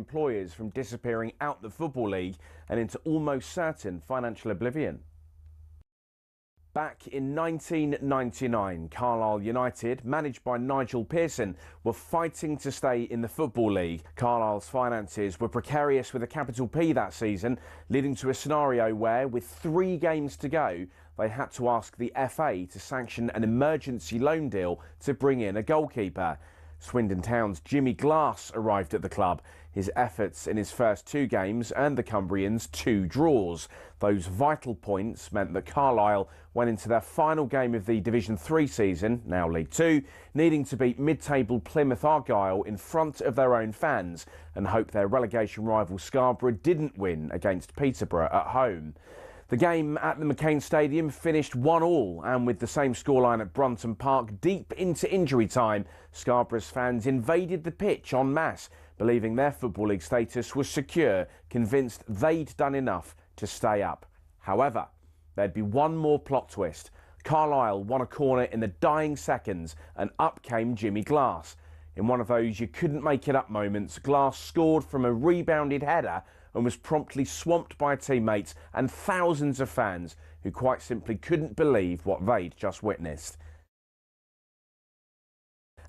employers from disappearing out the Football League and into almost certain financial oblivion. Back in 1999, Carlisle United, managed by Nigel Pearson, were fighting to stay in the Football League. Carlisle's finances were precarious with a capital P that season, leading to a scenario where, with 3 games to go, they had to ask the FA to sanction an emergency loan deal to bring in a goalkeeper. Swindon Town's Jimmy Glass arrived at the club. His efforts in his first 2 games earned the Cumbrians 2 draws. Those vital points meant that Carlisle went into their final game of the Division 3 season, now League 2, needing to beat mid-table Plymouth Argyle in front of their own fans and hope their relegation rival Scarborough didn't win against Peterborough at home. The game at the McCain Stadium finished 1-1, and with the same scoreline at Brunton Park deep into injury time, Scarborough's fans invaded the pitch en masse, believing their Football League status was secure, convinced they'd done enough to stay up. However, there'd be one more plot twist. Carlisle won a corner in the dying seconds, and up came Jimmy Glass. In one of those you couldn't make it up moments, Glass scored from a rebounded header and was promptly swamped by teammates and thousands of fans who quite simply couldn't believe what they'd just witnessed.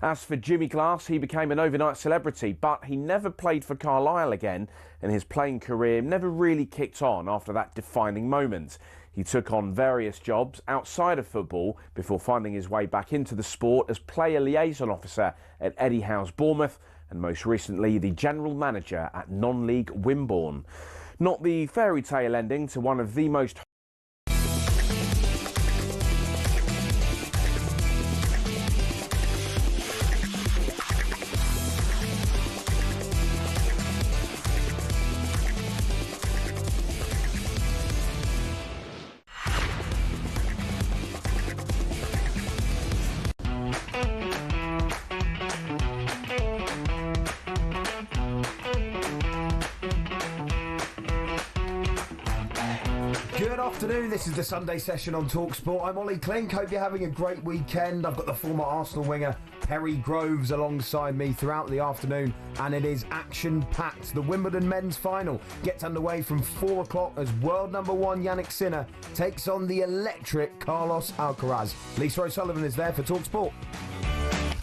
As for Jimmy Glass, he became an overnight celebrity, but he never played for Carlisle again, and his playing career never really kicked on after that defining moment. He took on various jobs outside of football before finding his way back into the sport as player liaison officer at Eddie Howe's Bournemouth, and most recently the general manager at non-league Wimbledon. Not the fairy tale ending to one of the most Good afternoon, this is the Sunday session on talkSPORT. I'm Olly, Clink, hope you're having a great weekend. I've got the former Arsenal winger Perry Groves alongside me throughout the afternoon, and it is action-packed. The Wimbledon men's final gets underway from 4 o'clock as world number 1 Yannick Sinner takes on the electric Carlos Alcaraz. Lisa O'Sullivan is there for talkSPORT.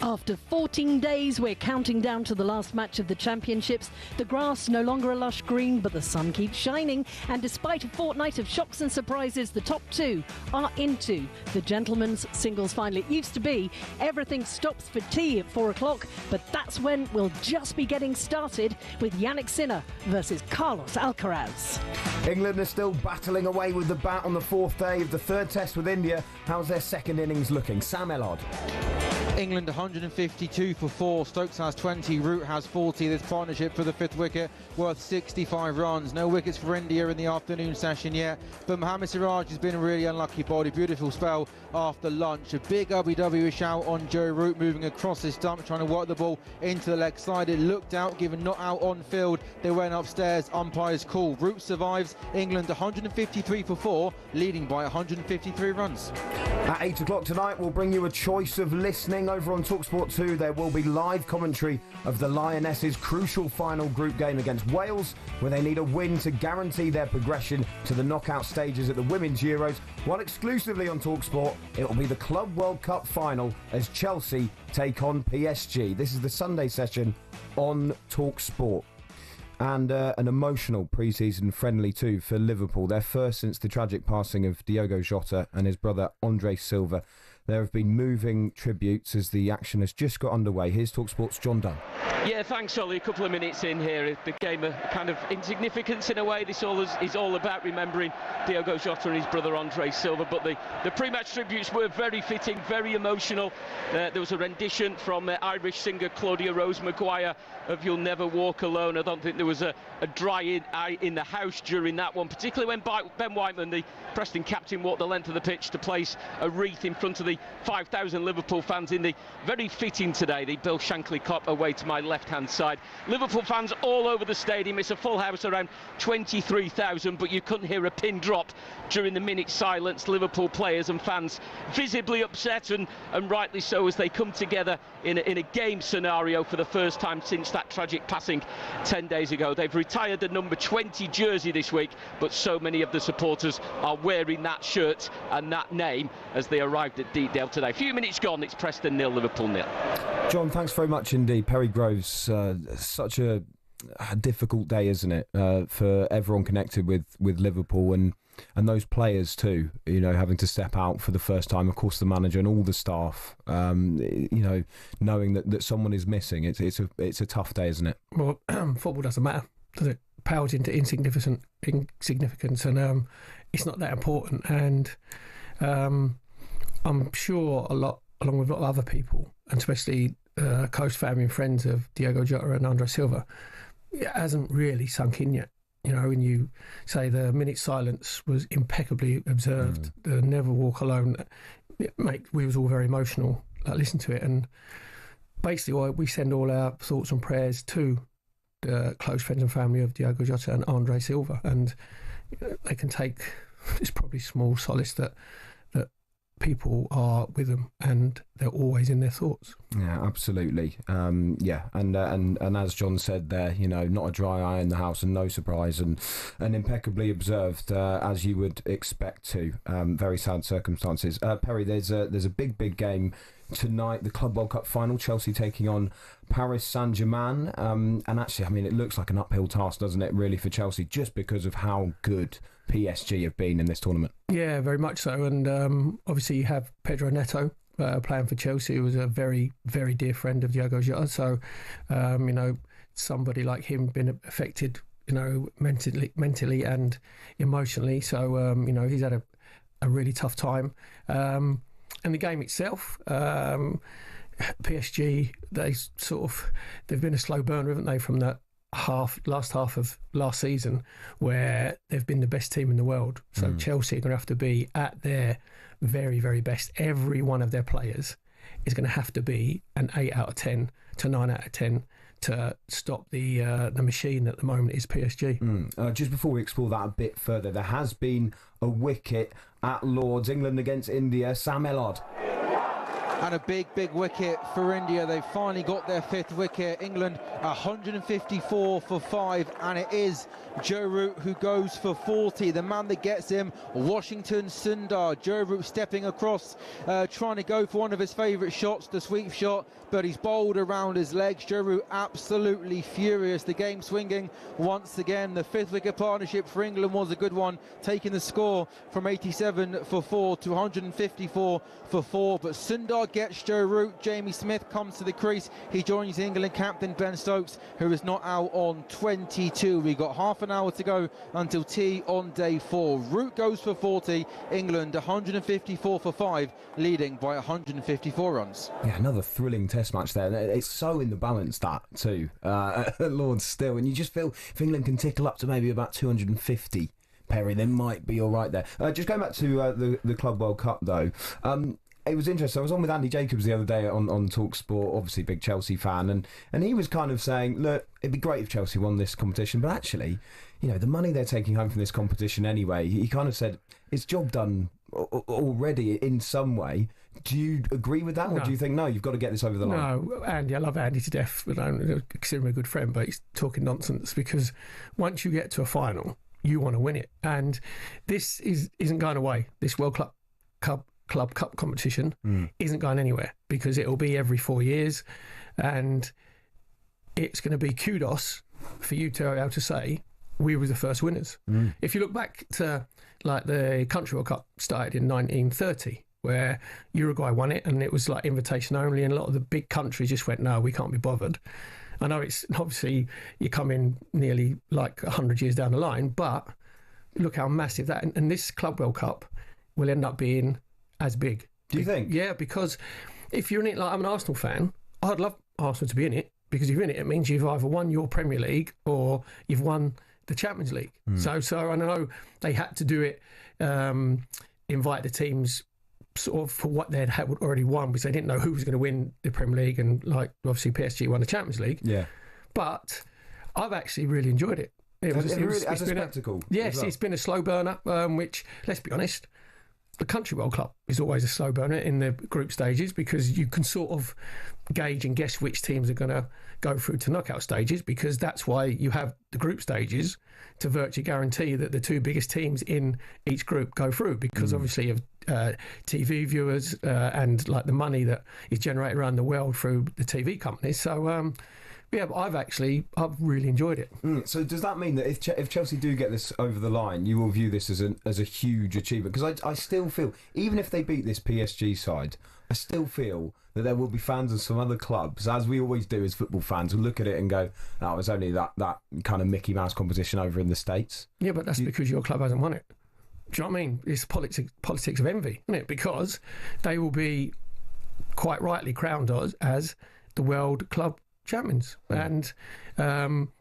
After 14 days, we're counting down to the last match of the championships. The grass no longer a lush green, but the sun keeps shining. And despite a fortnight of shocks and surprises, the top 2 are into the gentlemen's singles final. It used to be everything stops for tea at 4 o'clock, but that's when we'll just be getting started with Yannick Sinner versus Carlos Alcaraz. England are still battling away with the bat on the 4th day of the 3rd test with India. How's their second innings looking? Sam Ellard. England 152 for 4, Stokes has 20, Root has 40. This partnership for the 5th wicket worth 65 runs. No wickets for India in the afternoon session yet, but Mohammad Siraj has been a really unlucky bowler. Beautiful spell after lunch. A big WWE shout on Joe Root moving across his stump, trying to work the ball into the leg side. It looked out, given not out on field. They went upstairs, umpire's call. Root survives. England 153 for 4, leading by 153 runs. At 8 o'clock tonight, we'll bring you a choice of listening. Over on talkSPORT 2, there will be live commentary of the Lionesses' crucial final group game against Wales, where they need a win to guarantee their progression to the knockout stages at the Women's Euros. While exclusively on talkSPORT, it will be the Club World Cup final as Chelsea take on PSG. This is the Sunday session on talkSPORT. And an emotional pre-season friendly too for Liverpool, their first since the tragic passing of Diogo Jota and his brother Andre Silva. There have been moving tributes as the action has just got underway. Here's talkSPORT's John Dunn. Yeah, thanks, Ollie. A couple of minutes in here, it became a kind of insignificance in a way. This is all about remembering Diogo Jota and his brother Andre Silva. But the pre-match tributes were very fitting, very emotional. There was a rendition from Irish singer Claudia Rose Maguire of "You'll Never Walk Alone." I don't think there was a dry eye in the house during that one, particularly when Ben Whiteman, the Preston captain, walked the length of the pitch to place a wreath in front of the nearly 5,000 Liverpool fans in the very fitting today, the Bill Shankly Kop away to my left-hand side. Liverpool fans all over the stadium. It's a full house, around 23,000, but you couldn't hear a pin drop during the minute silence. Liverpool players and fans visibly upset, and rightly so, as they come together in a game scenario for the first time since that tragic passing 10 days ago. They've retired the number 20 jersey this week, but so many of the supporters are wearing that shirt and that name as they arrived at Deepdale today. A few minutes gone, it's Preston 0, Liverpool 0. John, thanks very much indeed. Perry Groves, such a difficult day, isn't it, for everyone connected with Liverpool and those players too, you know, having to step out for the first time, of course the manager and all the staff, you know, knowing that someone is missing. It's a tough day, isn't it? Well, football doesn't matter, does it? Powers into insignificance, and it's not that important. And I'm sure along with a lot of other people, and especially close family and friends of Diogo Jota and Andre Silva, it hasn't really sunk in yet. You know, when you say the minute silence was impeccably observed, the Never Walk Alone, we was all very emotional, like, listen to it. And basically we send all our thoughts and prayers to the close friends and family of Diogo Jota and Andre Silva, and they can take, it's probably small solace that people are with them and they're always in their thoughts. Yeah, absolutely. And as John said there, you know, not a dry eye in the house and no surprise, and impeccably observed as you would expect to. Very sad circumstances. Perry, there's a big game tonight, the Club World Cup final, Chelsea taking on Paris Saint-Germain, and actually, I mean, it looks like an uphill task, doesn't it, really, for Chelsea, just because of how good PSG have been in this tournament. Yeah, very much so. And obviously you have Pedro Neto playing for Chelsea, who was a very, very dear friend of Diogo Jota. So, you know, somebody like him been affected, you know, mentally and emotionally. So, you know, he's had a really tough time. And the game itself, PSG, they've been a slow burner, haven't they, from that last half of last season, where they've been the best team in the world. So Chelsea are going to have to be at their very, very best. Every one of their players is going to have to be an 8 out of 10 to 9 out of 10 to stop the machine at the moment is PSG. Just before we explore that a bit further, there has been a wicket at Lords, England against India. Sam Ellard. And a big wicket for India. They've finally got their 5th wicket. England 154 for 5, and it is Joe Root who goes for 40. The man that gets him, Washington Sundar. Joe Root stepping across, trying to go for one of his favourite shots, the sweep shot, but he's bowled around his legs. Joe Root absolutely furious. The game swinging once again. The 5th wicket partnership for England was a good one, taking the score from 87 for 4 to 154 for 4. But Sundar gets Joe Root. Jamie Smith comes to the crease. He joins the England captain Ben Stokes, who is not out on 22. We got half an hour to go until tea on day 4. Root goes for 40. England 154 for 5, leading by 154 runs. Yeah, another thrilling test match there. It's so in the balance, that too, at Lord's still, and you just feel if England can tickle up to maybe about 250, Perry, they might be all right there. Just going back to the Club World Cup though, it was interesting. I was on with Andy Jacobs the other day on talkSPORT, obviously big Chelsea fan, and he was kind of saying, look, it'd be great if Chelsea won this competition, but actually, you know, the money they're taking home from this competition anyway, he kind of said, it's job done already in some way. Do you agree with that, or do you think, no, you've got to get this over the line? No, Andy, I love Andy to death, but I don't consider him a good friend, but he's talking nonsense, because once you get to a final, you want to win it. And this isn't going away. This World Club Cup competition isn't going anywhere, because it'll be every 4 years, and it's going to be kudos for you to be able to say we were the first winners. If you look back to like the Country World Cup started in 1930, where Uruguay won it, and it was like invitation only, and a lot of the big countries just went, no, we can't be bothered. I know it's obviously you come in nearly like 100 years down the line, but look how massive that, and this Club World Cup will end up being as big. Do you think? Yeah, because if you're in it, like I'm an Arsenal fan, I'd love Arsenal to be in it, because if you're in it, it means you've either won your Premier League or you've won the Champions League. So I know they had to do it, invite the teams sort of for what they'd had already won, because they didn't know who was going to win the Premier League, and like obviously PSG won the Champions League. Yeah. But I've actually really enjoyed it. It's a spectacle. Yes, well. It's been a slow burner, which, let's be honest, the Country World Cup is always a slow burner in the group stages, because you can sort of gauge and guess which teams are going to go through to knockout stages, because that's why you have the group stages, to virtually guarantee that the two biggest teams in each group go through, because obviously of TV viewers and like the money that is generated around the world through the TV companies. So yeah, but I've really enjoyed it. So does that mean that if Chelsea do get this over the line, you will view this as a huge achievement? Because I still feel, even if they beat this PSG side, I still feel that there will be fans of some other clubs, as we always do as football fans, who look at it and go, "That was only that kind of Mickey Mouse competition over in the States." Yeah, but that's because your club hasn't won it. Do you know what I mean? It's politics of envy, isn't it? Because they will be quite rightly crowned as the World Club champions. And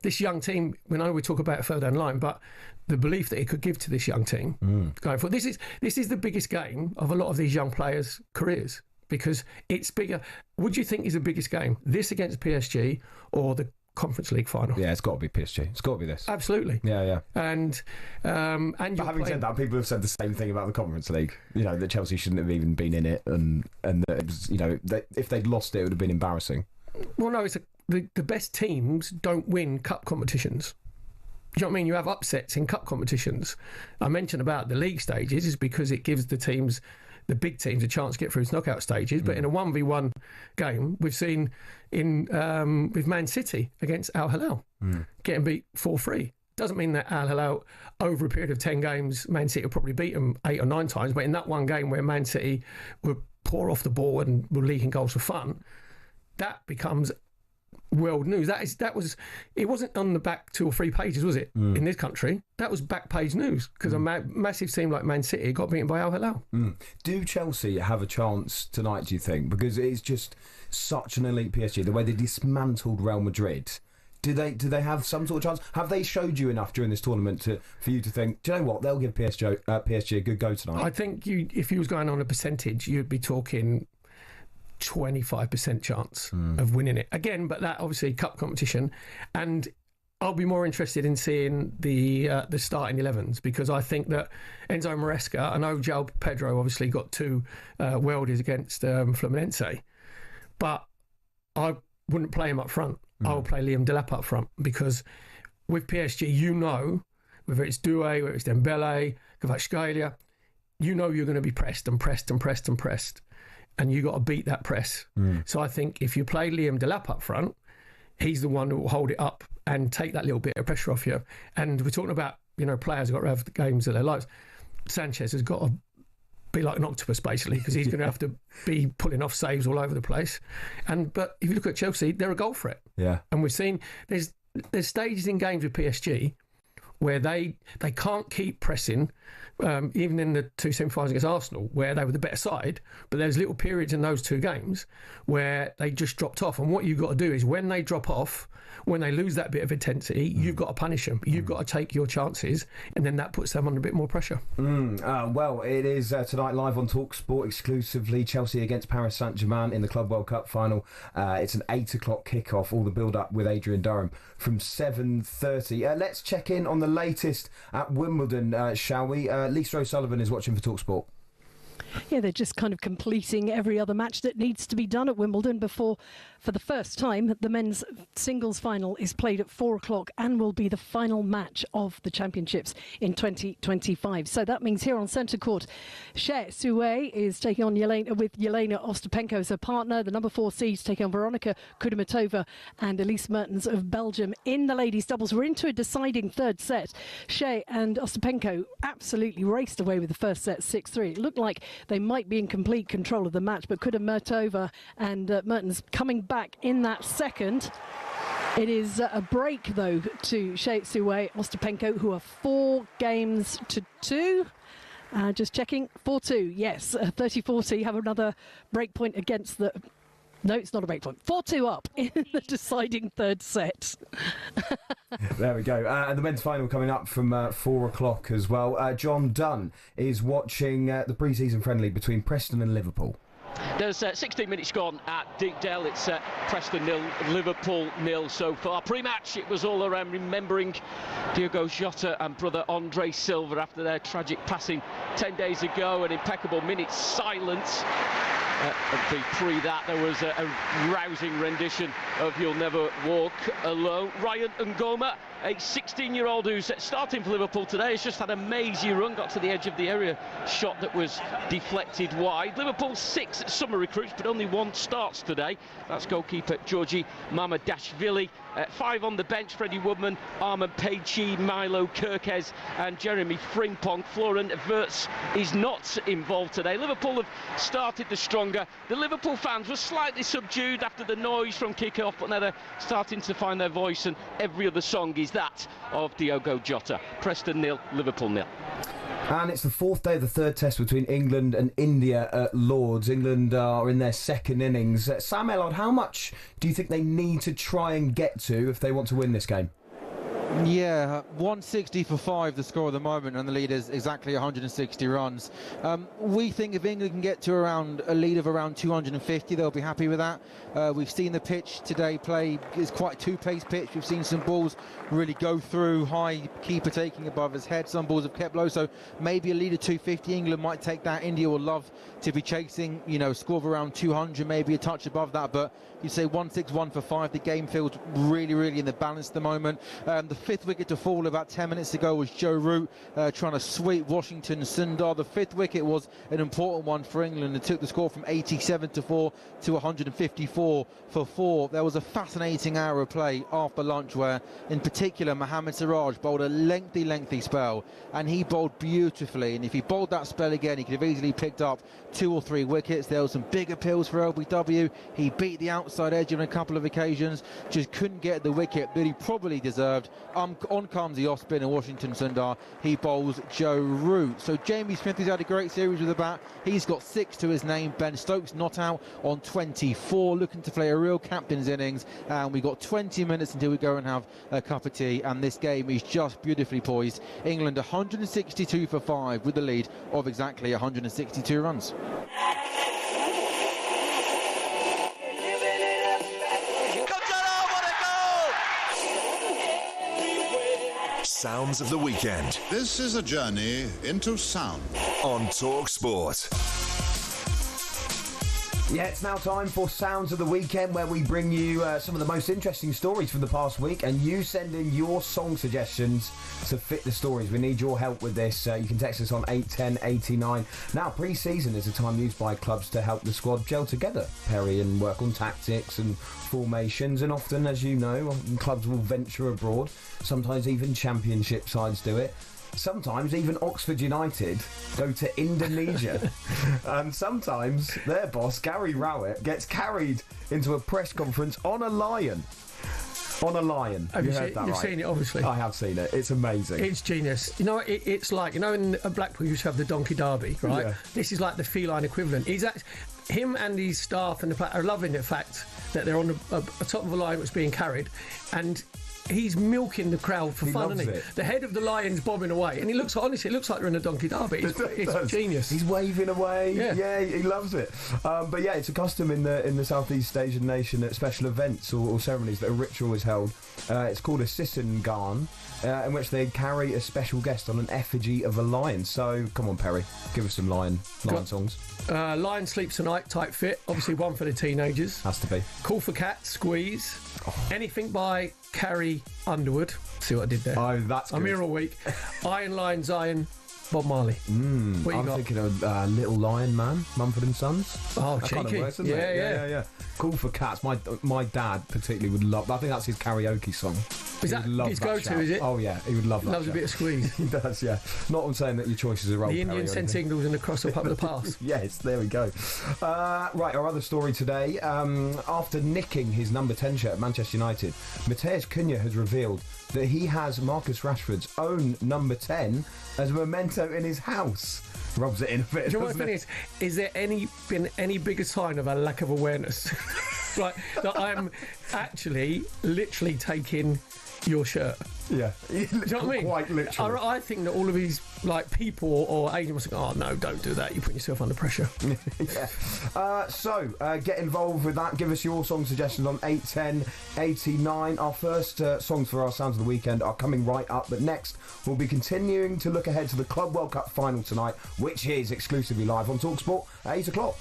this young team, we know we talk about it further down the line, but the belief that it could give to this young team going forward, this is the biggest game of a lot of these young players' careers, because it's bigger. Would you think is the biggest game, this against PSG or the Conference League final? Yeah, it's got to be PSG. It's got to be this. Absolutely. Yeah. And but having said that, people have said the same thing about the Conference League. You know, that Chelsea shouldn't have even been in it, and that it was, you know, if they'd lost it, it would have been embarrassing. Well, no, it's the best teams don't win cup competitions. Do you know what I mean? You have upsets in cup competitions. I mentioned about the league stages is because it gives the big teams, a chance to get through to knockout stages. But in a 1v1 game, we've seen with Man City against Al Hilal getting beat 4-3. Doesn't mean that Al Hilal, over a period of 10 games, Man City will probably beat them 8 or 9 times. But in that one game where Man City were poor off the ball and were leaking goals for fun, that becomes world news. It wasn't on the back 2 or 3 pages, was it? In this country, that was back page news, because a massive team like Man City got beaten by Al Hilal. Do Chelsea have a chance tonight, do you think? Because it's just such an elite PSG, the way they dismantled Real Madrid. Do they have some sort of chance? Have they showed you enough during this tournament for you to think, do you know what, they'll give PSG a good go tonight? I think if you was going on a percentage, you'd be talking 25% chance of winning it again, but that obviously cup competition, and I'll be more interested in seeing the starting 11s, because I think that Enzo Maresca, I know João Pedro obviously got 2 worldies against Fluminense, but I wouldn't play him up front. I would play Liam Delap up front, because with PSG, you know, whether it's Doué, whether it's Dembele, Kvaratskhelia, you know you're going to be pressed and pressed and pressed and pressed, and you got to beat that press. So I think if you play Liam Delap up front, he's the one who will hold it up and take that little bit of pressure off you. And we're talking about, you know, players have got to have the games of their lives. Sanchez has got to be like an octopus, basically, because he's going to have to be pulling off saves all over the place. But if you look at Chelsea, they're a goal threat. Yeah. And we've seen there's stages in games with PSG where they can't keep pressing, even in the 2 semi-finals against Arsenal, where they were the better side, but there's little periods in those 2 games where they just dropped off. And what you've got to do is, when they drop off, when they lose that bit of intensity, you've got to punish them. You've got to take your chances, and then that puts them under a bit more pressure. Well, it is tonight live on talkSPORT exclusively. Chelsea against Paris Saint-Germain in the Club World Cup final. It's an 8 o'clock kickoff. All the build-up with Adrian Durham from 7:30. Let's check in on the latest at Wimbledon, shall we? Lisa O'Sullivan is watching for talkSPORT. Yeah, they're just kind of completing every other match that needs to be done at Wimbledon before, for the first time, the men's singles final is played at 4 o'clock and will be the final match of the championships in 2025. So that means here on centre court, Shea Suwei is taking on Yelena Ostapenko as her partner. The number 4 seeds taking on Veronika Kudermetova and Elise Mertens of Belgium. In the ladies' doubles, we're into a deciding third set. Shea and Ostapenko absolutely raced away with the first set, 6-3. It looked like they might be in complete control of the match, but Kudermetova and Mertens coming back in that second. It is a break, though, to Shea Suwei Ostapenko, who are 4-2. Just checking, 4-2, yes, 30-40, have another break point against the No, it's not a break point. 4-2 up in the deciding third set. There we go. And the men's final coming up from 4 o'clock as well. John Dunn is watching the pre-season friendly between Preston and Liverpool. There's 16 minutes gone at Deepdale. It's Preston 0, Liverpool 0 so far. Pre-match, it was all around remembering Diogo Jota and brother Andre Silva after their tragic passing 10 days ago. An impeccable minute's silence. Pre that, there was a rousing rendition of You'll Never Walk Alone. Ryan Ngoma, a 16-year-old who's starting for Liverpool today, has just had a mazy run, got to the edge of the area, shot that was deflected wide. Liverpool 6 summer recruits, but only 1 starts today. That's goalkeeper Georgi Mamadashvili. 5 on the bench, Freddie Woodman, Arman Peichi, Milo Kirkes and Jeremy Frimpong. Florian Wirtz is not involved today. Liverpool have started the stronger. The Liverpool fans were slightly subdued after the noise from kick-off, but now they're starting to find their voice, and every other song is that of Diogo Jota. Preston 0, Liverpool 0. And it's the 4th day of the third test between England and India at Lords. England are in their second innings. Sam Ellard, how much do you think they need to try and get to if they want to win this game? Yeah, 160 for 5 the score at the moment, and the lead is exactly 160 runs. We think if England can get to a lead of around 250, they'll be happy with that. We've seen the pitch today play is quite a two-pace pitch. We've seen some balls really go through high, keeper taking above his head. Some balls have kept low, so maybe a lead of 250. England might take that. India will love to be chasing, score of around 200, maybe a touch above that, but you'd say 161 for 5. The game feels really, really in the balance at the moment. The 5th wicket to fall about 10 minutes ago was Joe Root trying to sweep Washington Sundar. The 5th wicket was an important one for England. It took the score from 87 to 4 to 154 for 4. There was a fascinating hour of play after lunch where, in particular, Mohammad Siraj bowled a lengthy spell, and he bowled beautifully. And if he bowled that spell again, he could have easily picked up 2 or 3 wickets. There were some big appeals for LBW. He beat the outside edge on a couple of occasions, just couldn't get the wicket that he probably deserved. On comes the off-spin and Washington Sundar. He bowls Joe Root. So Jamie Smith has had a great series with the bat. He's got 6 to his name. Ben Stokes not out on 24, looking to play a real captain's innings. And we've got 20 minutes until we go and have a cup of tea. And this game is just beautifully poised. England 162 for 5 with the lead of exactly 162 runs. Sounds of the weekend. This is a journey into sound. On talkSPORT. Yeah, it's now time for Sounds of the Weekend, where we bring you some of the most interesting stories from the past week, and you send in your song suggestions to fit the stories. We need your help with this. You can text us on 81089. Now, pre-season is a time used by clubs to help the squad gel together, Perry, and work on tactics and formations. And often, as you know, clubs will venture abroad. Sometimes even championship sides do it. Sometimes even Oxford United go to Indonesia. And sometimes their boss, Gary Rowett, gets carried into a press conference on a lion. On a lion. Have you heard that you've right? seen it, obviously. I have seen it. It's amazing. It's genius. It's like, in Blackpool you used to have the Donkey Derby, right? Yeah. This is like the feline equivalent. Him and his staff and the player are loving the fact that they're on the top of a lion that's being carried, and he's milking the crowd for fun, isn't he? It. The head of the lion's bobbing away, and it looks like they're in a Donkey Derby. It's genius. He's waving away. Yeah, he loves it. But yeah, it's a custom in the Southeast Asian nation at special events or ceremonies that a ritual is held. It's called a Sisangan, in which they carry a special guest on an effigy of a lion. So come on, Perry, give us some lion songs. Lion Sleeps Tonight type fit, obviously one for the teenagers. Has to be. Call for Cat, Squeeze. Anything by Carrie Underwood. See what I did there? Oh, that's good. I'm here all week. Iron Lion Zion, Bob Marley. What you I'm got? thinking of Little Lion Man, Mumford and Sons. Oh, that cheeky. kind of works, doesn't it? Yeah. Call for Cats. My dad particularly would love. I think that's his karaoke song. Is that his go-to? Is it? Oh yeah, he would love that. Loves a bit of Squeeze. He does, yeah. Not on saying that your choices are wrong. The Indian sent signals and the cross-up the pass. Yes, there we go. Right, our other story today. After nicking his number 10 shirt at Manchester United, Matheus Cunha has revealed that he has Marcus Rashford's own number 10 as a memento in his house. rubs it in a bit. Do you know what the thing is there been any bigger sign of a lack of awareness? Like, that I'm actually literally taking your shirt. Yeah. Do you know what I mean? Quite literally. I think that all of these people or agents will say, oh no, don't do that, you're putting yourself under pressure. Yeah. So get involved with that. Give us your song suggestions on 81089. Our first songs for our Sounds of the Weekend are coming right up, but next we'll be continuing to look ahead to the Club World Cup final tonight, which is exclusively live on talkSPORT at 8 o'clock.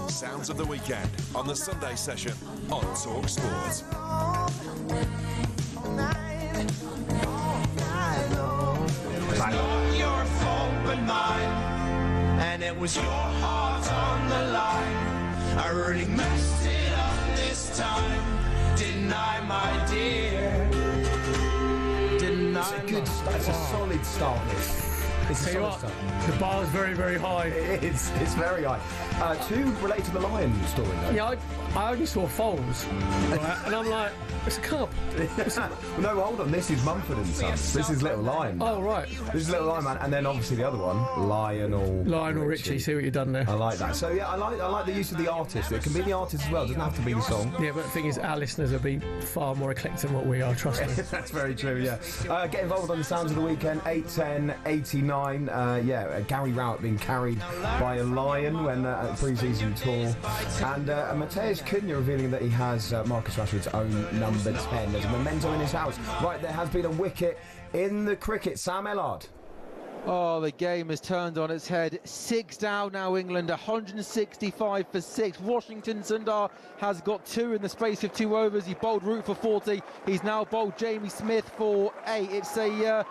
Sounds of the Weekend on the Sunday session on talkSPORT. It was not your fault but mine, and it was your heart on the line. I really messed it up this time, didn't I, my dear? Didn't I? It's a solid start. Tell you what, the bar's very, very high. It's very high. Two related to the Lion story, though. Yeah, I only saw foals, right? And I'm like, it's a cub. No, hold on. This is Mumford and Sons. This is Little Lion. Oh, right. This is Little Lion Man, and then obviously the other one, Lionel Richie. See what you've done there. I like that. So yeah, I like the use of the artist. It can be the artist as well. It doesn't have to be the song. Yeah, but the thing is, our listeners will be far more eclectic than what we are. Trust me. That's very true. Yeah. Get involved on the Sounds of the Weekend. 81089. Gary Rowett being carried by a lion when at the pre-season tour, and Mateus Cunha revealing that he has Marcus Rashford's own number 10. There's a memento in his house. Right, there has been a wicket in the cricket. Sam Ellard. Oh, the game has turned on its head. 6 down now, England, 165 for 6. Washington Sundar has got 2 in the space of 2 overs. He bowled Root for 40. He's now bowled Jamie Smith for 8. It's a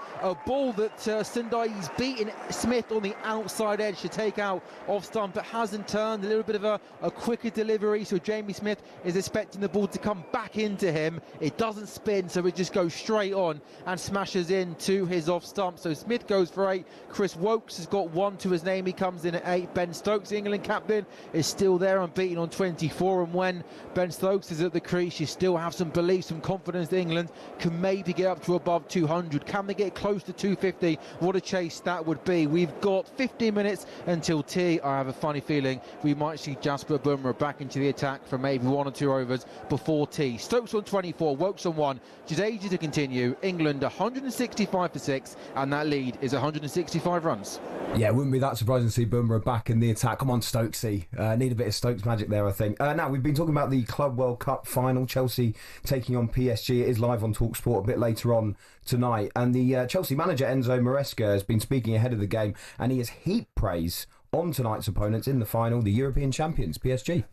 ball that Sundar, he's beaten Smith on the outside edge to take out off stump, but hasn't turned. A little bit of a quicker delivery, so Jamie Smith is expecting the ball to come back into him. It doesn't spin, so it just goes straight on and smashes into his off stump. So Smith goes for 8. Chris Wokes has got 1 to his name. He comes in at 8. Ben Stokes, the England captain, is still there, unbeaten on 24. And when Ben Stokes is at the crease, you still have some belief, some confidence that England can maybe get up to above 200. Can they get close to 250? What a chase that would be. We've got 15 minutes until tea. I have a funny feeling we might see Jasper Bumrah back into the attack for maybe 1 or 2 overs before tea. Stokes on 24, Wokes on 1. Just ages to continue. England 165 for 6, and that lead is 160 65 runs. Yeah, it wouldn't be that surprising to see Boomerang back in the attack. Come on, Stokesy. Need a bit of Stokes magic there, I think. Now, we've been talking about the Club World Cup final, Chelsea taking on PSG. It is live on talkSPORT a bit later on tonight. And the Chelsea manager, Enzo Maresca, has been speaking ahead of the game, and he has heaped praise on tonight's opponents in the final, the European champions, PSG.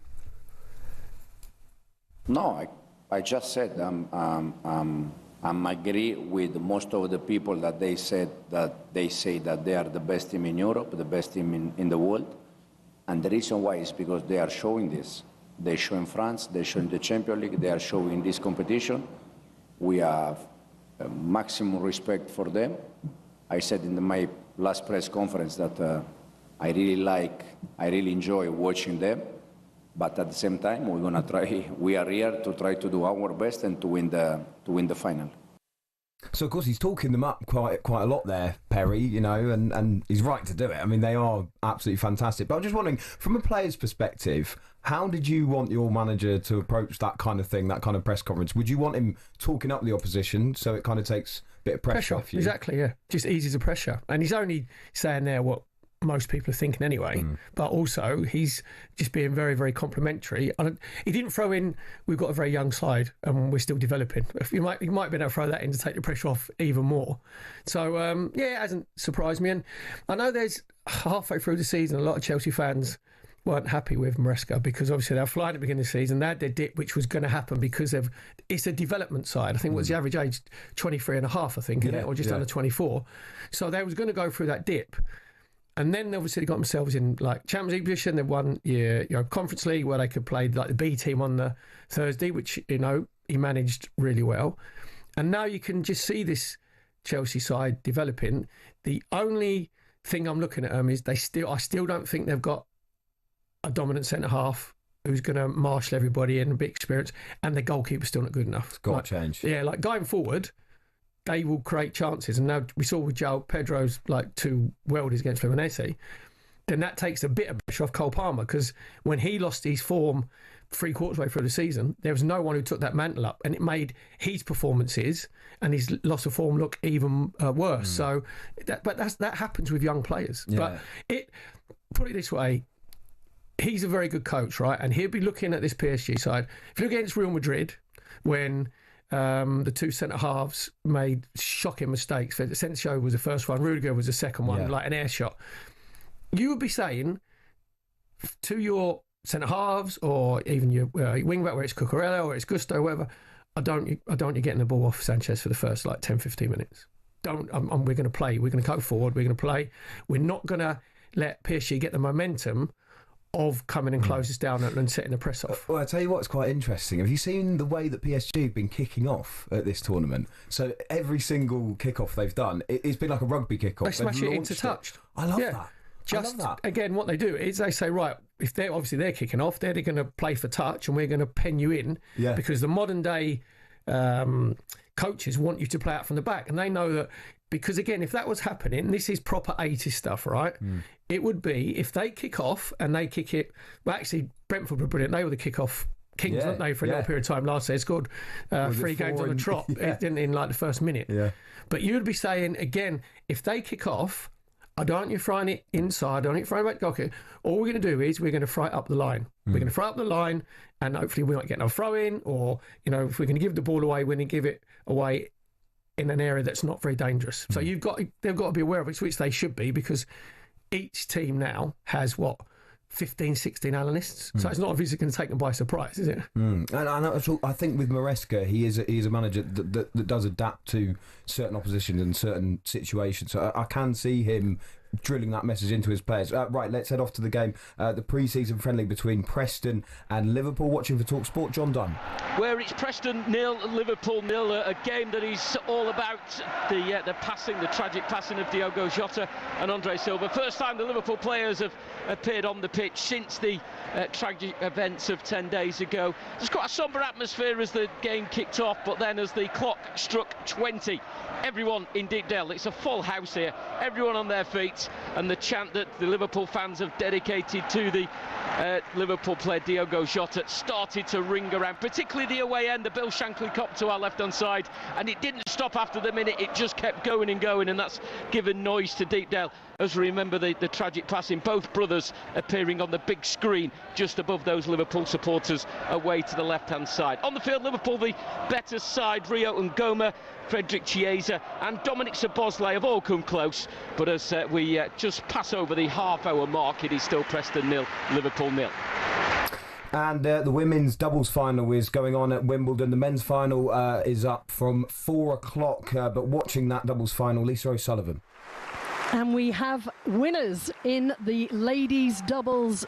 No, I just said I'm agree with most of the people that they say that they are the best team in Europe, the best team in the world, and the reason why is because they are showing this. They show in France, they show in the Champions League, they are showing this competition. We have maximum respect for them. I said in my last press conference that I really enjoy watching them. But at the same time, we're gonna try. We are here to try to do our best and to win the final. So of course he's talking them up quite a lot there, Perry. You know, and he's right to do it. I mean, they are absolutely fantastic. But I'm just wondering, from a player's perspective, how did you want your manager to approach that kind of thing, that kind of press conference? Would you want him talking up the opposition so it kind of takes a bit of pressure off you? Exactly, yeah. Just eases the pressure. And he's only saying there what most people are thinking anyway, but also he's just being very, very complimentary. He didn't throw in, we've got a very young side and we're still developing. He might be able to throw that in to take the pressure off even more. So, yeah, it hasn't surprised me. And I know there's halfway through the season, a lot of Chelsea fans weren't happy with Maresca because obviously they were flying at the beginning of the season. They had their dip, which was going to happen because it's a development side. I think what's the average age? 23 and a half, I think, isn't it? Or just under 24. So they was going to go through that dip. And then obviously they got themselves in like Champions League position. They won Conference League where they could play like the B team on the Thursday, which he managed really well. And now you can just see this Chelsea side developing. The only thing I'm looking at them is I still don't think they've got a dominant centre half who's going to marshal everybody in a big experience, and the goalkeeper's still not good enough. It's got to change. Yeah, like going forward, they will create chances. And now we saw with João Pedro's like 2 worldies against Lionesses, then that takes a bit of pressure off Cole Palmer, because when he lost his form 3/4 way through the season, there was no one who took that mantle up, and it made his performances and his loss of form look even worse. So, that happens with young players. Yeah. But put it this way, he's a very good coach, right? And he'll be looking at this PSG side. If you look against Real Madrid, when the 2 centre-halves made shocking mistakes. Asensio was the first one, Rudiger was the second one, like an air shot. You would be saying to your centre-halves or even your wing-back, where it's Cucurella or it's Gusto, whatever, I don't want you getting the ball off Sanchez for the first 10-15 minutes. We're going to play. We're going to go forward. We're going to play. We're not going to let PSG get the momentum of coming and close us down and setting the press off. Well, I tell you what's quite interesting. Have you seen the way that PSG have been kicking off at this tournament? So every single kick-off they've done, it's been like a rugby kick-off. They smash it into touch. I love that. Again, what they do is they say, right, if they're kicking off, they're going to play for touch and we're going to pen you in, because the modern day coaches want you to play out from the back, and they know that. Because again, if that was happening, this is proper 80s stuff, right? It would be if they kick off and they kick it. Well, actually, Brentford were brilliant. They were the kick-off kings, weren't they, for a little period of time last year? They scored 3 games on the trot in like the first minute. Yeah. But you would be saying, again, if they kick off, I don't want you throwing it inside, I don't want you throwing it back to goalkeeper. All we're going to do is we're going to fry up the line. We're going to fry up the line, and hopefully we might get no throw-in, or, if we're going to give the ball away, we're going to give it away in an area that's not very dangerous. So they've got to be aware of it, which they should be, because each team now has 15, 16 analysts. So it's not obviously going to take them by surprise, is it? And I think with Maresca, he is a manager that does adapt to certain oppositions and certain situations. So I can see him drilling that message into his players. Right, let's head off to the game. The pre-season friendly between Preston and Liverpool. Watching for talkSPORT, John Dunn. Where it's Preston 0, Liverpool 0, a game that is all about the passing, the tragic passing of Diogo Jota and Andre Silva. First time the Liverpool players have appeared on the pitch since the tragic events of 10 days ago. There's quite a sombre atmosphere as the game kicked off, but then as the clock struck 20, everyone in Deepdale, it's a full house here, everyone on their feet, chant, and the chant that the Liverpool fans have dedicated to the Liverpool player Diogo Jota started to ring around, particularly the away end, the Bill Shankly Cop to our left-hand side, and it didn't stop after the minute. It just kept going and going, and that's given noise to Deepdale as we remember the tragic passing, both brothers appearing on the big screen just above those Liverpool supporters away to the left-hand side. On the field, Liverpool the better side. Rio Ngoma, Frederick Chiesa and Dominic Szoboszlai have all come close, but as we just pass over the half-hour mark, it is still Preston 0, Liverpool 0. And the women's doubles final is going on at Wimbledon. The men's final is up from 4 o'clock, but watching that doubles final, Lisa O'Sullivan. And we have winners in the ladies' doubles.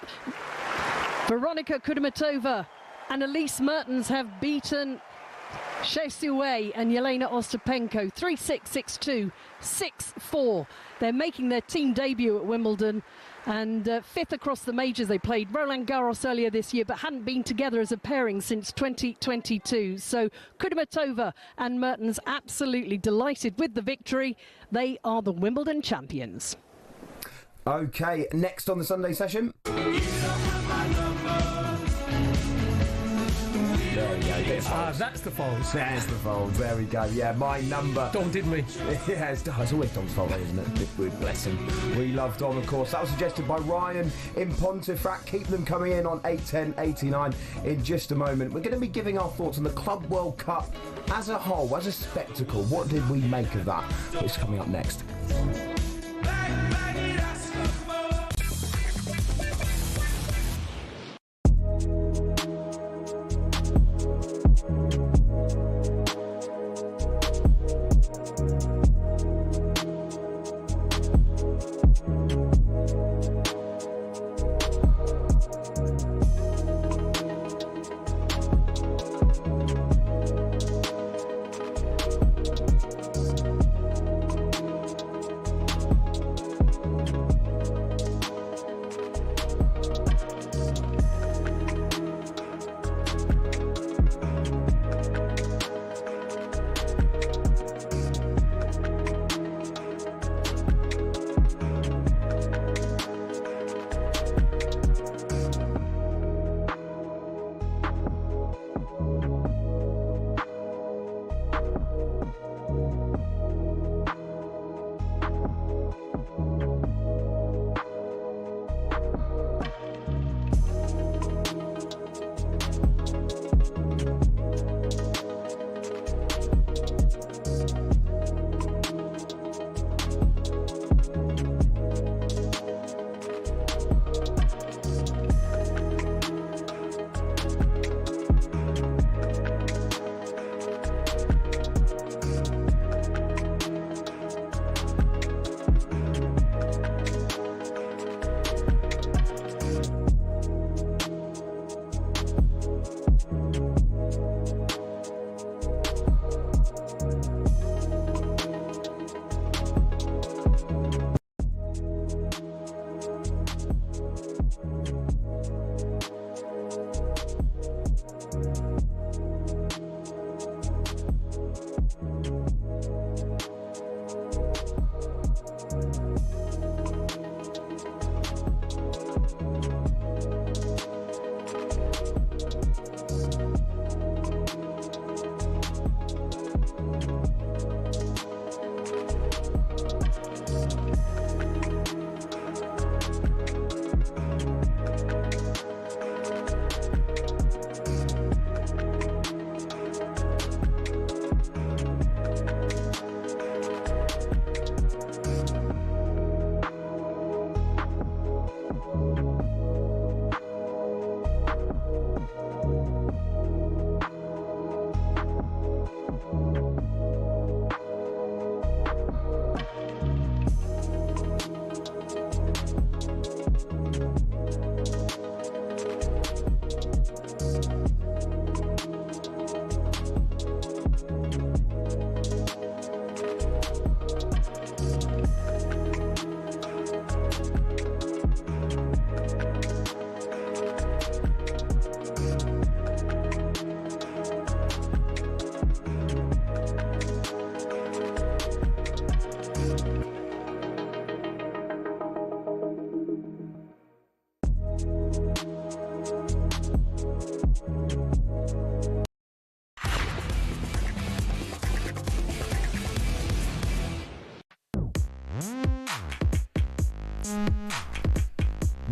Veronika Kudermetova and Elise Mertens have beaten Shesue and Yelena Ostapenko 3-6, 6-2, 6-4. They're making their team debut at Wimbledon and fifth across the majors. They played Roland Garros earlier this year but hadn't been together as a pairing since 2022. So Kudermetova and Mertens absolutely delighted with the victory. They are the Wimbledon champions. OK, next on the Sunday session. There we go. That's the Folds. There's the Folds. There we go. Yeah, my number. Dom did me. Yeah, it's always Dom's fault, isn't it? Bless him. We love Dom, of course. That was suggested by Ryan in Pontefract. Keep them coming in on 81089 in just a moment. We're going to be giving our thoughts on the Club World Cup as a whole, as a spectacle. What did we make of that? It's coming up next.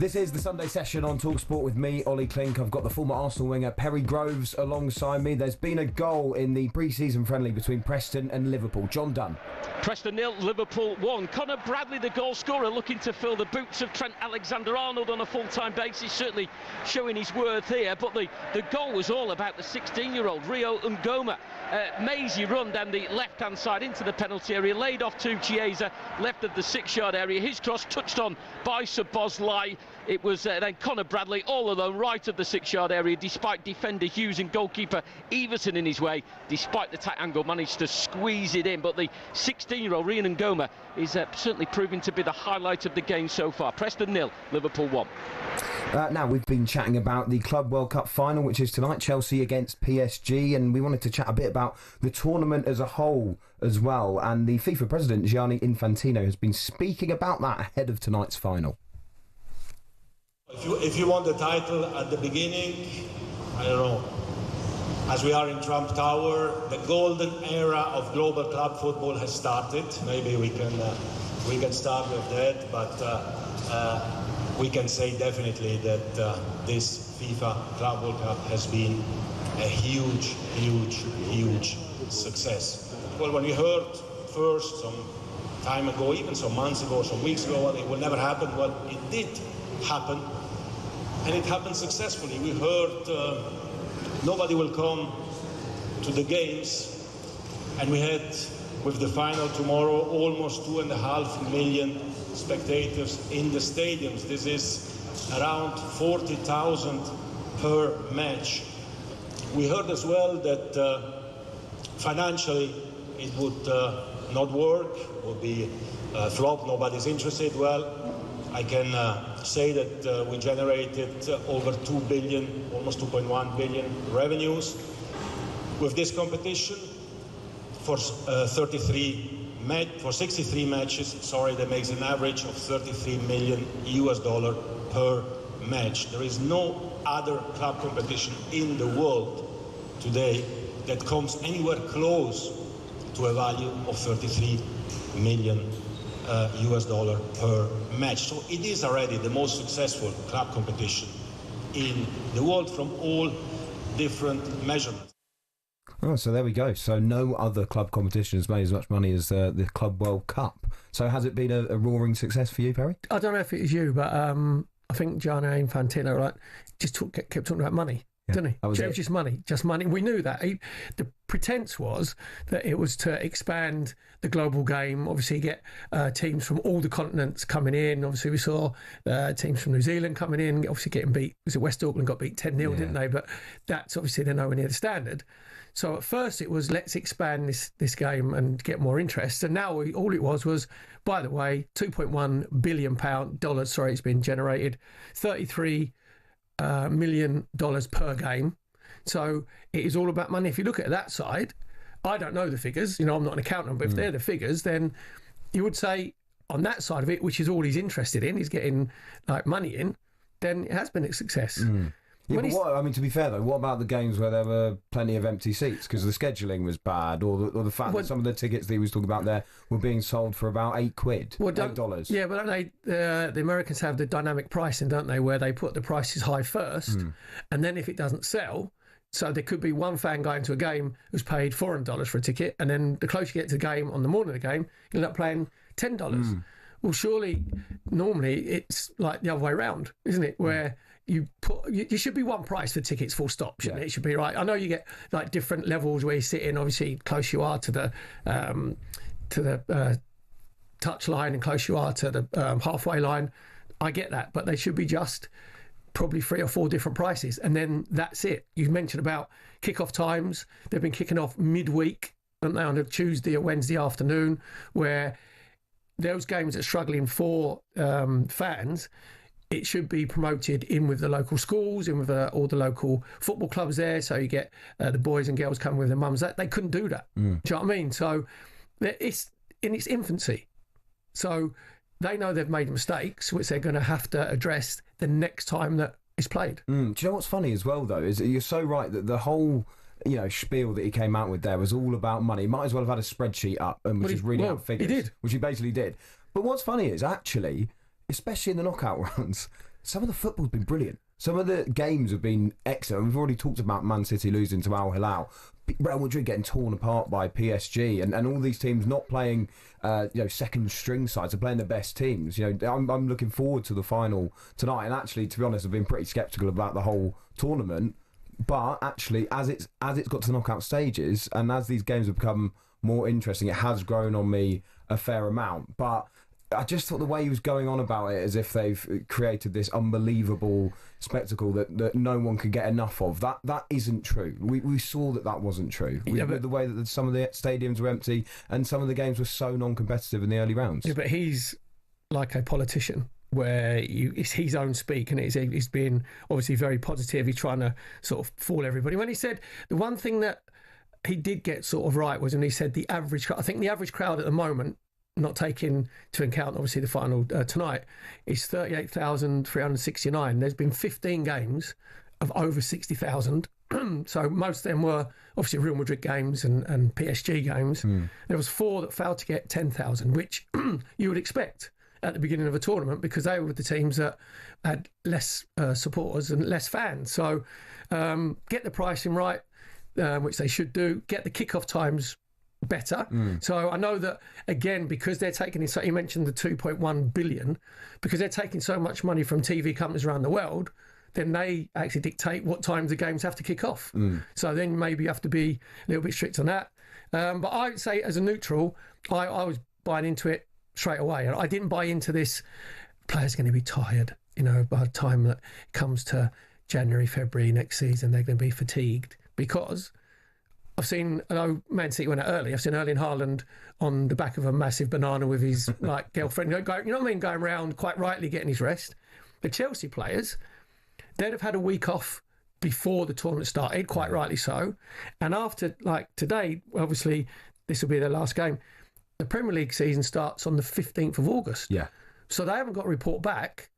This is the Sunday session on talkSPORT with me, Olly, Clink. I've got the former Arsenal winger Perry Groves alongside me. There's been a goal in the pre-season friendly between Preston and Liverpool. John Dunn. Preston 0, Liverpool 1. Conor Bradley, the goal scorer, looking to fill the boots of Trent Alexander-Arnold on a full-time basis, certainly showing his worth here. But the goal was all about the 16-year-old Rio Ngoma. Mazy run down the left-hand side into the penalty area, laid off to Chiesa, left of the 6-yard area. His cross touched on by Szoboszlai. It was then Conor Bradley all alone right of the 6-yard area, despite defender Hughes and goalkeeper Everton in his way. Despite the tight angle, managed to squeeze it in. But the 16-year-old Rio Ngoma is certainly proving to be the highlight of the game so far. Preston 0, Liverpool 1. Now, we've been chatting about the Club World Cup final, which is tonight, Chelsea against PSG, and we wanted to chat a bit about the tournament as a whole as well. And the FIFA president, Gianni Infantino, has been speaking about that ahead of tonight's final. If you want the title at the beginning, I don't know, as we are in Trump Tower, the golden era of global club football has started. Maybe we can start with that, but we can say definitely that this FIFA Club World Cup has been a huge success. Well, when we heard first some time ago, even some months ago, some weeks ago, well, it will never happen. Well, it did happen, and it happened successfully. We heard nobody will come to the games, and we had, with the final tomorrow, almost 2.5 million spectators in the stadiums. This is around 40,000 per match. We heard as well that financially it would not work, would be a flop, nobody's interested. Well, I can say that we generated over 2 billion, almost 2.1 billion revenues with this competition for 63 matches. Sorry, that makes an average of $33 million per match. There is no other club competition in the world today that comes anywhere close to a value of $33 million per match. So it is already the most successful club competition in the world from all different measurements. Oh, so there we go. So no other club competition has made as much money as the Club World Cup. So has it been a roaring success for you, Perry? I don't know if it was you, but I think Gianni Infantino kept talking about money. Didn't he? That was it. Just money. We knew that. The pretense was that it was to expand the global game. Obviously, get teams from all the continents coming in. Obviously, we saw teams from New Zealand coming in, obviously getting beat. Was it West Auckland got beat 10-0, didn't they? But that's obviously they're nowhere near the standard. So at first it was, let's expand this game and get more interest. And now all it was, by the way, £2.1 billion it's been generated, $33 million per game. So it is all about money. If you look at that side, I don't know the figures, I'm not an accountant, but if they're the figures, then you would say on that side of it, which is all he's interested in, he's getting like money in, then it has been a success. Yeah, but to be fair though, what about the games where there were plenty of empty seats because the scheduling was bad, or the fact that some of the tickets that he was talking about there were being sold for about $8? $8. Yeah, but don't they? The Americans have the dynamic pricing, don't they? Where they put the prices high first, and then if it doesn't sell, so there could be one fan going to a game who's paid $400 for a ticket, and then the closer you get to the game on the morning of the game, you end up paying $10. Well, surely, normally it's like the other way around, isn't it? Where you should be one price for tickets, full stop, shouldn't it? It should be right. I know you get like different levels where you sit in, obviously close you are to the touch line and close you are to the halfway line. I get that, but they should be just probably 3 or 4 different prices, and then that's it. You mentioned about kick-off times. They've been kicking off midweek, haven't they, on a Tuesday or Wednesday afternoon, where those games that are struggling for fans, it should be promoted in with the local schools, in with all the local football clubs there, so you get the boys and girls coming with their mums. They couldn't do that. Do you know what I mean? So it's in its infancy. So they know they've made mistakes, which they're going to have to address the next time that it's played. Do you know what's funny as well, though, is that you're so right that the whole spiel that he came out with there was all about money. He might as well have had a spreadsheet up and was just reading out figures. He did. Which he basically did. But what's funny is, actually, especially in the knockout rounds, some of the football's been brilliant. Some of the games have been excellent. We've already talked about Man City losing to Al Hilal, Real Madrid getting torn apart by PSG, and all these teams not playing, second string sides, are playing the best teams. I'm looking forward to the final tonight. And actually, to be honest, I've been pretty sceptical about the whole tournament. But actually, as it's got to the knockout stages, and as these games have become more interesting, it has grown on me a fair amount. But I just thought the way he was going on about it, as if they've created this unbelievable spectacle that no one could get enough of. That isn't true. We saw that wasn't true. With the way that some of the stadiums were empty and some of the games were so non-competitive in the early rounds. Yeah, but he's like a politician, where it's his own speak, and he's been obviously very positive. He's trying to sort of fool everybody. When he said the one thing that he did get sort of right was when he said the average crowd at the moment, not taking into account obviously the final tonight, is 38,369. There's been 15 games of over 60,000. So most of them were obviously Real Madrid games and PSG games. There was 4 that failed to get 10,000, which you would expect at the beginning of a tournament, because they were the teams that had less supporters and less fans. So get the pricing right, which they should do. Get the kickoff times better. So I know that, again, because they're taking, so you mentioned the 2.1 billion, because they're taking so much money from TV companies around the world, then they actually dictate what times the games have to kick off. So then maybe you have to be a little bit strict on that. But I would say, as a neutral, I was buying into it straight away. I didn't buy into this, players are going to be tired, by the time that it comes to January, February next season, they're going to be fatigued. Because I've seen, I know Man City went out early, I've seen Erling Haaland on the back of a massive banana with his girlfriend, you know what I mean, going around quite rightly getting his rest. The Chelsea players, they'd have had a week off before the tournament started, quite rightly so. And after, today, obviously, this will be their last game. The Premier League season starts on the 15th of August. Yeah. So they haven't got a report back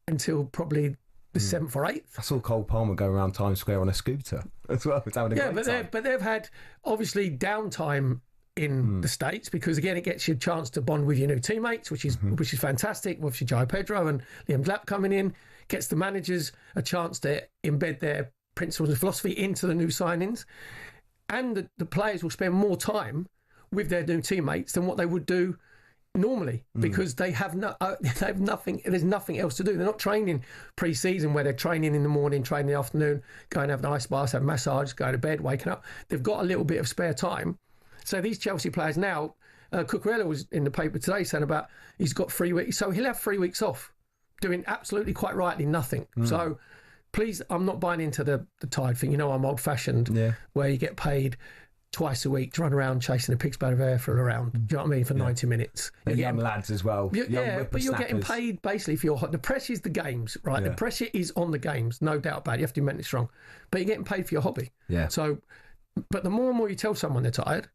until probably the 7th or 8th. I saw Cole Palmer go around Times Square on a scooter as well. It's having a great time. But they've had, obviously, downtime in the States, because, again, it gets you a chance to bond with your new teammates, which is fantastic. Obviously, Joe Pedro and Liam Glapp coming in, gets the managers a chance to embed their principles and philosophy into the new signings. And the players will spend more time with their new teammates than what they would do normally, because they have nothing. There's nothing else to do. They're not training pre-season, where they're training in the morning, training in the afternoon, going to have an ice bath, have massage, go to bed, waking up. They've got a little bit of spare time. So these Chelsea players now, Cucurella was in the paper today saying about he's got 3 weeks, so he'll have 3 weeks off, doing absolutely quite rightly nothing. So please, I'm not buying into the tired thing. I'm old-fashioned, where you get paid twice a week to run around chasing a pig's bladder of air for a round. Do you know what I mean? For 90 minutes. And young lads as well. But you're getting paid basically for the pressure is the games, right? The pressure is on the games, no doubt about it. You have to be mentally strong. But you're getting paid for your hobby. Yeah. So, but the more and more you tell someone they're tired,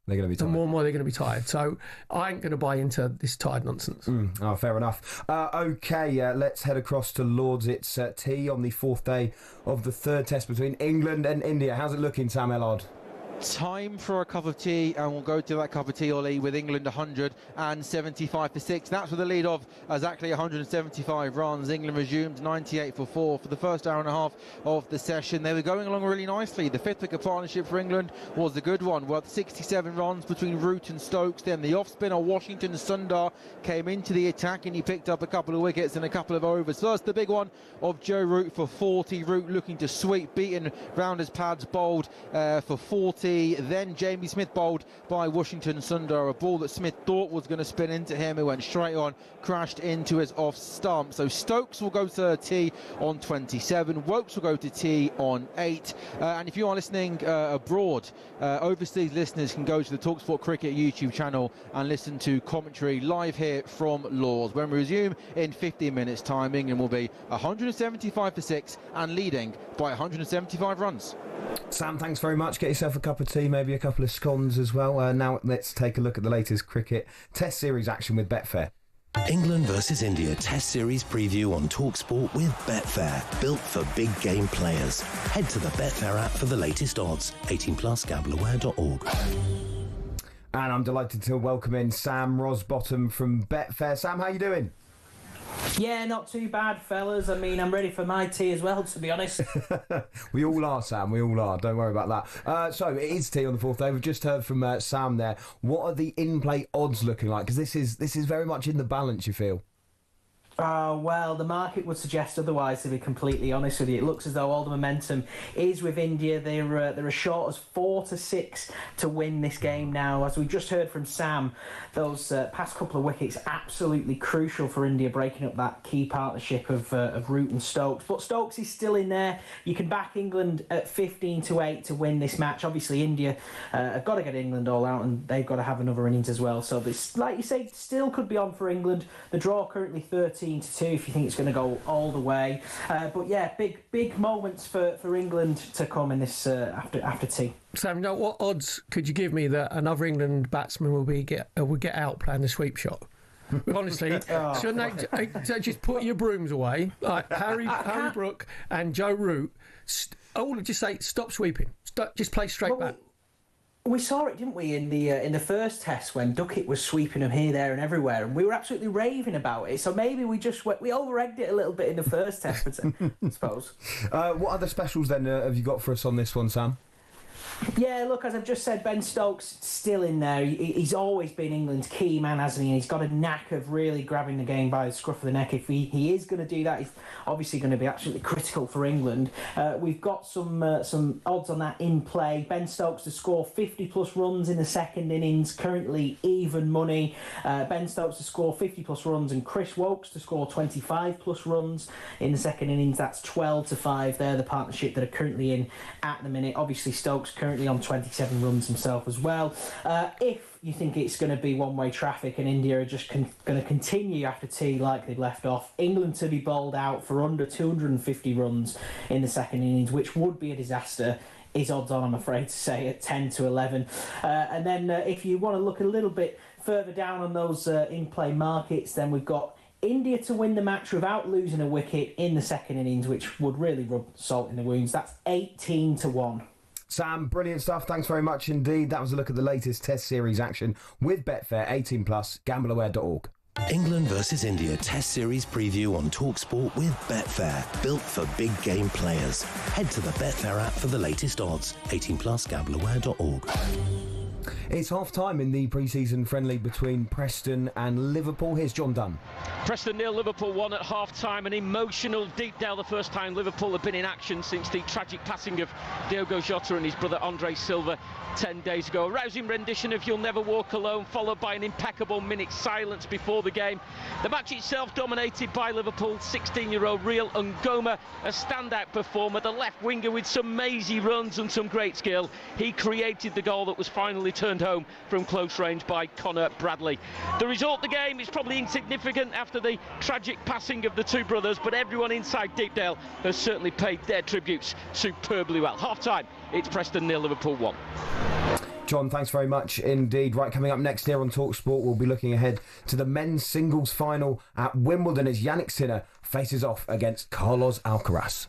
they're going to be tired. The more and more they're going to be tired. So I ain't going to buy into this tired nonsense. Fair enough. Let's head across to Lords. It's tea on the 4th day of the 3rd test between England and India. How's it looking, Sam Ellard? Time for a cup of tea, and we'll go to that cup of tea, Ollie, with England 175 for 6. That's with a lead of exactly 175 runs. England resumed 98 for 4 for the first hour and a half of the session. They were going along really nicely. The 5th wicket partnership for England was a good one, worth 67 runs between Root and Stokes. Then the off-spinner Washington Sundar came into the attack, and he picked up a couple of wickets in a couple of overs. First, the big one of Joe Root for 40. Root looking to sweep, beaten round his pads, bowled for 40. Then Jamie Smith bowled by Washington Sundar, a ball that Smith thought was going to spin into him. It went straight on, crashed into his off stump. So Stokes will go to tea on 27. Wokes will go to tea on 8. And if you are listening abroad, overseas listeners can go to the talkSPORT Cricket YouTube channel and listen to commentary live here from Lords, when we resume in 15 minutes time. England will be 175 for 6 and leading by 175 runs. Sam, thanks very much. Get yourself a cup of tea, maybe a couple of scones as well. Now let's take a look at the latest cricket test series action with Betfair. England versus India Test Series preview on talkSPORT with Betfair, built for big game players. Head to the Betfair app for the latest odds. 18+, gambleaware.org. And I'm delighted to welcome in Sam Rosbottom from Betfair. Sam, how you doing? Yeah, not too bad, fellas. I mean, I'm ready for my tea as well, to be honest. We all are, Sam. We all are. Don't worry about that. So it is tea on the fourth day. We've just heard from Sam there. What are the in-play odds looking like? Because this is very much in the balance, you feel? Well, the market would suggest otherwise, to be completely honest with you. It looks as though all the momentum is with India. They're as short as 4-6 to win this game now. As we just heard from Sam, those past couple of wickets absolutely crucial for India, breaking up that key partnership of Root and Stokes. But Stokes is still in there. You can back England at 15-8 to win this match. Obviously, India have got to get England all out, and they've got to have another innings as well. So this, like you say, still could be on for England. The draw currently 13-2 if you think it's going to go all the way. But yeah, big moments for England to come in this after tea. Sam, now what odds could you give me that another England batsman will get out playing the sweep shot? Honestly, shouldn't they just put your brooms away? Like Harry Brook and Joe Root, just say stop sweeping. Just play straight back. We saw it, didn't we, in the first test when Duckett was sweeping them here, there, and everywhere, and we were absolutely raving about it. So maybe we over-egged it a little bit in the first test, I suppose. What other specials then have you got for us on this one, Sam? Yeah, look, as I've just said, Ben Stokes still in there. He's always been England's key man, hasn't he? And he's got a knack of really grabbing the game by the scruff of the neck. If he is going to do that, he's obviously going to be absolutely critical for England. We've got some odds on that in play. Ben Stokes to score 50-plus runs in the second innings, currently even money. Ben Stokes to score 50-plus runs, and Chris Woakes to score 25-plus runs in the second innings. That's 12-5. They're the partnership that are currently in at the minute. Obviously, Stokes currently on 27 runs himself as well. If you think it's going to be one-way traffic and India are just going to continue after tea like they've left off, England to be bowled out for under 250 runs in the second innings, which would be a disaster, is odds on, I'm afraid to say, at 10-11. And then if you want to look a little bit further down on those in-play markets, then we've got India to win the match without losing a wicket in the second innings, which would really rub salt in the wounds. That's 18-1. Sam, brilliant stuff. Thanks very much indeed. That was a look at the latest Test Series action with Betfair 18+, gambleaware.org. England versus India Test Series preview on talkSPORT with Betfair, built for big game players. Head to the Betfair app for the latest odds. 18+, gambleaware.org. It's half-time in the pre-season friendly between Preston and Liverpool. Here's John Dunn. Preston 0, Liverpool 1 at half-time. An emotional Deepdale, the first time Liverpool have been in action since the tragic passing of Diogo Jota and his brother Andre Silva 10 days ago. A rousing rendition of You'll Never Walk Alone, followed by an impeccable minute's silence before the game. The match itself dominated by Liverpool. 16-year-old Real Ngoma, a standout performer, the left winger with some mazy runs and some great skill. He created the goal that was finally turned home from close range by Connor Bradley. The result of the game is probably insignificant after the tragic passing of the two brothers, but everyone inside Deepdale has certainly paid their tributes superbly well. Half-time, it's Preston 0, Liverpool 1. John, thanks very much indeed. Right, coming up next here on talkSPORT, we'll be looking ahead to the men's singles final at Wimbledon as Yannick Sinner faces off against Carlos Alcaraz.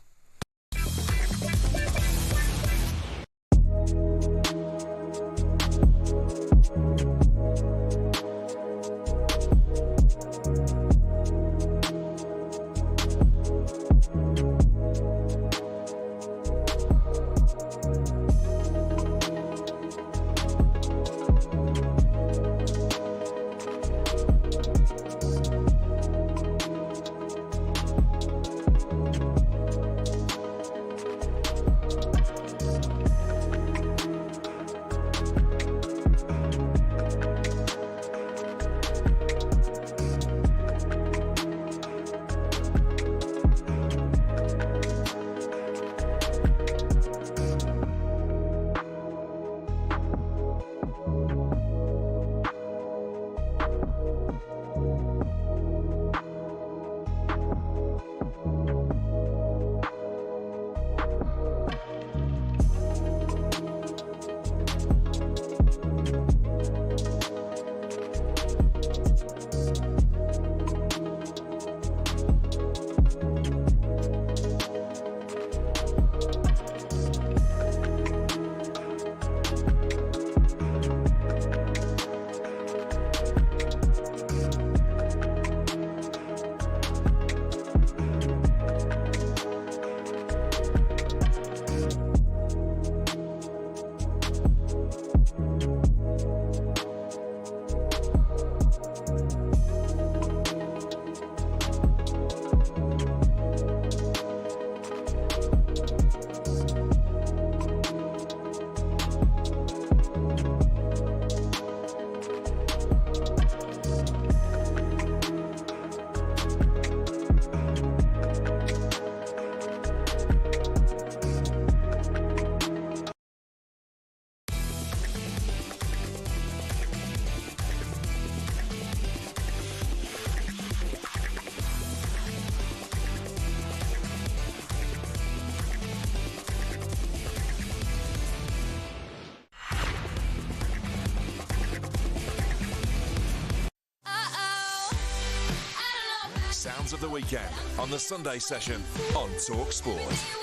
of the weekend on the Sunday session on talkSPORT.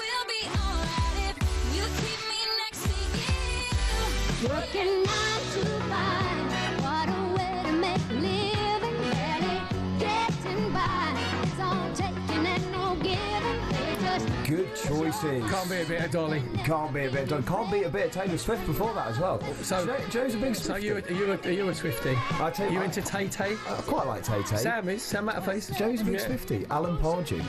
Working 9 to 5, what a way to make a living. Barely getting by, it's all taking and no giving. Good choices. Can't be a bit of Dolly. Can't be a bit of Dolly. Can't beat a bit of Taylor Swift before that as well. So Joe's a big Swiftie. So are you a Swiftie? I tell you, into Tay-Tay? I quite like Tay-Tay. Sam Matterface. Joe's a big Swiftie. Alan Pardew.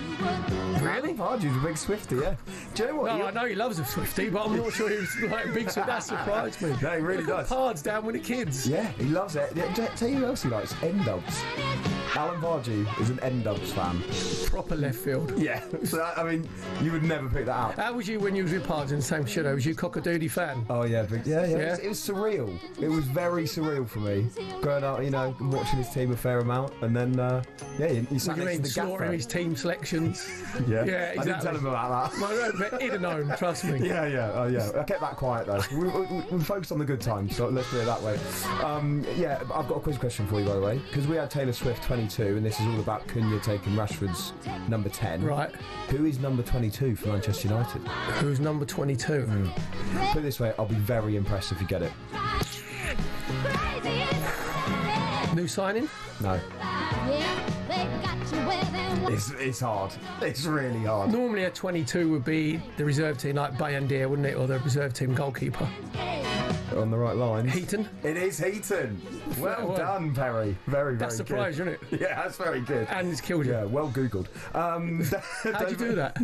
Really? Alan Pardew's a big Swiftie, yeah. Do you know what? No, I know he loves a Swiftie, but I'm not sure he was like big, so that surprised me. No, he really does. Pards down with the kids. Yeah, he loves it. Tell you who else he likes? N-Dubs. Alan Pardew is an N-Dubs fan. Proper left field. Yeah. So, I mean, you would never pick that out. How was you when you was with Pards in the same shadow? Was you Cock-a-Doodle fan? Oh, yeah. Yeah. It was surreal. It was very surreal for me. Going out, watching his team a fair amount. And then, you sat next to the gaffer. His team selections. Yeah, exactly. I didn't tell him about that. Well, no, he'd have known, trust me. Yeah. Oh, yeah. I kept that quiet, though. We focused on the good times, so let's put it that way. I've got a quiz question for you, by the way, because we had Taylor Swift 22, and this is all about Cunha taking Rashford's number 10. Right. Who is number 22 for Manchester United? Who's number 22? Put it this way, I'll be very impressed if you get it. New signing? No. It's hard. It's really hard. Normally a 22 would be the reserve team, like Bayandir, wouldn't it? Or the reserve team goalkeeper. On the right line. Heaton? It is Heaton. Well done, Perry. Very, very That's good. surprise, isn't it? Yeah, that's very good. And it's killed you. Yeah, well Googled. How'd you do that?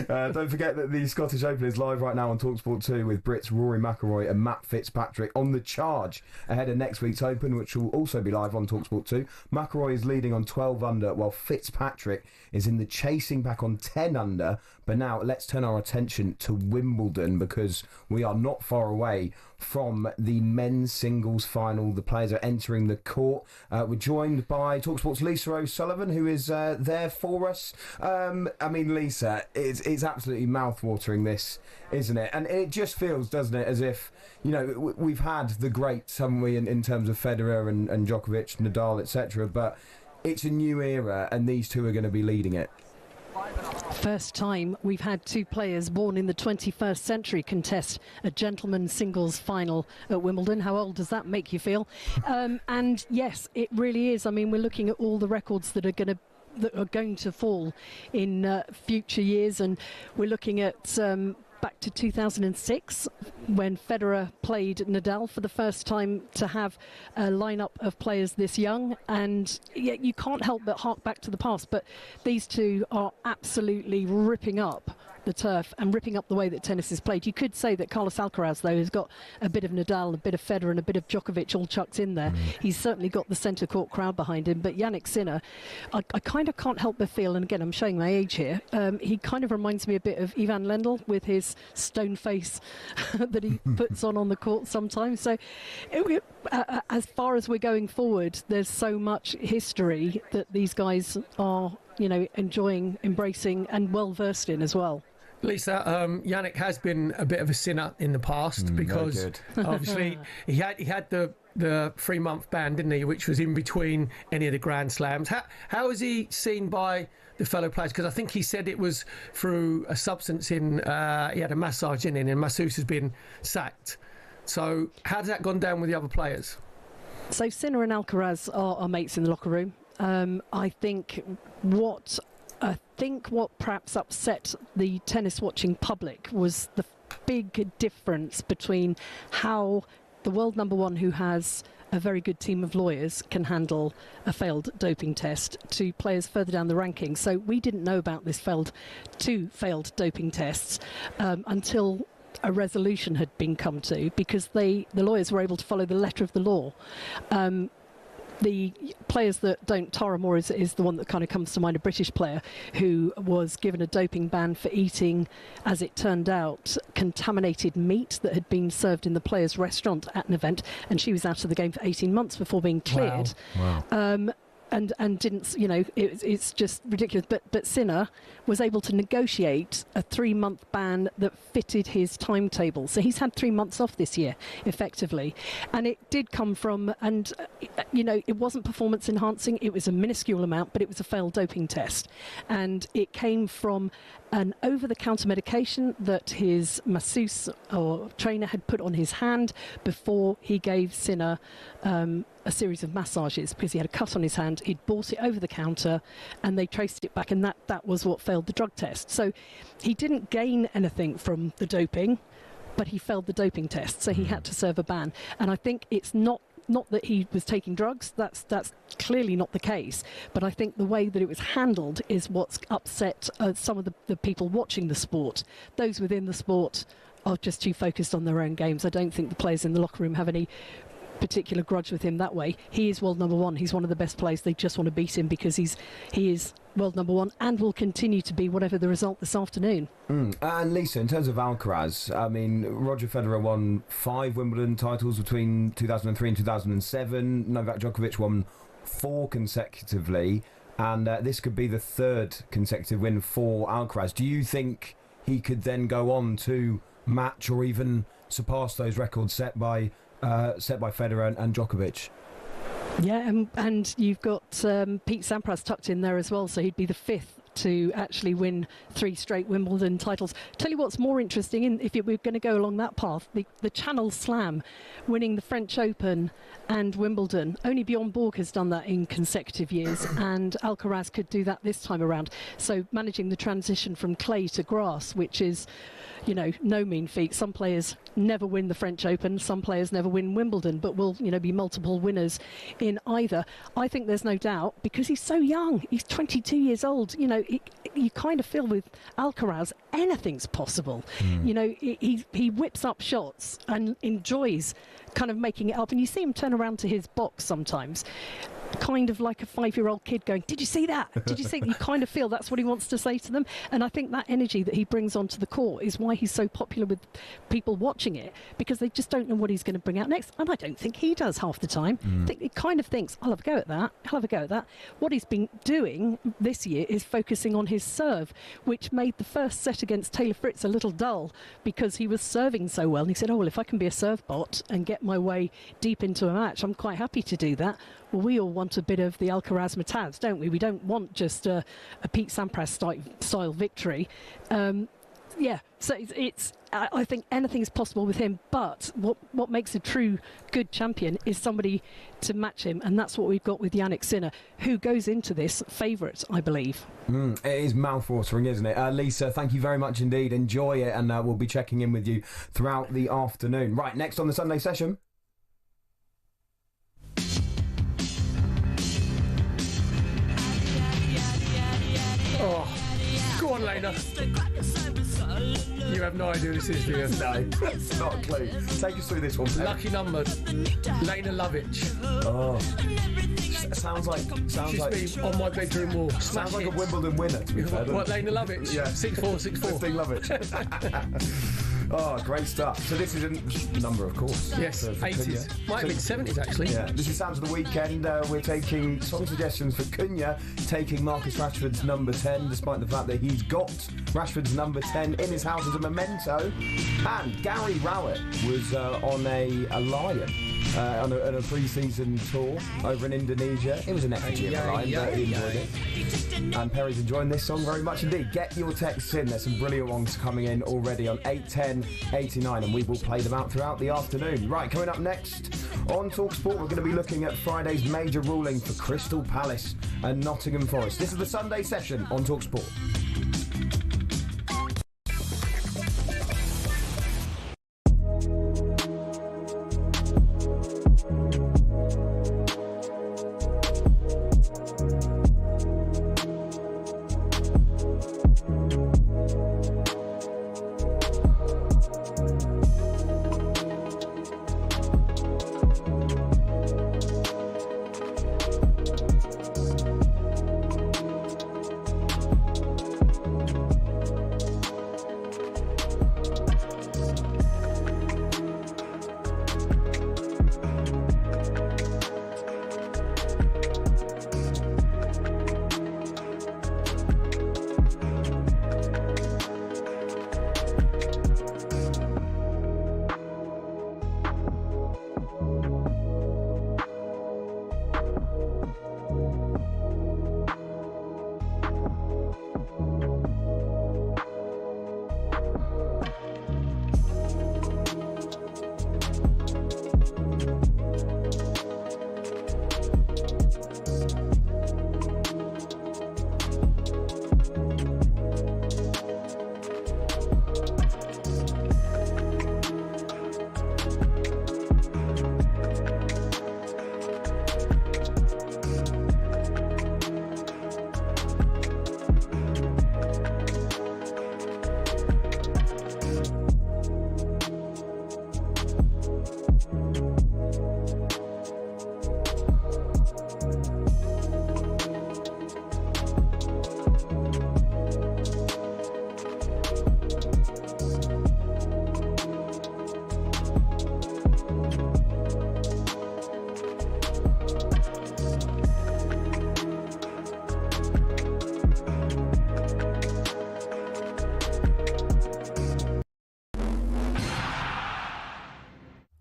Yeah. Don't forget that the Scottish Open is live right now on talkSPORT 2 with Brits Rory McIlroy and Matt Fitzpatrick on the charge ahead of next week's Open, which will also be live on talkSPORT 2. McIlroy is leading on 12 under, while Fitzpatrick is in the chasing back on 10 under. But now let's turn our attention to Wimbledon, because we are not far away from the men's singles final. The players are entering the court. We're joined by talkSPORT's Lisa O'Sullivan, who is there for us. Lisa, it's absolutely mouth-watering, this, isn't it? And it just feels, doesn't it, as if, we've had the greats, haven't we, in terms of Federer and Djokovic, Nadal, etc. But it's a new era, and these two are going to be leading it. First time we've had two players born in the 21st century contest a gentlemen's singles final at Wimbledon. How old does that make you feel? And yes, it really is. I mean, we're looking at all the records that are going to fall in future years, and we're looking at back to 2006 when Federer played Nadal for the first time to have a lineup of players this young, and yet you can't help but hark back to the past. But these two are absolutely ripping up the turf and ripping up the way that tennis is played. You could say that Carlos Alcaraz, though, has got a bit of Nadal, a bit of Federer and a bit of Djokovic all chucked in there. He's certainly got the centre court crowd behind him. But Yannick Sinner, I kind of can't help but feel, and again I'm showing my age here, he kind of reminds me a bit of Ivan Lendl with his stone face that he puts on the court sometimes. So as far as we're going forward, there's so much history that these guys are enjoying, embracing and well versed in as well. Lisa, Yannick has been a bit of a sinner in the past because obviously he had the 3-month ban, didn't he, which was in between any of the Grand Slams. How is he seen by the fellow players? Because I think he said it was through a substance he had a massage in, and masseuse has been sacked. So how's that gone down with the other players? So Sinner and Alcaraz are mates in the locker room. I think what perhaps upset the tennis watching public was the big difference between how the world number one, who has a very good team of lawyers, can handle a failed doping test, to players further down the ranking. So we didn't know about this two failed doping tests until a resolution had been come to, because the lawyers were able to follow the letter of the law. The players that don't, Tara Moore is the one that kind of comes to mind, a British player who was given a doping ban for eating, as it turned out, contaminated meat that had been served in the players' restaurant at an event, and she was out of the game for 18 months before being cleared. Wow. and didn't, it's just ridiculous. But Sinner was able to negotiate a 3-month ban that fitted his timetable. So he's had 3 months off this year, effectively. And it did come from, and, it wasn't performance enhancing. It was a minuscule amount, but it was a failed doping test. And it came from an over-the-counter medication that his masseuse or trainer had put on his hand before he gave Sinner a series of massages, because he had a cut on his hand. He'd bought it over the counter and they traced it back, and that was what failed the drug test. So he didn't gain anything from the doping, but he failed the doping test, so he had to serve a ban. And I think it's not that he was taking drugs, that's clearly not the case, but I think the way that it was handled is what's upset some of the people watching the sport. Those within the sport are just too focused on their own games. I don't think the players in the locker room have any particular grudge with him that way. He is world number one. He's one of the best players. They just want to beat him because he is world number one and will continue to be, whatever the result this afternoon. And Lisa, in terms of Alcaraz, I mean, Roger Federer won 5 Wimbledon titles between 2003 and 2007. Novak Djokovic won 4 consecutively, and this could be the 3rd consecutive win for Alcaraz. Do you think he could then go on to match or even surpass those records set by Federer and Djokovic? Yeah, and you've got Pete Sampras tucked in there as well, so he'd be the 5th to actually win 3 straight Wimbledon titles. Tell you what's more interesting, if we're going to go along that path, the Channel Slam, winning the French Open and Wimbledon. Only Bjorn Borg has done that in consecutive years, and Alcaraz could do that this time around. So managing the transition from clay to grass, which is, no mean feat. Some players never win the French Open, some players never win Wimbledon, but will, be multiple winners in either. I think there's no doubt, because he's so young. He's 22 years old. You kind of feel with Alcaraz, anything's possible. He whips up shots and enjoys kind of making it up, and you see him turn around to his box sometimes, kind of like a 5-year-old kid going, "Did you see that? Did you see that?" You kind of feel that's what he wants to say to them. And I think that energy that he brings onto the court is why he's so popular with people watching it, because they just don't know what he's going to bring out next. And I don't think he does half the time. I think he kind of thinks, "I'll have a go at that. I'll have a go at that." What he's been doing this year is focusing on his serve, which made the first set against Taylor Fritz a little dull, because he was serving so well. And he said, "Oh, well, if I can be a serve bot and get my way deep into a match, I'm quite happy to do that." Well, we all want a bit of the Alcaraz Mataz, don't we? We don't want just a Pete Sampras style victory. So I think anything's possible with him, but what makes a true good champion is somebody to match him, and that's what we've got with Jannik Sinner, who goes into this favourite, I believe. It is mouthwatering, isn't it? Lisa, thank you very much indeed. Enjoy it, and we'll be checking in with you throughout the afternoon. Right, next on the Sunday session. Oh, go on, Lena. You have no idea who this is, do you? No, not a clue. Take us through this one, please. Lucky number, Lena Lovitch. Oh, sounds like me on my bedroom wall. Sounds like a Wimbledon winner. What, Lena Lovitch? Yeah, 6'4". Steve Lovitch. Oh, great stuff. So this is a number, of course. Yes, for 80s. Cunha. Might have been 70s, actually. Yeah, this is Sounds of the Weekend. We're taking song suggestions for Cunha, taking Marcus Rashford's number 10, despite the fact that he's got Rashford's number 10 in his house as a memento. And Gary Rowett was on a lion. On a pre-season tour over in Indonesia. It was an effigy of a lion, but he enjoyed it. And Perry's enjoying this song very much indeed. Get your texts in. There's some brilliant ones coming in already on 810 89, and we will play them out throughout the afternoon. Right, coming up next on talkSPORT, we're going to be looking at Friday's major ruling for Crystal Palace and Nottingham Forest. This is the Sunday session on talkSPORT.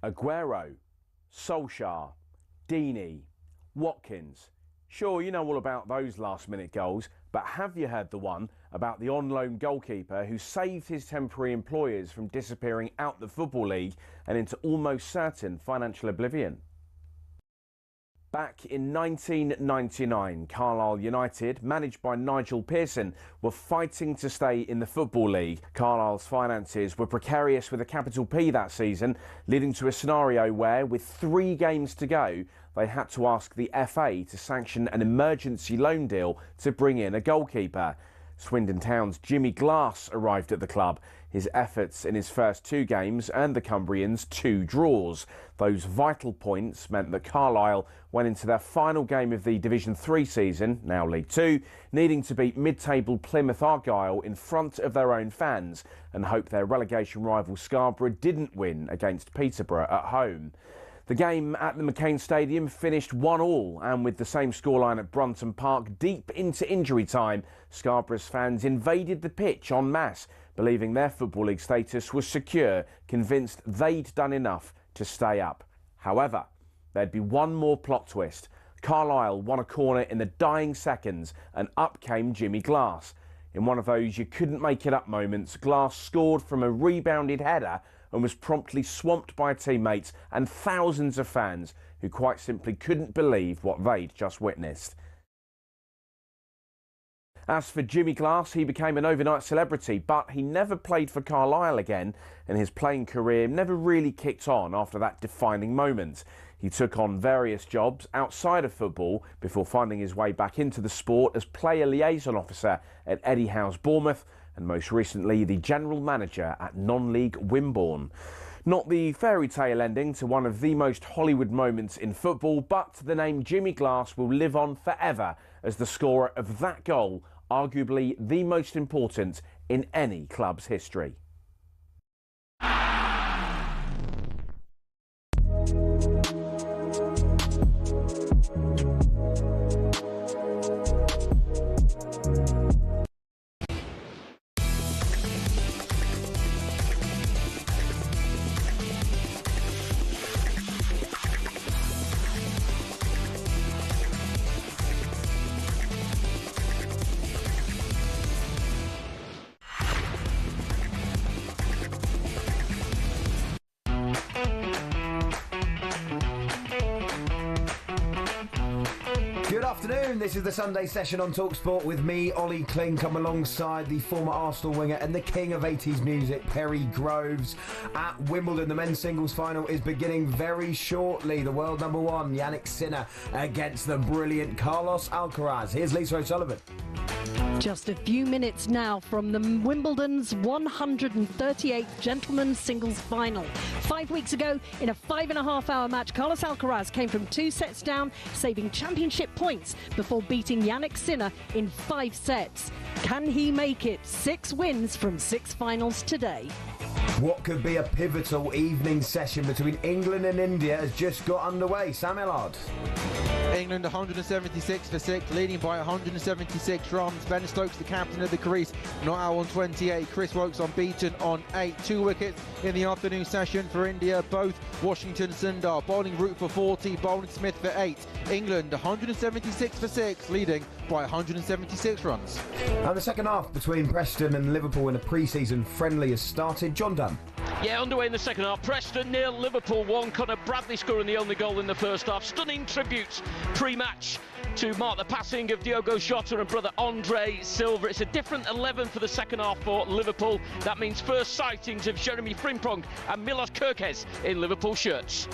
Aguero, Solskjaer, Deeney, Watkins. Sure, you know all about those last-minute goals, but have you heard the one about the on-loan goalkeeper who saved his temporary employers from disappearing out the Football League and into almost certain financial oblivion? Back in 1999, Carlisle United, managed by Nigel Pearson, were fighting to stay in the Football League. Carlisle's finances were precarious with a capital P that season, leading to a scenario where, with 3 games to go, they had to ask the FA to sanction an emergency loan deal to bring in a goalkeeper. Swindon Town's Jimmy Glass arrived at the club. His efforts in his first 2 games earned the Cumbrians 2 draws. Those vital points meant that Carlisle went into their final game of the Division 3 season, now League 2, needing to beat mid-table Plymouth Argyle in front of their own fans and hope their relegation rival Scarborough didn't win against Peterborough at home. The game at the McCain Stadium finished 1-1, and with the same scoreline at Brunton Park deep into injury time, Scarborough's fans invaded the pitch en masse, believing their Football League status was secure, convinced they'd done enough to stay up. However, there'd be one more plot twist. Carlisle won a corner in the dying seconds, and up came Jimmy Glass. In one of those you couldn't make it up moments, Glass scored from a rebounded header and was promptly swamped by teammates and thousands of fans who quite simply couldn't believe what they'd just witnessed. As for Jimmy Glass, he became an overnight celebrity, but he never played for Carlisle again, and his playing career never really kicked on after that defining moment. He took on various jobs outside of football before finding his way back into the sport as player liaison officer at Eddie Howe's Bournemouth, and most recently the general manager at non-league Wimbledon. Not the fairy tale ending to one of the most Hollywood moments in football, but the name Jimmy Glass will live on forever as the scorer of that goal, arguably the most important in any club's history. This is the Sunday session on talkSPORT with me, Olly, Clink. I'm alongside the former Arsenal winger and the king of 80s music, Perry Groves. At Wimbledon, the men's singles final is beginning very shortly. The world number 1, Yannick Sinner, against the brilliant Carlos Alcaraz. Here's Lisa O'Sullivan. Just a few minutes now from the Wimbledon's 138th gentlemen's singles final. 5 weeks ago, in a 5.5-hour match, Carlos Alcaraz came from 2 sets down, saving championship points before beating Yannick Sinner in 5 sets. Can he make it 6 wins from 6 finals today? What could be a pivotal evening session between England and India has just got underway. Sam Ellard. England 176 for 6, leading by 176 runs. Ben Stokes, the captain of the crease, not out on 28. Chris Woakes unbeaten on 8. 2 wickets in the afternoon session for India. Both Washington Sundar. Bowling Root for 40, Bowling Smith for 8. England 176 for 6, leading by 176 runs. And the second half between Preston and Liverpool in a pre-season friendly has started. John Dunn. Yeah, underway in the second half. Preston 0, Liverpool 1. Conor Bradley scoring the only goal in the first half. Stunning tributes pre-match to mark the passing of Diogo Jota and brother Andre Silva. It's a different 11 for the second half for Liverpool. That means first sightings of Jeremy Frimpong and Milos Kerkez in Liverpool shirts.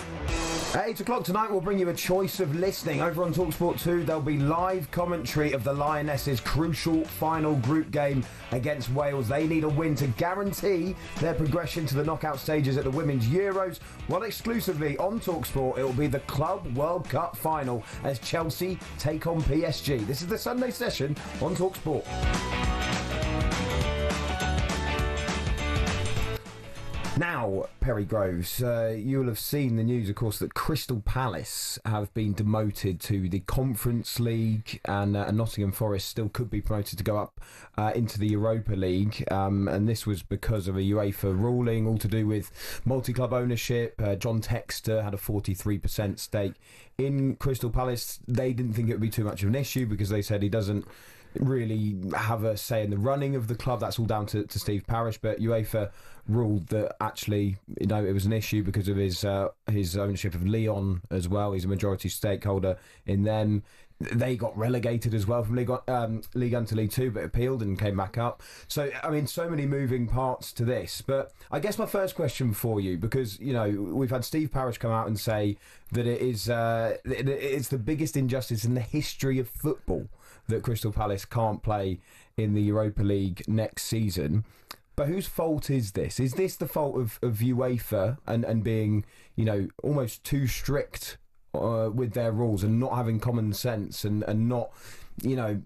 At 8 o'clock tonight, we'll bring you a choice of listening. Over on talkSPORT 2, there'll be live commentary of the Lionesses' crucial final group game against Wales. They need a win to guarantee their progression to the knockout stages at the Women's Euros. While exclusively on talkSPORT, it will be the Club World Cup final as Chelsea take on PSG. This is the Sunday session on talkSPORT. Now, Perry Groves, you will have seen the news, of course, that Crystal Palace have been demoted to the Conference League, and Nottingham Forest still could be promoted to go up into the Europa League. And this was because of a UEFA ruling, all to do with multi-club ownership. John Textor had a 43% stake in Crystal Palace. They didn't think it would be too much of an issue because they said he doesn't really have a say in the running of the club. That's all down to Steve Parish, but UEFA ruled that actually, you know, it was an issue because of his ownership of Lyon as well. He's a majority stakeholder in them. They got relegated as well from League 1 to League 2, but appealed and came back up. So, I mean, so many moving parts to this. But I guess my first question for you, because, you know, we've had Steve Parish come out and say that it's the biggest injustice in the history of football that Crystal Palace can't play in the Europa League next season. But whose fault is this? Is this the fault of UEFA and being, you know, almost too strict with their rules and not having common sense and not, not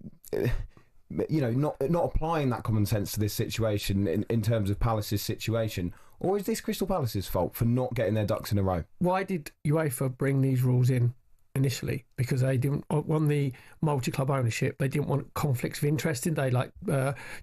applying that common sense to this situation in terms of Palace's situation? Or is this Crystal Palace's fault for not getting their ducks in a row? Why did UEFA bring these rules in initially? Because they didn't want the multi-club ownership. They didn't want conflicts of interest. They like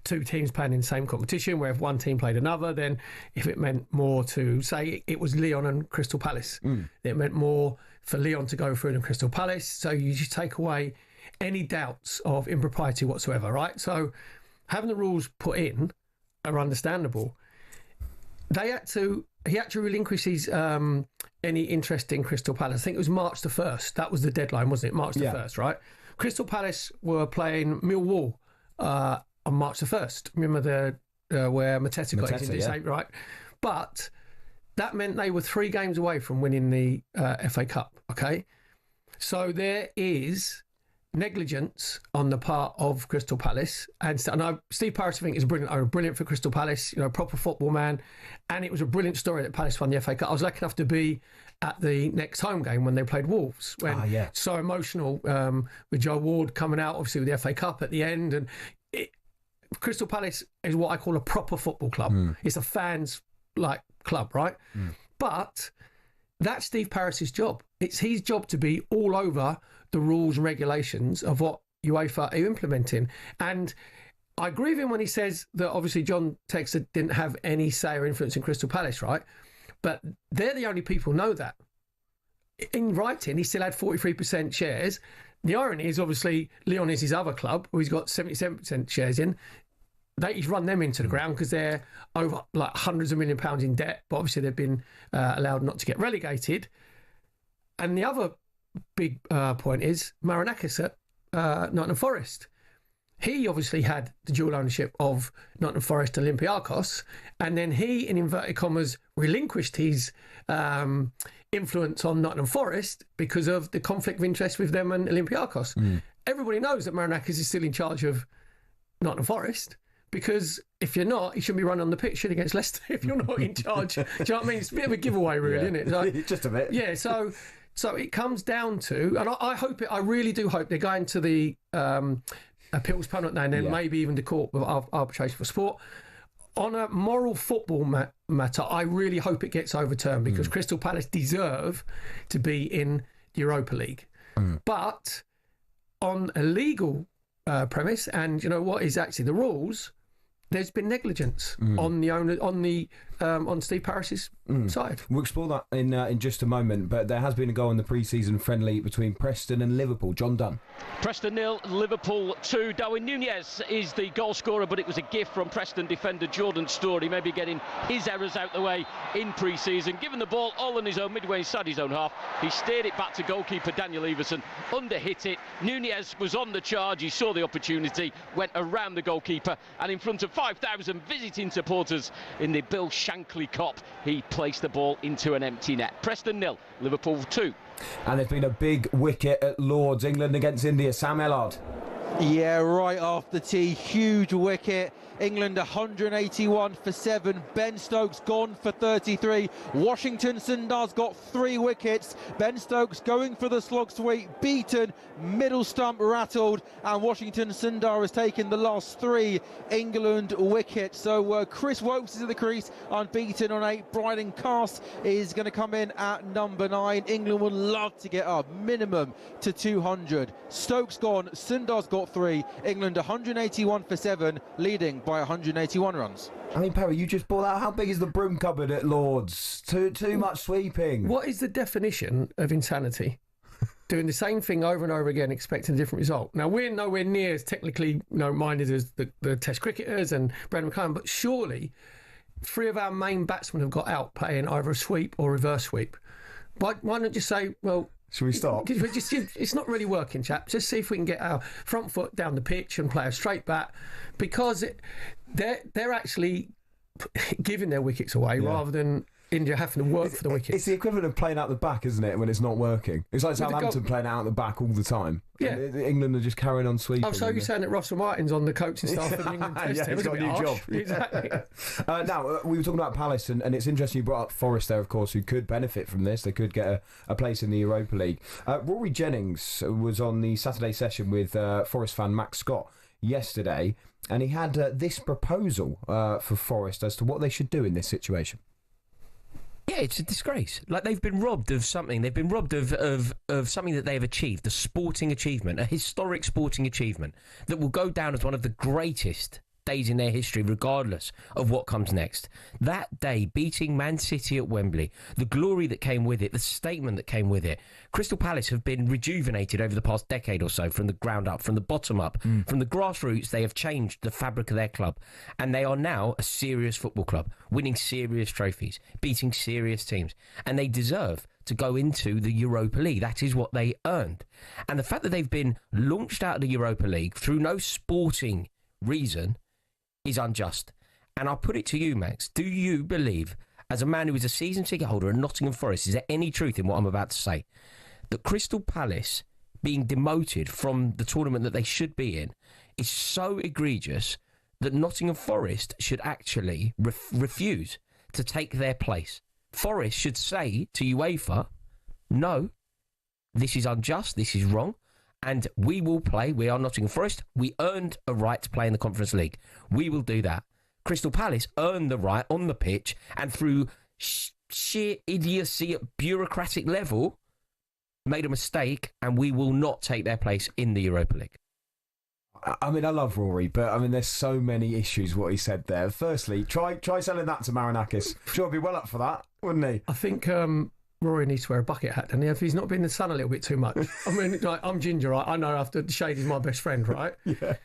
two teams playing in the same competition, where if one team played another, then if it meant more to, say, it was Lyon and Crystal Palace, it meant more for Lyon to go through than Crystal Palace. So you just take away any doubts of impropriety whatsoever, right? So having the rules put in are understandable. He had to relinquish his any interest in Crystal Palace. I think it was March the 1st. That was the deadline, wasn't it? March the 1st, right? Crystal Palace were playing Millwall on March the 1st. Remember where Mateta got his injury, right? But that meant they were 3 games away from winning the FA Cup, okay? So there is negligence on the part of Crystal Palace, and Steve Parish, I think, is brilliant for Crystal Palace, you know, proper football man, and it was a brilliant story that Palace won the FA Cup. I was lucky enough to be at the next home game when they played Wolves, when so emotional with Joe Ward coming out, obviously with the FA Cup at the end, and Crystal Palace is what I call a proper football club. It's a fans like club, right? But that's Steve Parish's job. It's his job to be all over the rules and regulations of what UEFA are implementing. And I agree with him when he says that obviously John Textor didn't have any say or influence in Crystal Palace, right? But they're the only people who know that. In writing, he still had 43% shares. The irony is obviously Lyon is his other club, who he's got 77% shares in. He's run them into the ground because they're over like hundreds of £1 million in debt, but obviously they've been allowed not to get relegated. And the other big point is Marinakis at Nottingham Forest. He obviously had the dual ownership of Nottingham Forest and Olympiacos, and then he, in inverted commas, relinquished his influence on Nottingham Forest because of the conflict of interest with them and Olympiacos. Everybody knows that Marinakis is still in charge of Nottingham Forest, because if you're not, you shouldn't be running on the pitch shooting against Leicester if you're not in charge. Do you know what I mean? It's a bit of a giveaway, really, isn't it? So, just a bit. Yeah, so it comes down to, and I really do hope they're going to the appeals panel now, and then maybe even the court of arbitration for sport. On a moral football matter, I really hope it gets overturned, because Crystal Palace deserve to be in the Europa League. But on a legal premise, and you know what is actually the rules, there's been negligence on the owner, on Steve Parish's side. We'll explore that in just a moment, but there has been a goal in the pre-season friendly between Preston and Liverpool. John Dunn. Preston 0, Liverpool 2. Darwin Nunez is the goal scorer, but it was a gift from Preston defender Jordan Storey, maybe getting his errors out the way in pre-season. Given the ball all on his own, midway inside his own half, he steered it back to goalkeeper Daniel Everson, underhit it. Nunez was on the charge, he saw the opportunity, went around the goalkeeper, and in front of 5,000 visiting supporters in the Bill Shankly Cop, he placed the ball into an empty net. Preston 0, Liverpool 2. And there's been a big wicket at Lords, England against India. Sam Ellard. Yeah, right off the tee, huge wicket. England 181 for 7. Ben Stokes gone for 33. Washington Sundar's got 3 wickets. Ben Stokes going for the slog sweep, beaten, middle stump rattled, and Washington Sundar has taken the last 3 England wickets. So Chris Wokes is in the crease, unbeaten on 8. Bryden Cast is going to come in at number 9. England would love to get up minimum to 200. Stokes gone, Sundar's got 3. England 181 for 7, leading by 181 runs. I mean, Perry, you just brought out, how big is the broom cupboard at Lord's? Too much sweeping. What is the definition of insanity? Doing the same thing over and over again, expecting a different result. Now, we're nowhere near as technically minded as the Test cricketers and Brendan McCullum, but surely 3 of our main batsmen have got out playing either a sweep or reverse sweep. Why not just say, well, should we stop? It's not really working, chaps. Just see if we can get our front foot down the pitch and play a straight bat, because they're actually giving their wickets away rather than India having to work for the wickets. It's the equivalent of playing out the back, isn't it, when it's not working? It's like Southampton playing out the back all the time. Yeah. England are just carrying on sweeping. Oh, so you're saying that Russell Martin's on the coaching staff for the England Test team? He's got a new job. Exactly. Now, we were talking about Palace, and it's interesting you brought up Forest there, of course, who could benefit from this. They could get a place in the Europa League. Rory Jennings was on the Saturday session with Forest fan Max Scott yesterday, and he had this proposal for Forest as to what they should do in this situation. Yeah, it's a disgrace. Like, they've been robbed of something. They've been robbed of something that they have achieved, a sporting achievement, a historic sporting achievement that will go down as one of the greatest days in their history, regardless of what comes next. That day, beating Man City at Wembley, the glory that came with it, the statement that came with it. Crystal Palace have been rejuvenated over the past decade or so, from the ground up, from the bottom up, from the grassroots. They have changed the fabric of their club, and they are now a serious football club, winning serious trophies, beating serious teams, and they deserve to go into the Europa League. That is what they earned. And the fact that they've been launched out of the Europa League through no sporting reason is unjust. And I'll put it to you, Max. Do you believe, as a man who is a season ticket holder at Nottingham Forest, is there any truth in what I'm about to say? That Crystal Palace being demoted from the tournament that they should be in is so egregious that Nottingham Forest should actually refuse to take their place. Forest should say to UEFA, no, this is unjust, this is wrong, and we will play. We are Nottingham Forest. We earned a right to play in the Conference League. We will do that. Crystal Palace earned the right on the pitch, and through sheer idiocy at bureaucratic level, made a mistake, and we will not take their place in the Europa League. I mean, I love Rory, but I mean, there's so many issues what he said there. Firstly, try selling that to Marinakis. Sure, he'd be well up for that, wouldn't he? I think Rory needs to wear a bucket hat, doesn't he? If he's not been in the sun a little bit too much. I mean, like, I'm ginger, right? I know after the shade is my best friend, right? Yeah.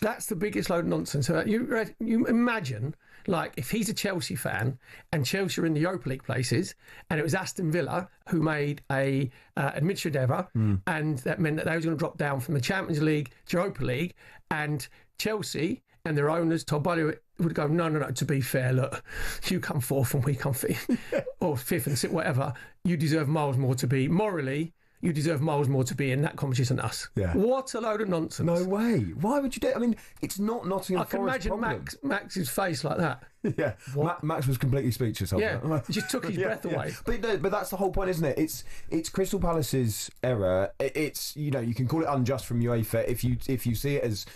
That's the biggest load of nonsense. You imagine, like, if he's a Chelsea fan and Chelsea are in the Europa League places, and it was Aston Villa who made a administrative error, and that meant that they was going to drop down from the Champions League to Europa League, and Chelsea and their owners, Todd Bowley, would go, no, to be fair, look, you come fourth and we come fifth, or fifth and sixth, whatever, you deserve miles more to be, morally, you deserve miles more to be in that competition than us. Yeah. What a load of nonsense. No way. Why would you do it? I mean, it's not Nottingham Forest. I can imagine Max's face like that. Yeah. Max was completely speechless. Yeah. He just took his breath away. But that's the whole point, isn't it? It's Crystal Palace's error. It's, you can call it unjust from UEFA if you see it as,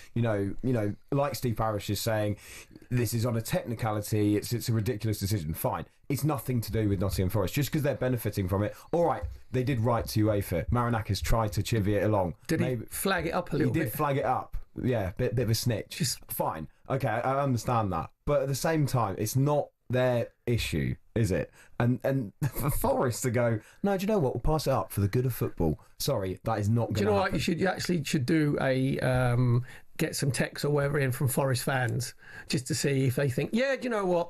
like Steve Parish is saying, this is on a technicality, it's a ridiculous decision. Fine. It's nothing to do with Nottingham Forest. Just because they're benefiting from it. All right, they did right to UEFA. Marinakis tried to chivvy it along. Did he flag it up a little bit? He did flag it up. Yeah, bit of a snitch. Fine. Okay, I understand that. But at the same time, it's not their issue, is it? And for Forest to go, no, do you know what? We'll pass it up for the good of football. Sorry, that is not going to happen. Do you know what? You actually should do a get some texts or whatever in from Forest fans just to see if they think, yeah, do you know what?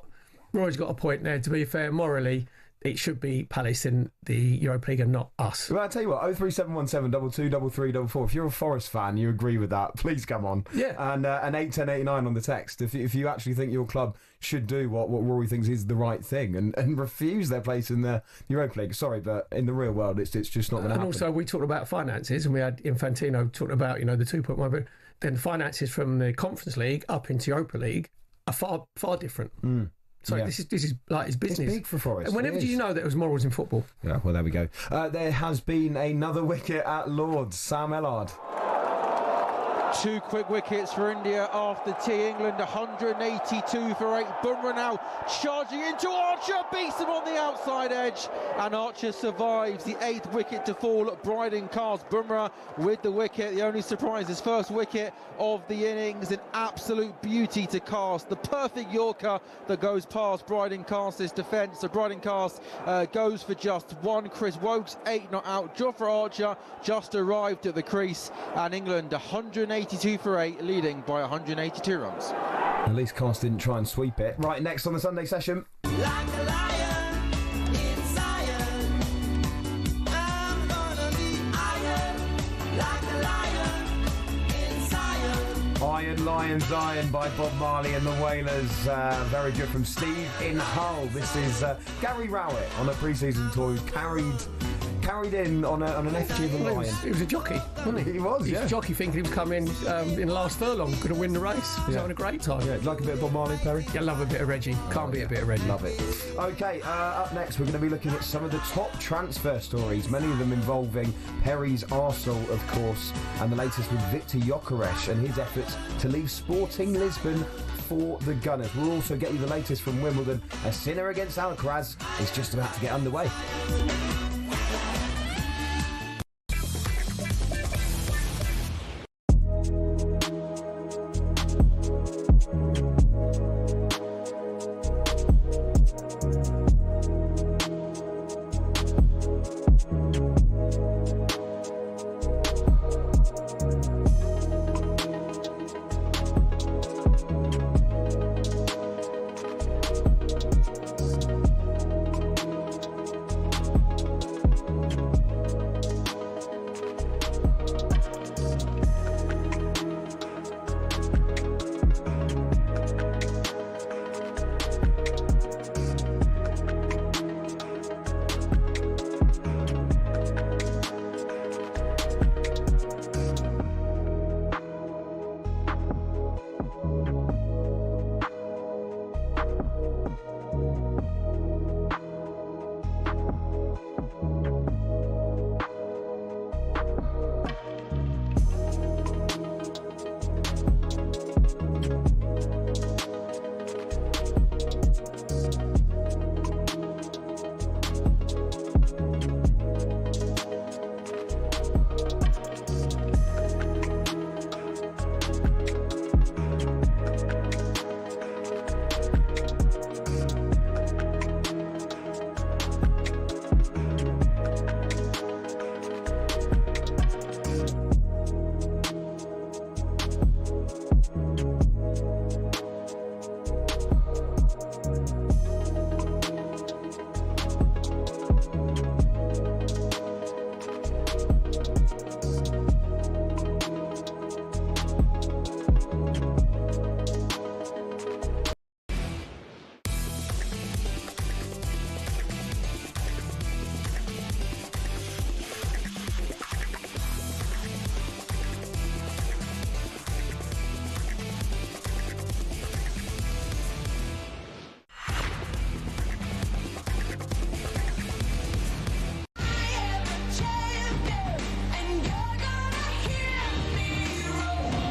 Roy's got a point there. To be fair, morally, it should be Palace in the Europa League and not us. Well, I'll tell you what, 03717 22 33 44. If you're a Forest fan, you agree with that, please come on. Yeah. And 81089 on the text. If you actually think your club should do what Rory thinks is the right thing and refuse their place in the Europa League. Sorry, but in the real world, it's just not going to happen. And also, we talked about finances, and we had Infantino talking about, the 2.1. But then the finances from the Conference League up into Europa League are far different. So this is like his business. It's big for Forest. And whenever did you know there was morals in football? Yeah, well, there we go. There has been another wicket at Lords. Sam Ellard. 2 quick wickets for India after tea. England 182 for 8. Bumrah now charging into Archer, beats him on the outside edge, and Archer survives the 8th wicket to fall at Bryden Cast. Bumrah with the wicket. The only surprise, his first wicket of the innings. An absolute beauty to Cast. The perfect Yorker that goes past Bryden Cast's defence. So Bryden Cast goes for just 1. Chris Wokes 8 not out. Jofra Archer just arrived at the crease, and England 182 for 8, leading by 182 runs. At least Cast didn't try and sweep it. Right, next on the Sunday session. Like a lion in Zion, I'm gonna be iron. Like a lion in Zion. Iron Lion Zion by Bob Marley and the Wailers. Very good from Steve in Hull. This is Gary Rowett on a pre-season tour who carried in on an effigy of a lion. He was a jockey, wasn't he? He was, He was a jockey thinking he was coming in the last furlong, going to win the race. He was having a great time. Yeah, like a bit of Bob Marley, Perry? Yeah, love a bit of Reggie. Can't beat a bit of Reggie. Love it. OK, up next we're going to be looking at some of the top transfer stories, many of them involving Perry's Arsenal, of course, and the latest with Victor Gyökeres and his efforts to leave Sporting Lisbon for the Gunners. We'll also get you the latest from Wimbledon. A sinner against Alcaraz is just about to get underway.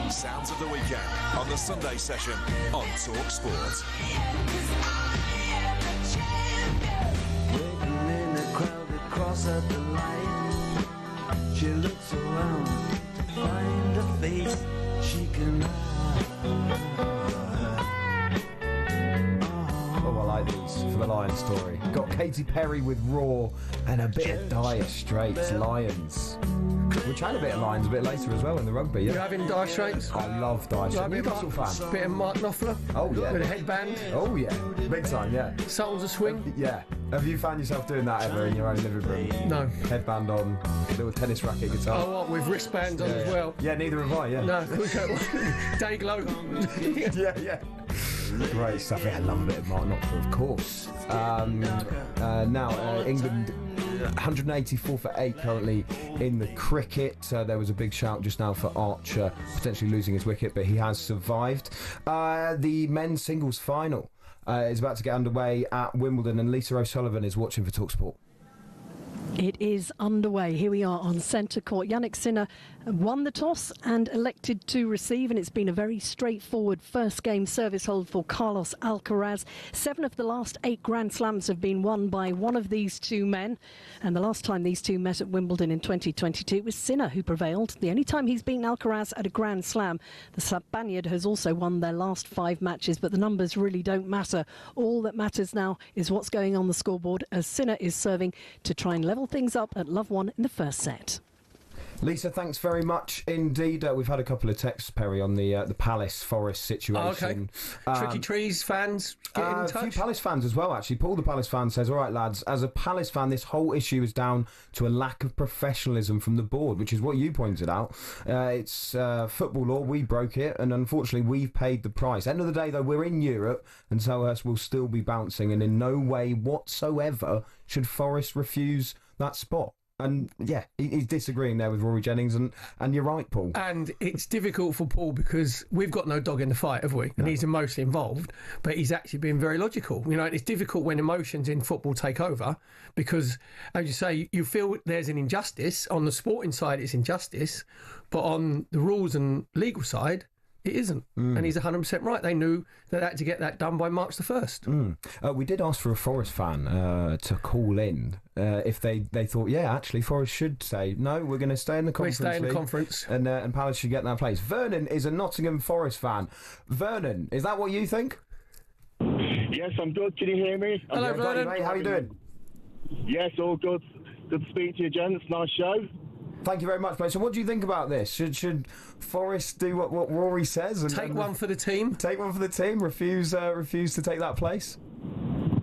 Sounds of the weekend on the Sunday session on talkSPORT. Waiting in a crowded cross at the light, she looks around to find a face she can Oh, I like these for the Lions story. Got Katy Perry with Raw and a bit of Dire Straits, Lions. We'll chat a bit of Lions a bit later as well in the rugby, yeah? You having Dire Straits? I love Dire Straits. Newcastle fan. Bit of Mark Knopfler? Oh, yeah. With a headband? Oh, yeah. Big time, yeah. Sultans of Swing? Yeah. Have you found yourself doing that ever in your own living room? No. Headband on, little tennis racket guitar. Oh, what, with wristbands on as well? Yeah, neither have I, yeah. No, day glow. Yeah. Great stuff. Yeah, I love a bit of Mark Knopfler, of course. Now, England 184 for 8 currently in the cricket. There was a big shout just now for Archer potentially losing his wicket, but he has survived. The men's singles final is about to get underway at Wimbledon, and Lisa O'Sullivan is watching for talkSPORT. It is underway. Here we are on centre court. Yannick Sinner won the toss and elected to receive, and it's been a very straightforward first game service hold for Carlos Alcaraz. 7 of the last 8 Grand Slams have been won by one of these two men, and the last time these two met at Wimbledon in 2022 it was Sinner who prevailed. The only time he's beaten Alcaraz at a Grand Slam. The Spaniard has also won their last 5 matches, but the numbers really don't matter. All that matters now is what's going on the scoreboard as Sinner is serving to try and level things up at love 1 in the first set. Lisa, thanks very much indeed. We've had a couple of texts, Perry, on the Palace Forest situation. Tricky Trees fans getting in touch. A few Palace fans as well, actually. Paul, the Palace fan, says, all right, lads, as a Palace fan, this whole issue is down to a lack of professionalism from the board, which is what you pointed out. It's football law. We broke it, and unfortunately, we've paid the price. End of the day, though, we're in Europe, and Selhurst will still be bouncing, and in no way whatsoever should Forest refuse that spot. And yeah, he's disagreeing there with Rory Jennings, and you're right, Paul. And it's difficult for Paul because we've got no dog in the fight, have we? And he's emotionally involved, but he's actually been very logical. You know, it's difficult when emotions in football take over because, as you say, you feel there's an injustice. On the sporting side, it's injustice, but on the rules and legal side, it isn't. And he's 100% right. They knew they had to get that done by March the 1st. We did ask for a Forest fan to call in if they thought, yeah, actually, Forest should say, no, we're going to stay in the Conference We stay in League, the Conference. And Palace should get that place. Vernon is a Nottingham Forest fan. Vernon, is that what you think? Yes, I'm good. Can you hear me? Hello, Vernon. Mate. How are you doing? Yes, all good. Good to speak to you, gents. Nice show. Thank you very much, mate. So what do you think about this? Should Forest do what Rory says? And take one for the team? Take one for the team? Refuse to take that place?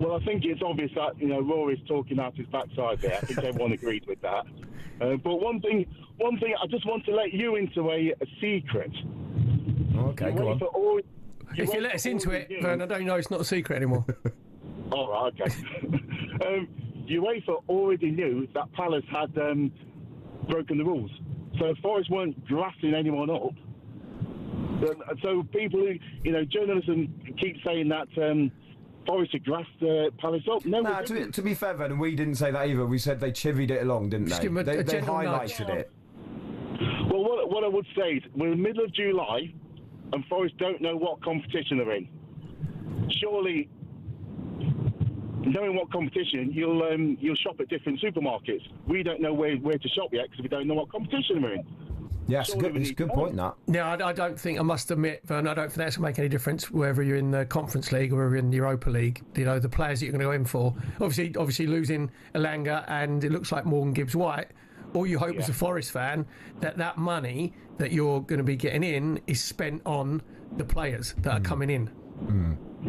Well, I think it's obvious that, Rory's talking out his backside there. I think everyone agrees with that. But one thing, I just want to let you into a secret. Okay, go on. If you let us into it, Vernon, I don't know it's not a secret anymore. All right, okay. UEFA already knew that Palace had broken the rules. So Forest weren't drafting anyone up. So people who, journalism keep saying that Forest had drafted Palace up. No, to be fair, Vernon, we didn't say that either. We said they chivied it along, didn't they? They highlighted it. Well, what I would say is we're in the middle of July and Forest don't know what competition they're in. Surely, knowing what competition, you'll shop at different supermarkets. We don't know where to shop yet because we don't know what competition we're in. Yes, it's a good point, that. Yeah, I don't think, I must admit, Vern, I don't think that's going to make any difference whether you're in the Conference League or whether you're in the Europa League. The players that you're going to go in for. Obviously losing Elanga and it looks like Morgan Gibbs-White, all you hope as a Forest fan that money that you're going to be getting in is spent on the players that are coming in.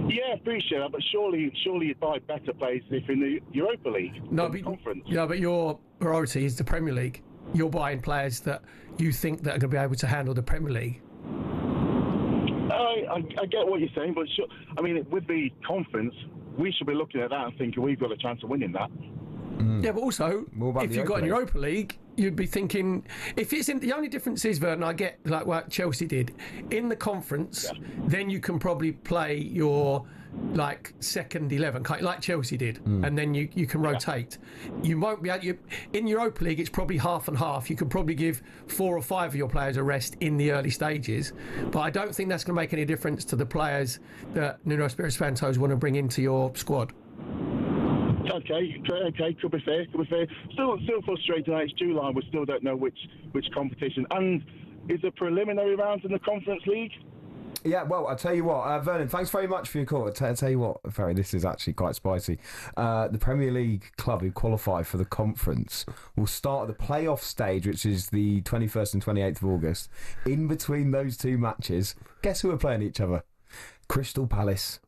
Yeah, appreciate that, but surely you'd buy better players if in the Europa League. Conference. Yeah, but your priority is the Premier League. You're buying players that you think that are going to be able to handle the Premier League. I get what you're saying, but with the conference, we should be looking at that and thinking we've got a chance of winning that. Yeah, but also, if you've got an Europa League, you'd be thinking, if it's in, the only difference is, Vernon, I get like what Chelsea did in the conference, then you can probably play your second 11 like Chelsea did, and then you can rotate. You won't be able, in Europa League it's probably half and half. You could probably give 4 or 5 of your players a rest in the early stages, but I don't think that's going to make any difference to the players that Nuno Espirito Santos want to bring into your squad. Okay, could be fair. Still frustrating that it's July. We still don't know which competition. And is there preliminary rounds in the Conference League? Yeah, well, I'll tell you what, Vernon, thanks very much for your call. I'll tell you what, Ferry, this is actually quite spicy. The Premier League club who qualify for the conference will start at the playoff stage, which is the 21st and 28th of August. In between those two matches, guess who are playing each other? Crystal Palace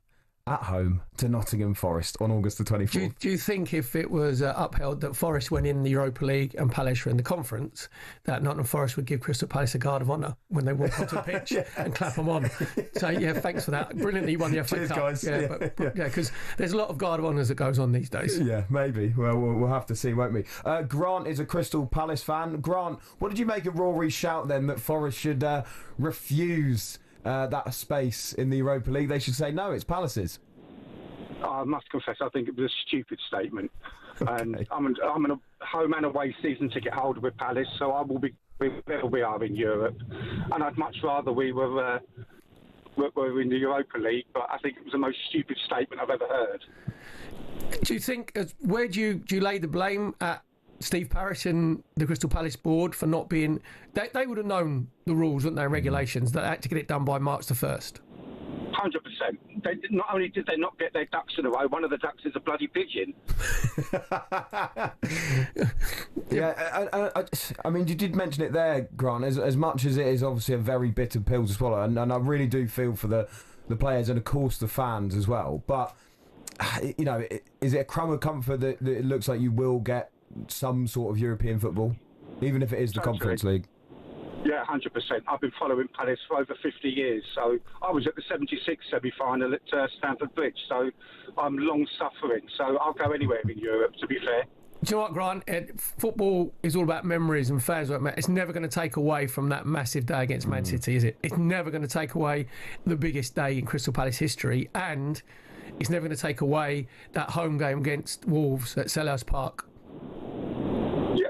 at home to Nottingham Forest on August the 24th. Do you think if it was upheld that Forest went in the Europa League and Palace were in the Conference, that Nottingham Forest would give Crystal Palace a guard of honour when they walk onto the pitch and clap them on? So, yeah, thanks for that. Brilliantly, you won the FA Cheers, Cup. guys. Because there's a lot of guard of honours that goes on these days. Yeah, maybe. Well, we'll have to see, won't we? Grant is a Crystal Palace fan. Grant, what did you make of Rory's shout then that Forest should refuse that space in the Europa League? They should say, no, it's Palace's. I must confess, I think it was a stupid statement. And I'm in a home and away season ticket holder with Palace, so I will be wherever we are in Europe. And I'd much rather we were in the Europa League, but I think it was the most stupid statement I've ever heard. Do you think, where do you lay the blame at Steve Parish and the Crystal Palace board for not being... They would have known the rules, wouldn't they, regulations, that they had to get it done by March the 1st. 100%. Not only did they not get their ducks in a row, one of the ducks is a bloody pigeon. I mean, you did mention it there, Grant, as much as it is obviously a very bitter pill to swallow, and I really do feel for the players and, of course, the fans as well. But, you know, is it a crumb of comfort that it looks like you will get some sort of European football, even if it is the Conference League? Yeah, 100%. I've been following Palace for over 50 years. So I was at the 76 semi-final at Stamford Bridge. So I'm long-suffering. So I'll go anywhere in Europe, to be fair. Do you know what, Grant? Football is all about memories and fans. It's never going to take away from that massive day against Man City, is it? It's never going to take away the biggest day in Crystal Palace history. And it's never going to take away that home game against Wolves at Selhurst Park.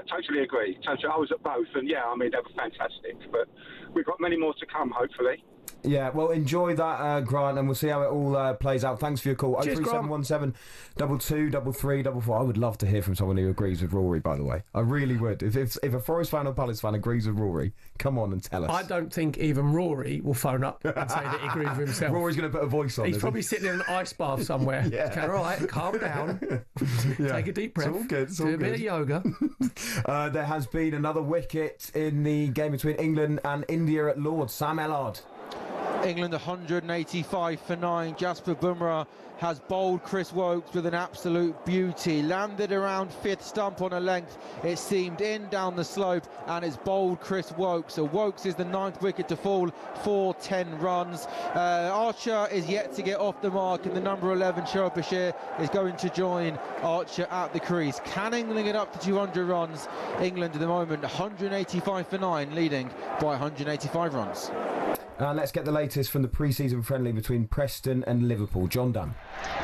Totally agree. I was at both, and yeah, I mean, they were fantastic. But we've got many more to come, hopefully. Yeah, well, enjoy that, Grant, and we'll see how it all plays out. Thanks for your call. 03717 22 33 44. I would love to hear from someone who agrees with Rory, by the way. I really would. If a Forest fan or Palace fan agrees with Rory, come on and tell us. I don't think even Rory will phone up and say that he agrees with himself. Rory's going to put a voice on. He's probably sitting in an ice bath somewhere. Okay, all right, calm down. Take a deep breath. It's all good. Do a bit of yoga. There has been another wicket in the game between England and India at Lord's. Sam Ellard. England 185 for 9. Jasper Bumrah has bowled Chris Woakes with an absolute beauty. Landed around fifth stump on a length. It seemed in down the slope, and it's bowled Chris Woakes. So Woakes is the 9th wicket to fall for 10 runs. Archer is yet to get off the mark, and the number 11 Sharad Bashir is going to join Archer at the crease. Can England get up to 200 runs? England at the moment 185 for 9, leading by 185 runs. Let's get the latest from the pre-season friendly between Preston and Liverpool. John Dunn.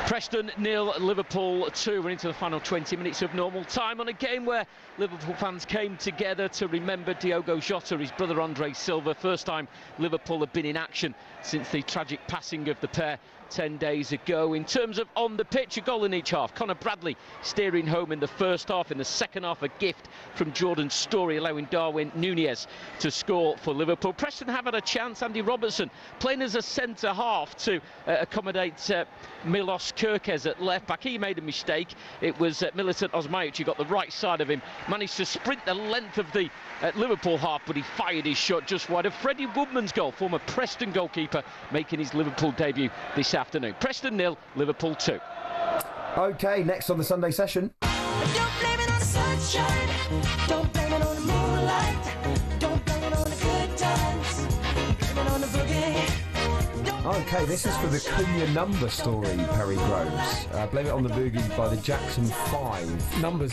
Preston 0, Liverpool 2. We're into the final 20 minutes of normal time on a game where Liverpool fans came together to remember Diogo Jota, his brother Andre Silva. First time Liverpool have been in action since the tragic passing of the pair 10 days ago. In terms of on the pitch, a goal in each half. Connor Bradley steering home in the first half. In the second half, a gift from Jordan Storey, allowing Darwin Núñez to score for Liverpool. Preston have had a chance. Andy Robertson playing as a centre half to accommodate Milos Kerkez at left back. He made a mistake. It was Militant Osmajic who got the right side of him, managed to sprint the length of the Liverpool half, but he fired his shot just wide of Freddie Woodman's goal, former Preston goalkeeper, making his Liverpool debut this afternoon. Preston 0, Liverpool 2. OK, next on the Sunday session. Don't blame it on the sunshine. Don't blame it on the moonlight. Don't blame it on the good times. Blame it on the boogie. OK, this is for the Cunha number story, Perry Groves. Blame It on the Boogie by the Jackson 5. Numbers.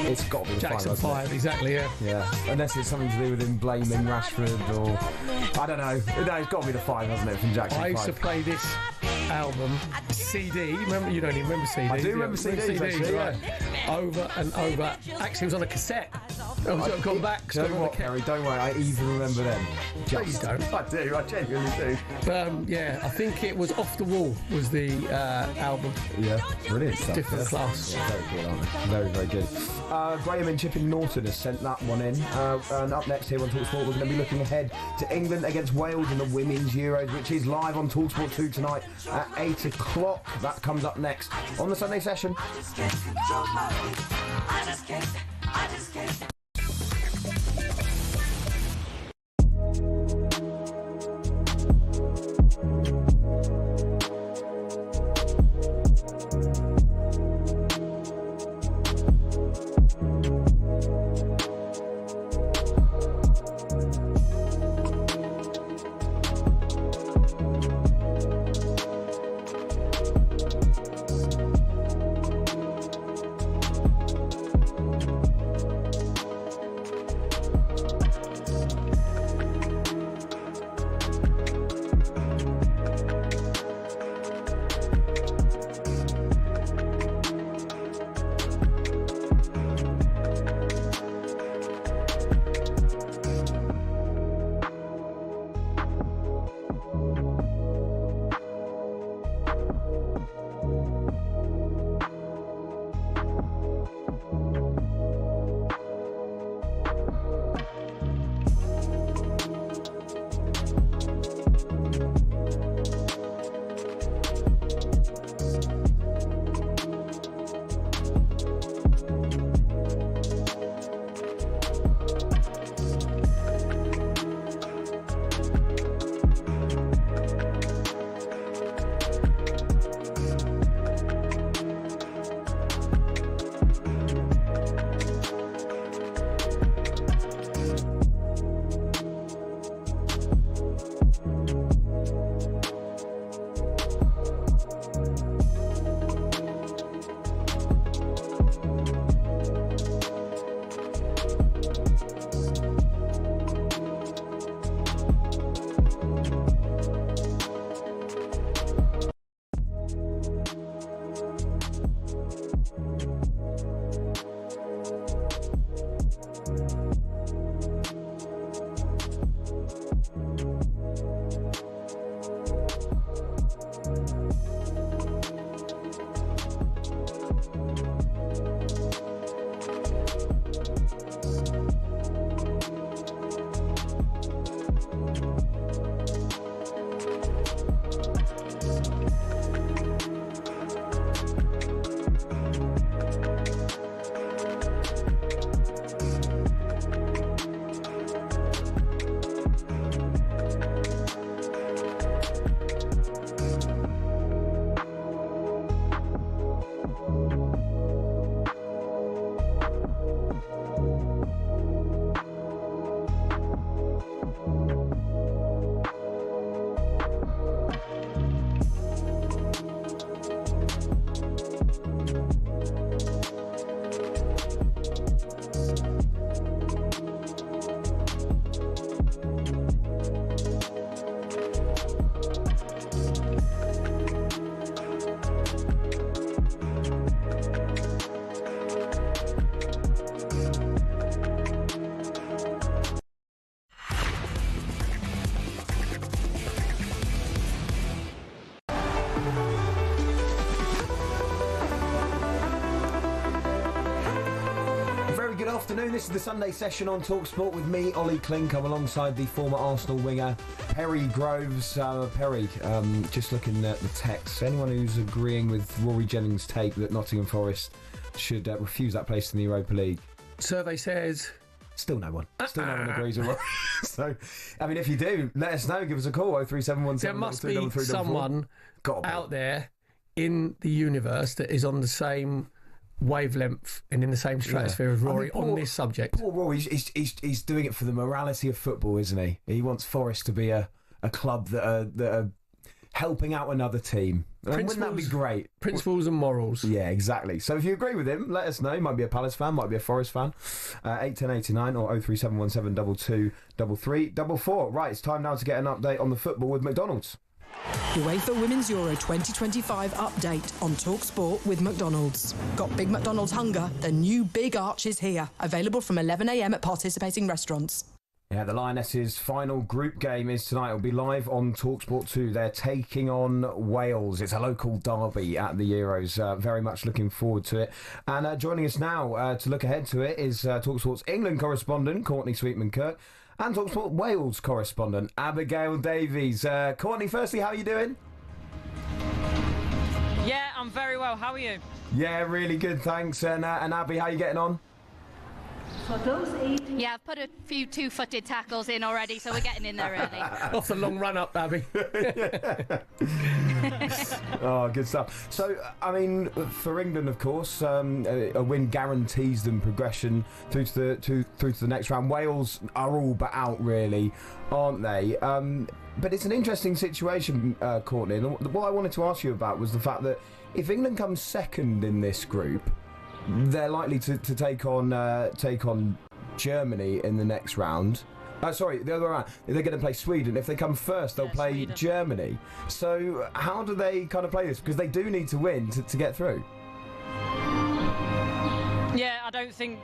It's got to be the Jackson 5, 5, exactly, yeah. Yeah, unless it's something to do with him blaming Rashford or... I don't know. No, it's got to be the 5, hasn't it, from Jackson 5? I used to play this album, CD. Remember, you don't even remember CDs. I do remember CDs, actually, right? Over and over. Actually, it was on a cassette. I've gone back. Do you know what, Perry? Don't worry, I even remember them. Please don't. I do, I genuinely do. Yeah, I think it was Off the Wall was the album. Yeah, brilliant stuff. Different class. Yeah, very good, aren't they? Very, very good. Graham in Chipping Norton has sent that one in. And up next here on talkSPORT, we're going to be looking ahead to England against Wales in the Women's Euros, which is live on talkSPORT 2 tonight at 8 o'clock. That comes up next on the Sunday session. I just can't. good afternoon. This is the Sunday session on talkSPORT with me, Olly, Clink. I'm alongside the former Arsenal winger, Perry Groves. Perry, just looking at the text. Anyone who's agreeing with Rory Jennings' take that Nottingham Forest should refuse that place in the Europa League? Survey says... Still no one. Still no one agrees with Rory. So, I mean, if you do, let us know. Give us a call, 03717. There must be someone out there in the universe that is on the same wavelength and in the same stratosphere as Rory on this subject. Poor Rory, he's doing it for the morality of football, isn't he? He wants Forest to be a club that are helping out another team. Wouldn't that be great? Principles and morals. Yeah, exactly. So if you agree with him, let us know. You might be a Palace fan, might be a Forest fan. 81089 or 03717 223344. Right, it's time now to get an update on the football with McDonald's. UEFA Women's Euro 2025 update on talkSPORT with McDonald's. Got Big McDonald's hunger? The new Big Arch is here. Available from 11 a.m. at participating restaurants. Yeah, the Lionesses' final group game is tonight. It'll be live on talkSPORT 2. They're taking on Wales. It's a local derby at the Euros. Very much looking forward to it. And joining us now to look ahead to it is talkSPORT's England correspondent, Courtney Sweetman-Kirk, and talkSPORT Wales correspondent, Abigail Davies. Courtney, firstly, how are you doing? Yeah, I'm very well. How are you? Yeah, really good, thanks. And Abby, how are you getting on? Yeah, I've put a few two-footed tackles in already, so we're getting in there early. Off the long run up, Abby. Oh, good stuff. So, I mean, for England, of course, a win guarantees them progression through to the next round. Wales are all but out, really, aren't they? But it's an interesting situation, Courtney. And what I wanted to ask you about was the fact that if England comes second in this group, they're likely to take on Germany in the next round. Sorry, the other way around. They're going to play Sweden. If they come first, they'll play Sweden. Germany. So how do they kind of play this? Because they do need to win to get through. Yeah, I don't think,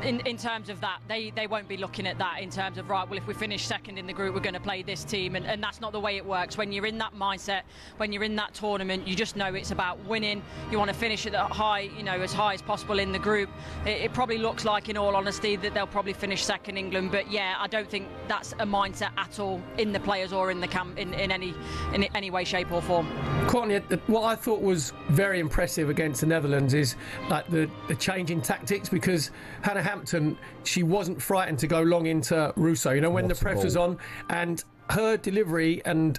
in terms of that, they won't be looking at that in terms of, right, well, if we finish second in the group, we're going to play this team, and that's not the way it works. When you're in that mindset, when you're in that tournament, you just know it's about winning. You want to finish at that high, as high as possible in the group. It probably looks like, in all honesty, that they'll probably finish second, England, but yeah, I don't think that's a mindset at all in the players or in the camp in any way, shape or form. Courtney, what I thought was very impressive against the Netherlands is like the change in tactics, because Hannah Hampton, she wasn't frightened to go long into Russo, when the press was on, and her delivery and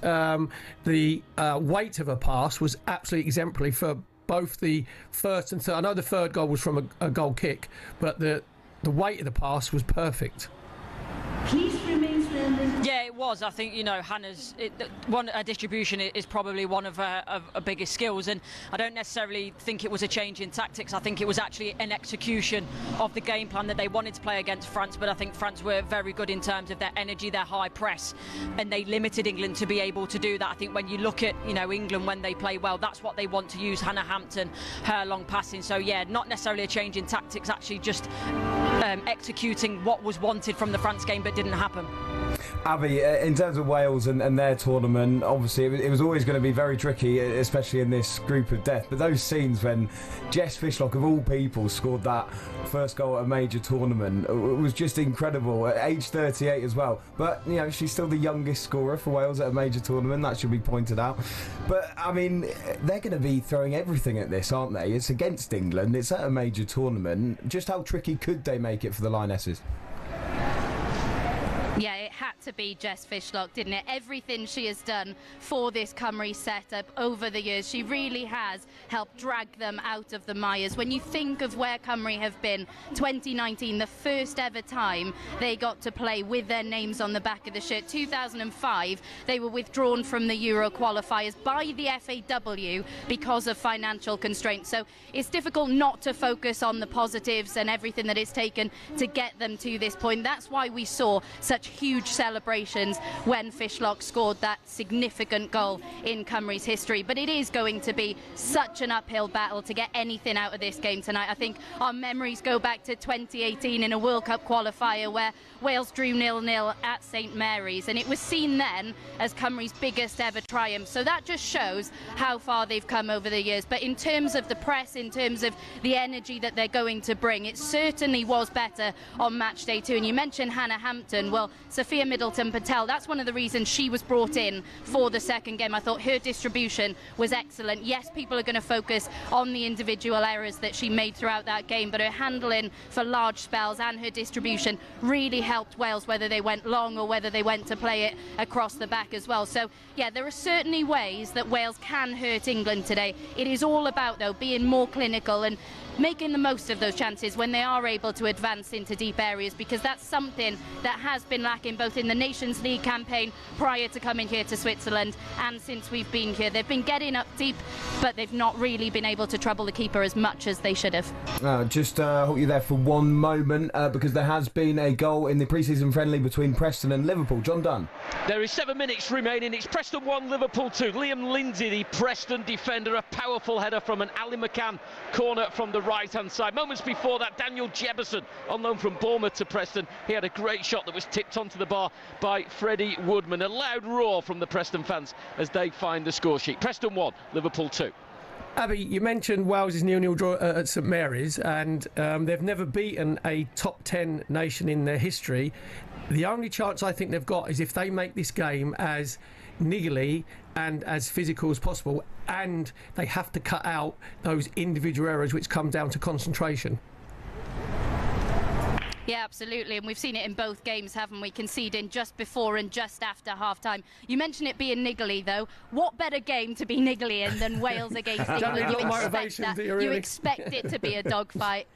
the weight of her pass was absolutely exemplary for both the first and third. I know the third goal was from a goal kick, but the weight of the pass was perfect. Please remain standing. Yeah, it was. I think, Hannah's her distribution is probably one of her biggest skills, and I don't necessarily think it was a change in tactics. I think it was actually an execution of the game plan that they wanted to play against France, but I think France were very good in terms of their energy, their high press, and they limited England to be able to do that. I think when you look at, England when they play well, that's what they want to use. Hannah Hampton, her long passing. So yeah, not necessarily a change in tactics, actually just executing what was wanted from the France game, but didn't happen. Abby, in terms of Wales and their tournament, obviously it was always going to be very tricky, especially in this group of death. But those scenes when Jess Fishlock, of all people, scored that first goal at a major tournament, it was just incredible. At age 38 as well. But, she's still the youngest scorer for Wales at a major tournament. That should be pointed out. But, I mean, they're going to be throwing everything at this, aren't they? It's against England. It's at a major tournament. Just how tricky could they make it for the Lionesses? Yeah, it had to be Jess Fishlock, didn't it? Everything she has done for this Cymru setup over the years, she really has helped drag them out of the mires. When you think of where Cymru have been, 2019, the first ever time they got to play with their names on the back of the shirt. 2005, they were withdrawn from the Euro qualifiers by the FAW because of financial constraints. So it's difficult not to focus on the positives and everything that it's taken to get them to this point. That's why we saw such huge celebrations celebrations when Fishlock scored that significant goal in Cymru's history. But it is going to be such an uphill battle to get anything out of this game tonight. I think our memories go back to 2018 in a World Cup qualifier where Wales drew 0-0 at St Mary's, and it was seen then as Cymru's biggest ever triumph. So that just shows how far they've come over the years. But in terms of the press, in terms of the energy that they're going to bring, it certainly was better on match day 2. And you mentioned Hannah Hampton. Well, Sophia Middleton-Patel, that's one of the reasons she was brought in for the second game. I thought her distribution was excellent. Yes, people are going to focus on the individual errors that she made throughout that game, but her handling for large spells and her distribution really helped Wales, whether they went long or whether they went to play it across the back as well. So yeah, there are certainly ways that Wales can hurt England today. It is all about, though, being more clinical and making the most of those chances when they are able to advance into deep areas, because that's something that has been lacking both in the Nations League campaign prior to coming here to Switzerland and since we've been here. They've been getting up deep, but they've not really been able to trouble the keeper as much as they should have. Just hold you there for one moment, because there has been a goal in the pre-season friendly between Preston and Liverpool. John Dunn. There is 7 minutes remaining. It's Preston 1, Liverpool 2. Liam Lindsay, the Preston defender, a powerful header from an Ali McCann corner from the right-hand side. Moments before that, Daniel Jebison, on loan from Bournemouth to Preston, he had a great shot that was tipped onto the bar by Freddie Woodman. A loud roar from the Preston fans as they find the score sheet. Preston 1, Liverpool 2. Abby, you mentioned Wales' 0-0 draw at St Mary's, and they've never beaten a top 10 nation in their history. The only chance I think they've got is if they make this game as niggly and as physical as possible, and they have to cut out those individual errors which come down to concentration. Yeah, absolutely, and we've seen it in both games, haven't we? Conceding just before and just after half-time. You mentioned it being niggly, though. What better game to be niggly in than Wales against England? You expect it to be a dogfight.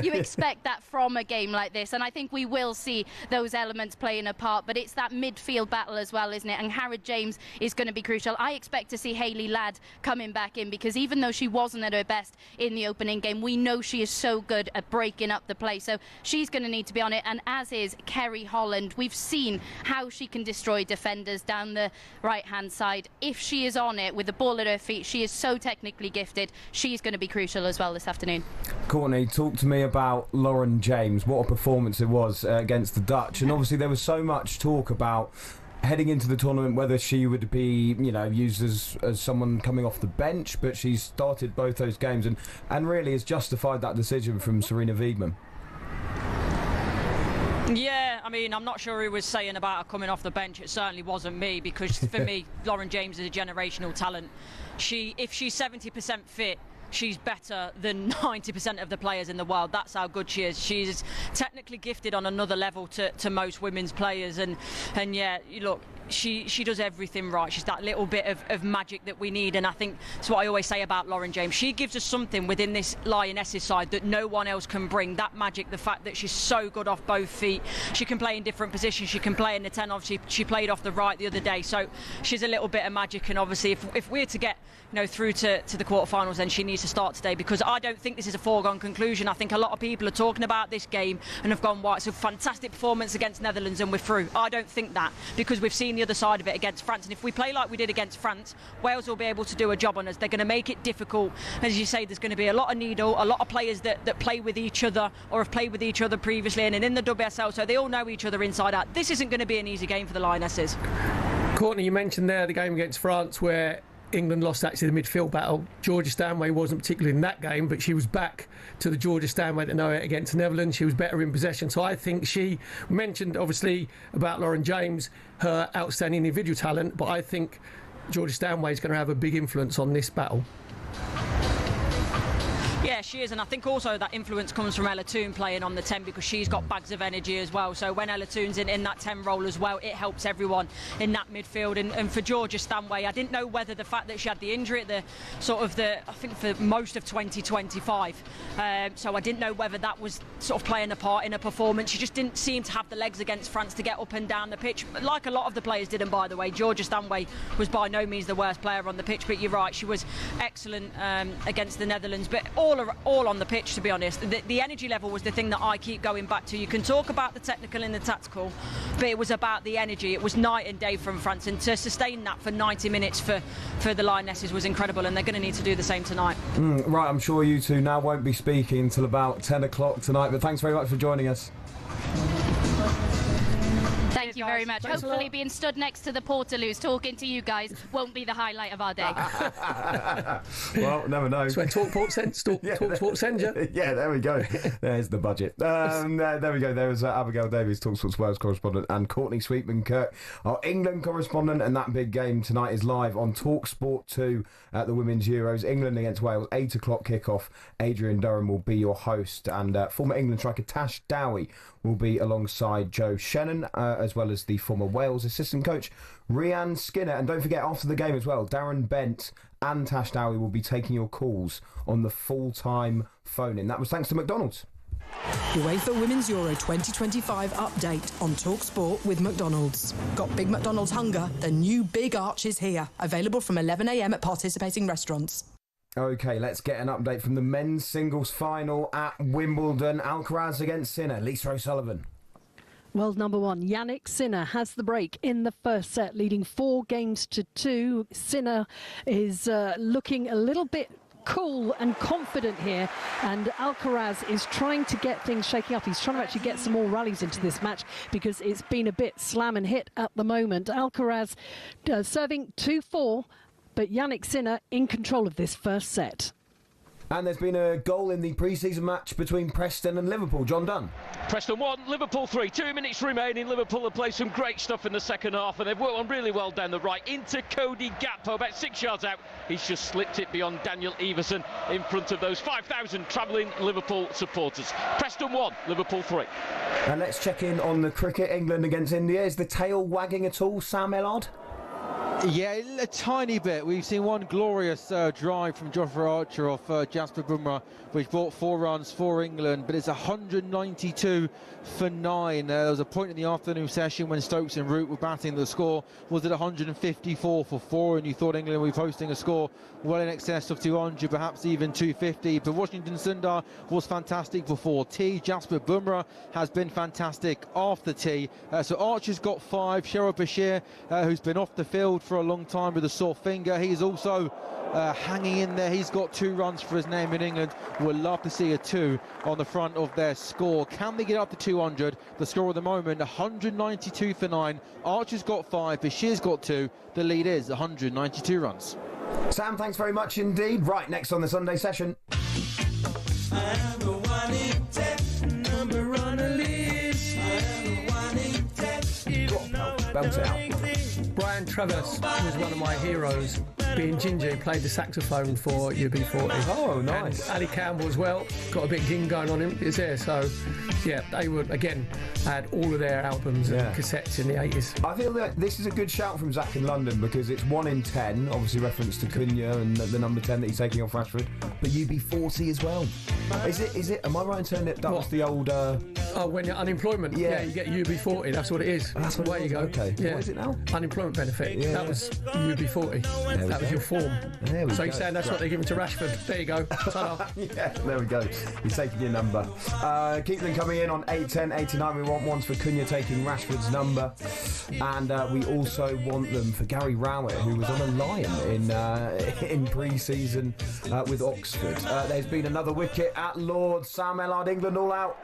You expect that from a game like this, and I think we will see those elements playing a part, but it's that midfield battle as well, isn't it? And Harrod James is going to be crucial. I expect to see Hayley Ladd coming back in, because even though she wasn't at her best in the opening game, we know she is so good at breaking up the play, so she's going to need to be on it, and as is Kerry Holland. We've seen how she can destroy defenders down the right-hand side. If she is on it with the ball at her feet, she is so technically gifted. She's going to be crucial as well this afternoon. Courtney, talk to me about Lauren James. What a performance it was against the Dutch. And obviously there was so much talk about heading into the tournament whether she would be, used as someone coming off the bench, but she's started both those games and really has justified that decision from Serena Wiegman. Yeah, I mean, I'm not sure who was saying about her coming off the bench. It certainly wasn't me, because for me, Lauren James is a generational talent. If she's 70% fit, she's better than 90% of the players in the world. That's how good she is. She's technically gifted on another level to most women's players, and yeah, look, she does everything right. She's that little bit of magic that we need, and I think that's what I always say about Lauren James. She gives us something within this Lionesses side that no one else can bring. That magic, the fact that she's so good off both feet. She can play in different positions. She can play in the 10. Obviously, she played off the right the other day, so she's a little bit of magic. And obviously, if we're to get through to the quarterfinals, then she needs to start today, because I don't think this is a foregone conclusion. I think a lot of people are talking about this game and have gone, "Wow, it's a fantastic performance against Netherlands and we're through." I don't think that, because we've seen the other side of it against France, and if we play like we did against France, Wales will be able to do a job on us. They're going to make it difficult. As you say, there's going to be a lot of needle, a lot of players that play with each other or have played with each other previously and in the WSL, so they all know each other inside out. This isn't going to be an easy game for the Lionesses. Courtney, you mentioned there the game against France where England lost actually the midfield battle. Georgia Stanway wasn't particularly in that game, but she was back to the Georgia Stanway that know it against the Netherlands. She was better in possession. So I think she mentioned obviously about Lauren James, her outstanding individual talent, but I think Georgia Stanway is going to have a big influence on this battle. Yeah, she is, and I think also that influence comes from Ella Toone playing on the 10, because she's got bags of energy as well. So when Ella Toone's in that 10 role as well, it helps everyone in that midfield. And for Georgia Stanway, I didn't know whether the fact that she had the injury at I think for most of 2025, so I didn't know whether that was sort of playing a part in her performance. She just didn't seem to have the legs against France to get up and down the pitch, like a lot of the players didn't, by the way. Georgia Stanway was by no means the worst player on the pitch, but you're right, she was excellent against the Netherlands. But all all on the pitch, to be honest. The energy level was the thing that I keep going back to. You can talk about the technical and the tactical, but it was about the energy. It was night and day from France, and to sustain that for 90 minutes for the Lionesses was incredible, and they're going to need to do the same tonight. Right, I'm sure you two now won't be speaking until about 10 o'clock tonight, but thanks very much for joining us. Thank you very much. Thanks Hopefully being stood next to the Portaloos talking to you guys won't be the highlight of our day. Well, never know. That's where TalkSport sends you. Yeah, there we go. There's the budget. There we go. There was Abigail Davies, TalkSport Wales correspondent, and Courtney Sweetman-Kirk, our England correspondent, and that big game tonight is live on TalkSport 2 at the Women's Euros. England against Wales, 8 o'clock kickoff. Adrian Durham will be your host, and former England striker Tash Dowie will be alongside Joe Shannon, as well as the former Wales assistant coach Rhian Skinner. And don't forget, after the game as well, Darren Bent and Tash Dowie will be taking your calls on the full-time phone-in. That was thanks to McDonald's. UEFA Women's Euro 2025 update on talkSPORT with McDonald's. Got Big McDonald's hunger? The new Big Arch is here. Available from 11 a.m. at participating restaurants. OK, let's get an update from the men's singles final at Wimbledon. Alcaraz against Sinner. Lisa O'Sullivan. World number one, Yannick Sinner has the break in the first set, leading 4-2. Sinner is looking a little bit cool and confident here, and Alcaraz is trying to get things shaking up. He's trying to actually get some more rallies into this match because it's been a bit slam and hit at the moment. Alcaraz serving 2-4, but Yannick Sinner in control of this first set. And there's been a goal in the pre-season match between Preston and Liverpool. John Dunn. Preston 1, Liverpool 3. 2 minutes remaining. Liverpool have played some great stuff in the second half, and they've worked on really well down the right into Cody Gakpo, about 6 yards out. He's just slipped it beyond Daniel Everson in front of those 5,000 travelling Liverpool supporters. Preston 1, Liverpool 3. And let's check in on the cricket. England against India. Is the tail wagging at all, Sam Ellard? Yeah, a tiny bit. We've seen one glorious drive from Jofra Archer off Jasper Bumrah, which brought 4 runs for England, but it's 192 for 9. There was a point in the afternoon session when Stokes and Root were batting. The score was at 154 for 4, and you thought England would be posting a score well in excess of 200, perhaps even 250. But Washington Sundar was fantastic before tee. Jasper Bumrah has been fantastic after tee. So Archer's got 5. Sherrod Bashir, who's been off the field for a long time with a sore finger, he's also hanging in there. He's got 2 runs for his name in England. We'll love to see a 2 on the front of their score. Can they get up to 200? The score at the moment, 192 for 9. Archer's got 5, Bashir's got 2. The lead is 192 runs. Sam, thanks very much indeed. Right, next on the Sunday session. Belt it out. Brian Travis was one of my heroes. Being Ginger, he played the saxophone for UB40. Oh, nice. And Ali Campbell as well, got a bit of ging going on him. It's there, so yeah, they would again had all of their albums and cassettes in the 80s. I feel that this is a good shout from Zach in London because it's 1 in 10, obviously reference to Cunha and the number 10 that he's taking off Rashford, but UB40 as well. Is it? Am I right in saying that was the old? Oh, when you're unemployment, yeah, you get UB40. That's what it is. That's what Away you go. Okay. Yeah. What is it now? Unemployment benefit. Yeah. That was UB40. That was your form. So you're saying that's what they're giving to Rashford. There you go. Yeah, there we go. He's taking your number. Keep them coming in on 810 89. We want ones for Cunha taking Rashford's number, and we also want them for Gary Rowett, who was on a lion in pre-season with Oxford. There's been another wicket at Lord's. Sam Ellard, England all out.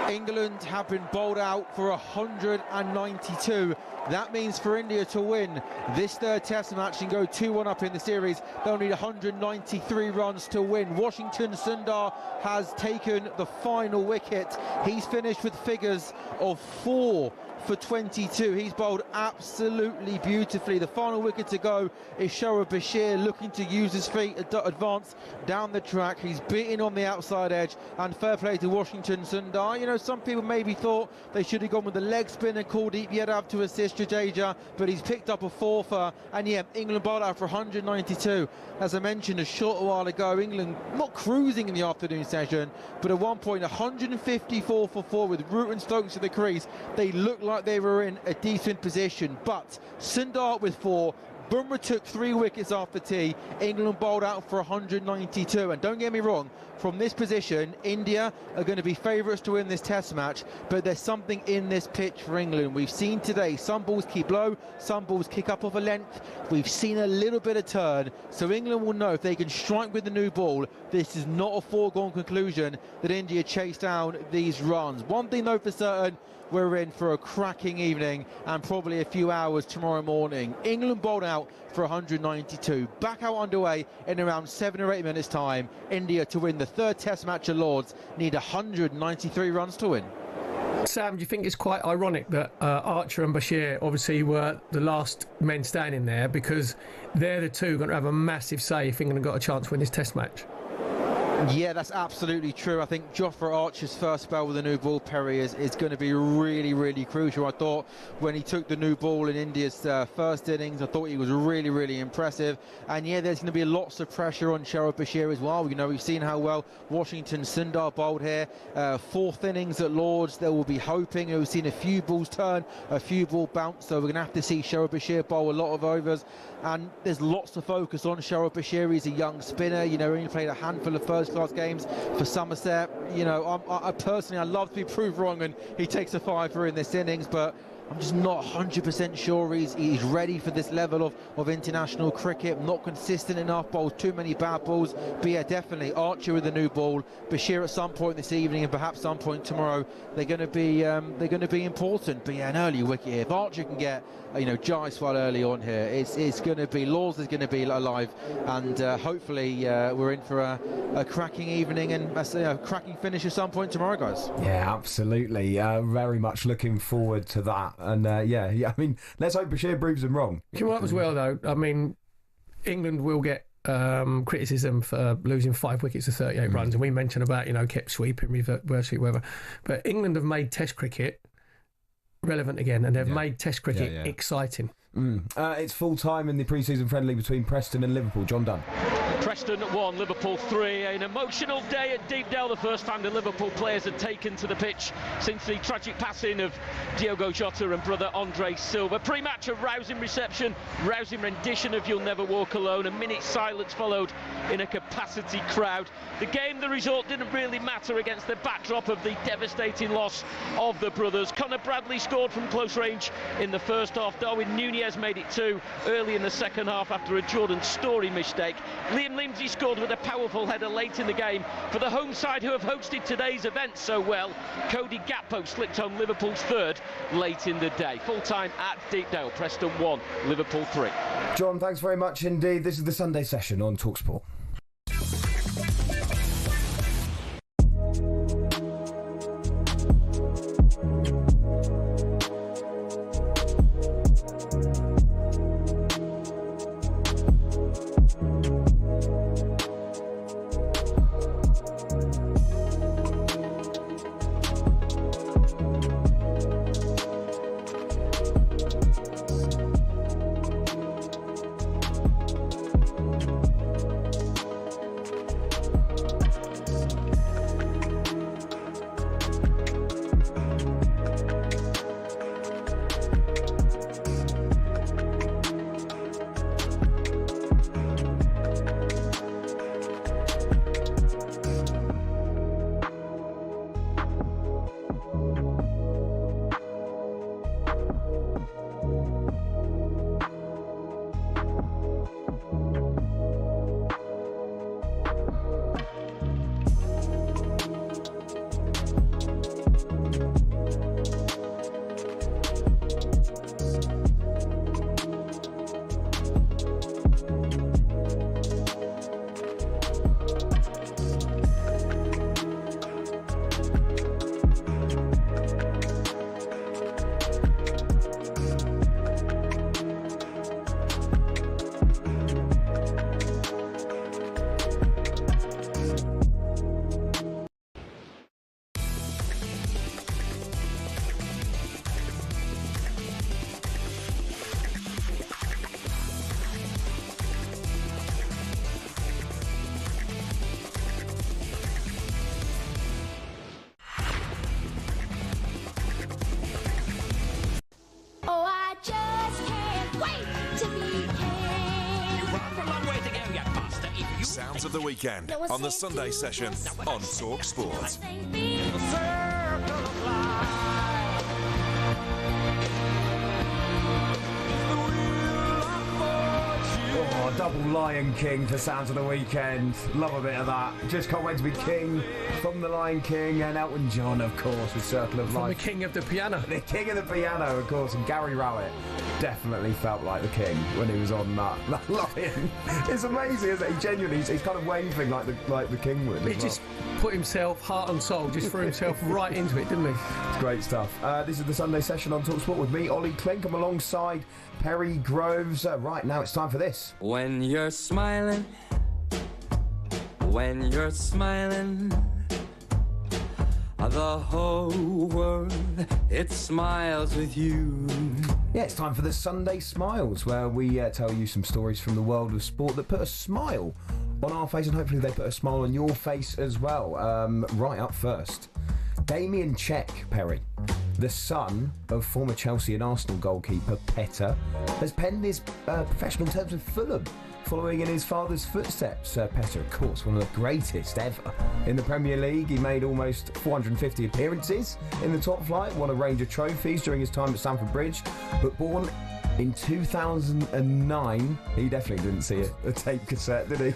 England have been bowled out for 192. That means for India to win this third test match and go 2-1 up in the series, they'll need 193 runs to win. Washington Sundar has taken the final wicket. He's finished with figures of 4 for 22. He's bowled absolutely beautifully. The final wicket to go is Sherrod Bashir looking to use his feet, advance down the track. He's beaten on the outside edge, and fair play to Washington Sundar. You know, some people maybe thought they should have gone with the leg spin and Kuldeep Yadav to assist Jadeja, but he's picked up a 4 and yeah, England bowled out for 192. As I mentioned a short while ago, England not cruising in the afternoon session, but at one point 154 for 4 with Root and Stokes to the crease. They looked like they were in a decent position, but Sundar with 4, Bumrah took 3 wickets after tea. England bowled out for 192. And don't get me wrong, from this position, India are going to be favourites to win this test match, but there's something in this pitch for England. We've seen today some balls keep low, some balls kick up off a length. We've seen a little bit of turn, so England will know if they can strike with the new ball, this is not a foregone conclusion that India chase down these runs. One thing though for certain, we're in for a cracking evening and probably a few hours tomorrow morning. England bowled out for 192. Back out underway in around 7 or 8 minutes' time. India, to win the 3rd Test match at Lords, need 193 runs to win. Sam, do you think it's quite ironic that Archer and Bashir obviously were the last men standing there, because they're the two going to have a massive say if England got a chance to win this Test match? Yeah, that's absolutely true. I think Jofra Archer's first spell with the new ball, Perry, is going to be really, really crucial. I thought when he took the new ball in India's first innings, I thought he was really, really impressive. And yeah, there's going to be lots of pressure on Sharad Bashir as well. You know, we've seen how well Washington Sundar bowled here. 4th innings at Lords, they will be hoping. We've seen a few balls turn, a few balls bounce, so we're going to have to see Sharad Bashir bowl a lot of overs. And there's lots of focus on Sharad Bashir. He's a young spinner, you know, he only played a handful of first-class games for Somerset. You know, I personally, I'd love to be proved wrong and he takes a 5 in this innings, but I'm just not 100% sure he's ready for this level of international cricket. Not consistent enough, bowls too many bad balls. But yeah, definitely Archer with the new ball, Bashir at some point this evening and perhaps some point tomorrow. They're going to be important. But yeah, an early wicket here. If Archer can get Jaiswal early on here, it's going to be Laws is going to be alive, and hopefully we're in for a cracking evening and a cracking finish at some point tomorrow, guys. Yeah, absolutely. Very much looking forward to that. And yeah, I mean, let's hope Bashir proves them wrong. You know what as well, though? I mean, England will get criticism for losing 5 wickets to 38 runs, and we mentioned about kept sweeping, reverse sweep, whatever. But England have made Test cricket relevant again, and they've made Test cricket exciting. It's full time in the pre-season friendly between Preston and Liverpool. John Dunn. Preston 1, Liverpool 3. An emotional day at Deepdale, the first time the Liverpool players had taken to the pitch since the tragic passing of Diogo Jota and brother Andre Silva. Pre-match, a rousing reception, rousing rendition of You'll Never Walk Alone. A minute's silence followed in a capacity crowd. The game, the result didn't really matter against the backdrop of the devastating loss of the brothers. Conor Bradley scored from close range in the first half. Darwin Núñez made it 2 early in the second half after a Jordan Storey mistake. Liam Lindsay scored with a powerful header late in the game for the home side who have hosted today's event so well. Cody Gakpo slipped home Liverpool's 3rd late in the day. Full time at Deepdale, Preston 1, Liverpool 3. John, thanks very much indeed. This is the Sunday session on talkSPORT. Match of the weekend on the Sunday session on talkSPORT. Oh, double Lion King for Sounds of the Weekend. Love a bit of that. Just can't wait to be king from the Lion King, and Elton John, of course, with Circle of Life. The king of the piano. The king of the piano, of course, and Gary Rowett definitely felt like the king when he was on that lion. It's amazing, isn't it? He genuinely, he's kind of waving like the king would. He just put himself, heart and soul, just threw himself right into it, didn't he? It's great stuff. This is the Sunday session on talkSPORT with me, Olly, Clink. I'm alongside Perry Groves. Right, now it's time for this. When you're smiling, the whole world, it smiles with you. Yeah, it's time for the Sunday Smiles, where we tell you some stories from the world of sport that put a smile on our face, and hopefully they put a smile on your face as well. Right up first, Damien Cech, Perry, the son of former Chelsea and Arsenal goalkeeper Petter, has penned his professional terms with Fulham, following in his father's footsteps. Petter, of course, one of the greatest ever in the Premier League. He made almost 450 appearances in the top flight, won a range of trophies during his time at Stamford Bridge, but born in 2009, he definitely didn't see a tape cassette, did he?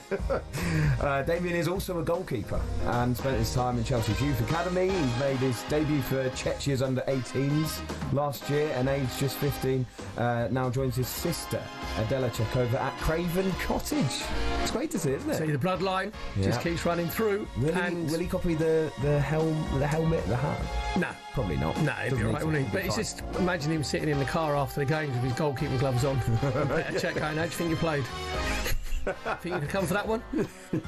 Damien is also a goalkeeper and spent his time in Chelsea's Youth Academy. He's made his debut for Czechia's under-18s last year, and aged just 15, now joins his sister, Adela Cech, over at Craven Cottage. It's great to see, isn't it? See, the bloodline just keeps running through. Will he copy the helmet, the hat? No. Probably not. No, he'd be alright, wouldn't he? But it's just, imagine him sitting in the car after the games with his goalkeeping gloves on. Better check going, how do you think you played? Think you could come for that one?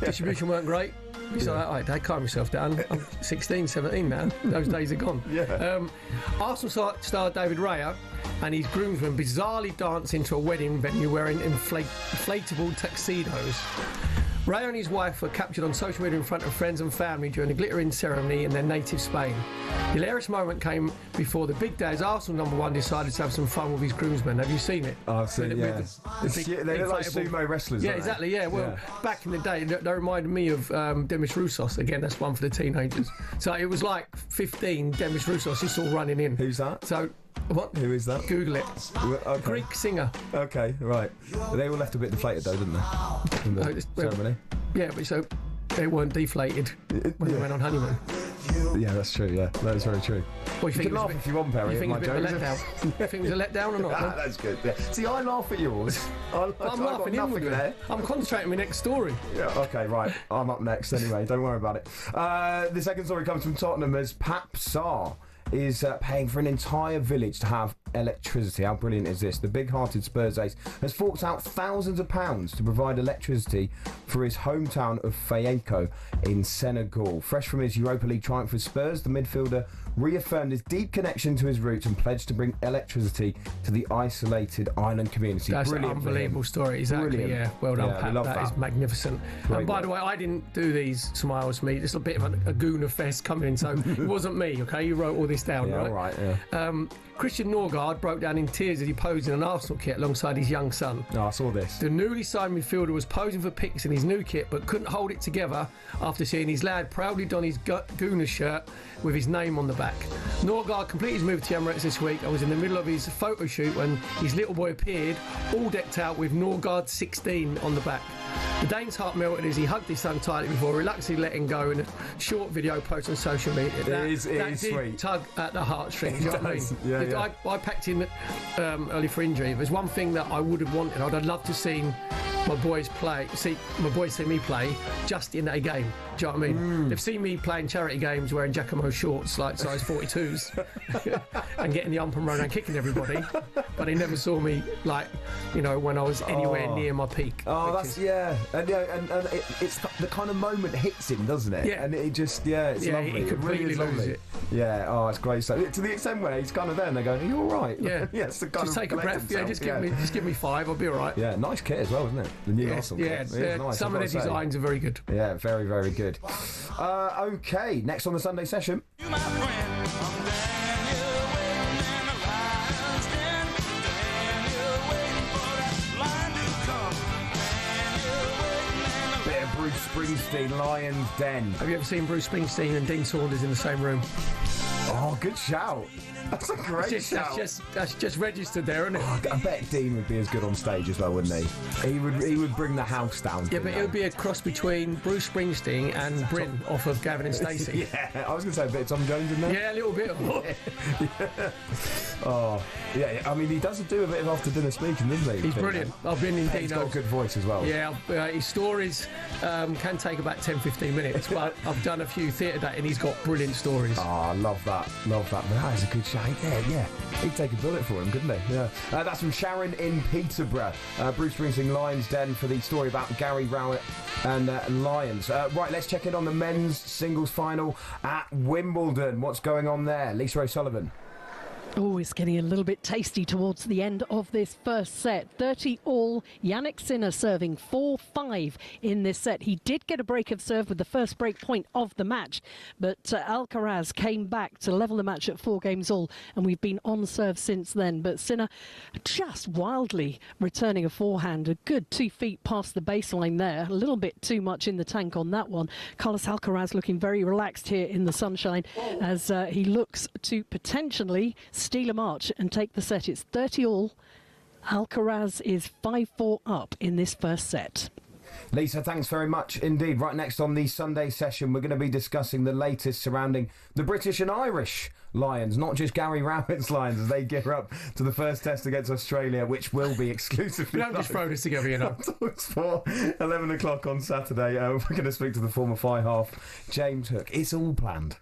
Distribution weren't great. He's like, all right, Dad, calm yourself down. I'm 16, 17 now. Those days are gone. Yeah. Arsenal star David Raya and his groomsmen bizarrely dance into a wedding venue wearing inflatable tuxedos. Ray and his wife were captured on social media in front of friends and family during a glittering ceremony in their native Spain. The hilarious moment came before the big day as Arsenal #1 decided to have some fun with his groomsmen. Have you seen it? I've seen it, yeah. They look like sumo wrestlers, yeah, don't they? exactly, yeah. Well, back in the day, they reminded me of Demis Roussos. Again, that's one for the teenagers. So it was like 15 Demis Roussos just all running in. Who's that? So... What? Who is that? Google it. Okay. Greek singer. Okay, right. They all left a bit deflated though, didn't they? In the ceremony. Yeah, but so they weren't deflated when they went on honeymoon. Yeah, that's true, yeah. That is very true. Well, you can laugh if you want, Perry. You think it's a bit of a letdown? You think it was a letdown or not? That's good. Yeah. See, I laugh at yours. I'm laughing inwardly. There. I'm concentrating on my next story. Yeah, okay, right. I'm up next anyway. Don't worry about it. The second story comes from Tottenham as Pap Sarr is paying for an entire village to have electricity. How brilliant is this? The big-hearted Spurs ace has forked out thousands of pounds to provide electricity for his hometown of Fayeko in Senegal. Fresh from his Europa League triumph for Spurs, the midfielder reaffirmed his deep connection to his roots and pledged to bring electricity to the isolated island community. That's brilliant, an unbelievable story. Exactly, brilliant. yeah. Well done, Pat. That is magnificent. Great and by the way, I didn't do these smiles for me. It's a bit of a Gooner fest coming in, so it wasn't me, okay? You wrote all this down, yeah, right? All right, yeah. Christian Norgard broke down in tears as he posed in an Arsenal kit alongside his young son. Oh, I saw this. The newly signed midfielder was posing for pics in his new kit but couldn't hold it together after seeing his lad proudly don his Gooner shirt with his name on the back. Norgard completed his move to the Emirates this week and was in the middle of his photo shoot when his little boy appeared, all decked out with Norgard 16 on the back. The Dane's heart melted as he hugged his son tightly before reluctantly letting go in a short video post on social media. That is did sweet. Tug at the heartstrings, you know what I mean? Yeah. I packed in early for injury. If there's one thing that I would have wanted, I'd love to see my boys see me play just in a game. Do you know what I mean? They've seen me playing charity games wearing Giacomo shorts like size 42s and getting the ump and run around kicking everybody, but they never saw me like, you know, when I was anywhere near my peak. Oh, that's and it's the kind of moment hits him, doesn't it? Yeah, and it just it's lovely. He completely really loses it. Yeah, oh, it's great. So to the extent where he's kind of there and they're going, "Are you all right?" Yeah, yes. Yeah, just take a breath. Yeah, just give me 5. I'll be all right. Yeah, nice kit as well, isn't it? The new Arsenal kit. Yeah, nice, some of the designs are very good. Yeah, very, very good. Okay, next on the Sunday session. Bruce Springsteen, Lions Den. Have you ever seen Bruce Springsteen and Dean Saunders in the same room? Oh, good shout. That's a great shout. That's just registered there, isn't it? Oh, I bet Dean would be as good on stage as well, wouldn't he? He would bring the house down. Yeah, but it would be a cross between Bruce Springsteen and Bryn off of Gavin and Stacey. Yeah, I was going to say a bit of Tom Jones in there. Yeah, a little bit of yeah. Oh, yeah, I mean, he does do a bit of after-dinner speaking, doesn't he? He's brilliant. I've been in Dino's. He's got a good voice as well. Yeah, his stories can take about 10-15 minutes, but I've done a few theatre dates and he's got brilliant stories. Oh, I love that. Love that. But that is a good shout. Yeah. He'd take a bullet for him, couldn't he? Yeah. That's from Sharon in Peterborough. Bruce Springsteen, Lions Den, for the story about Gary Rowett and Lions. Right, let's check in on the men's singles final at Wimbledon. What's going on there? Lisa O'Sullivan. Oh, it's getting a little bit tasty towards the end of this first set. 30 all. Yannick Sinner serving 4-5 in this set. He did get a break of serve with the first break point of the match, but Alcaraz came back to level the match at 4 games all, and we've been on serve since then. But Sinner just wildly returning a forehand. A good 2 feet past the baseline there. A little bit too much in the tank on that one. Carlos Alcaraz looking very relaxed here in the sunshine as he looks to potentially steal a march and take the set. It's 30 all. Alcaraz is 5-4 up in this first set. Lisa, thanks very much indeed. Right, next on the Sunday session, we're going to be discussing the latest surrounding the British and Irish Lions, not just Gary Rowett's Lions, as they gear up to the first test against Australia, which will be exclusively. Don't just throw this together, you know. talkSPORT, 11 o'clock on Saturday. We're going to speak to the former fly half, James Hook. It's all planned.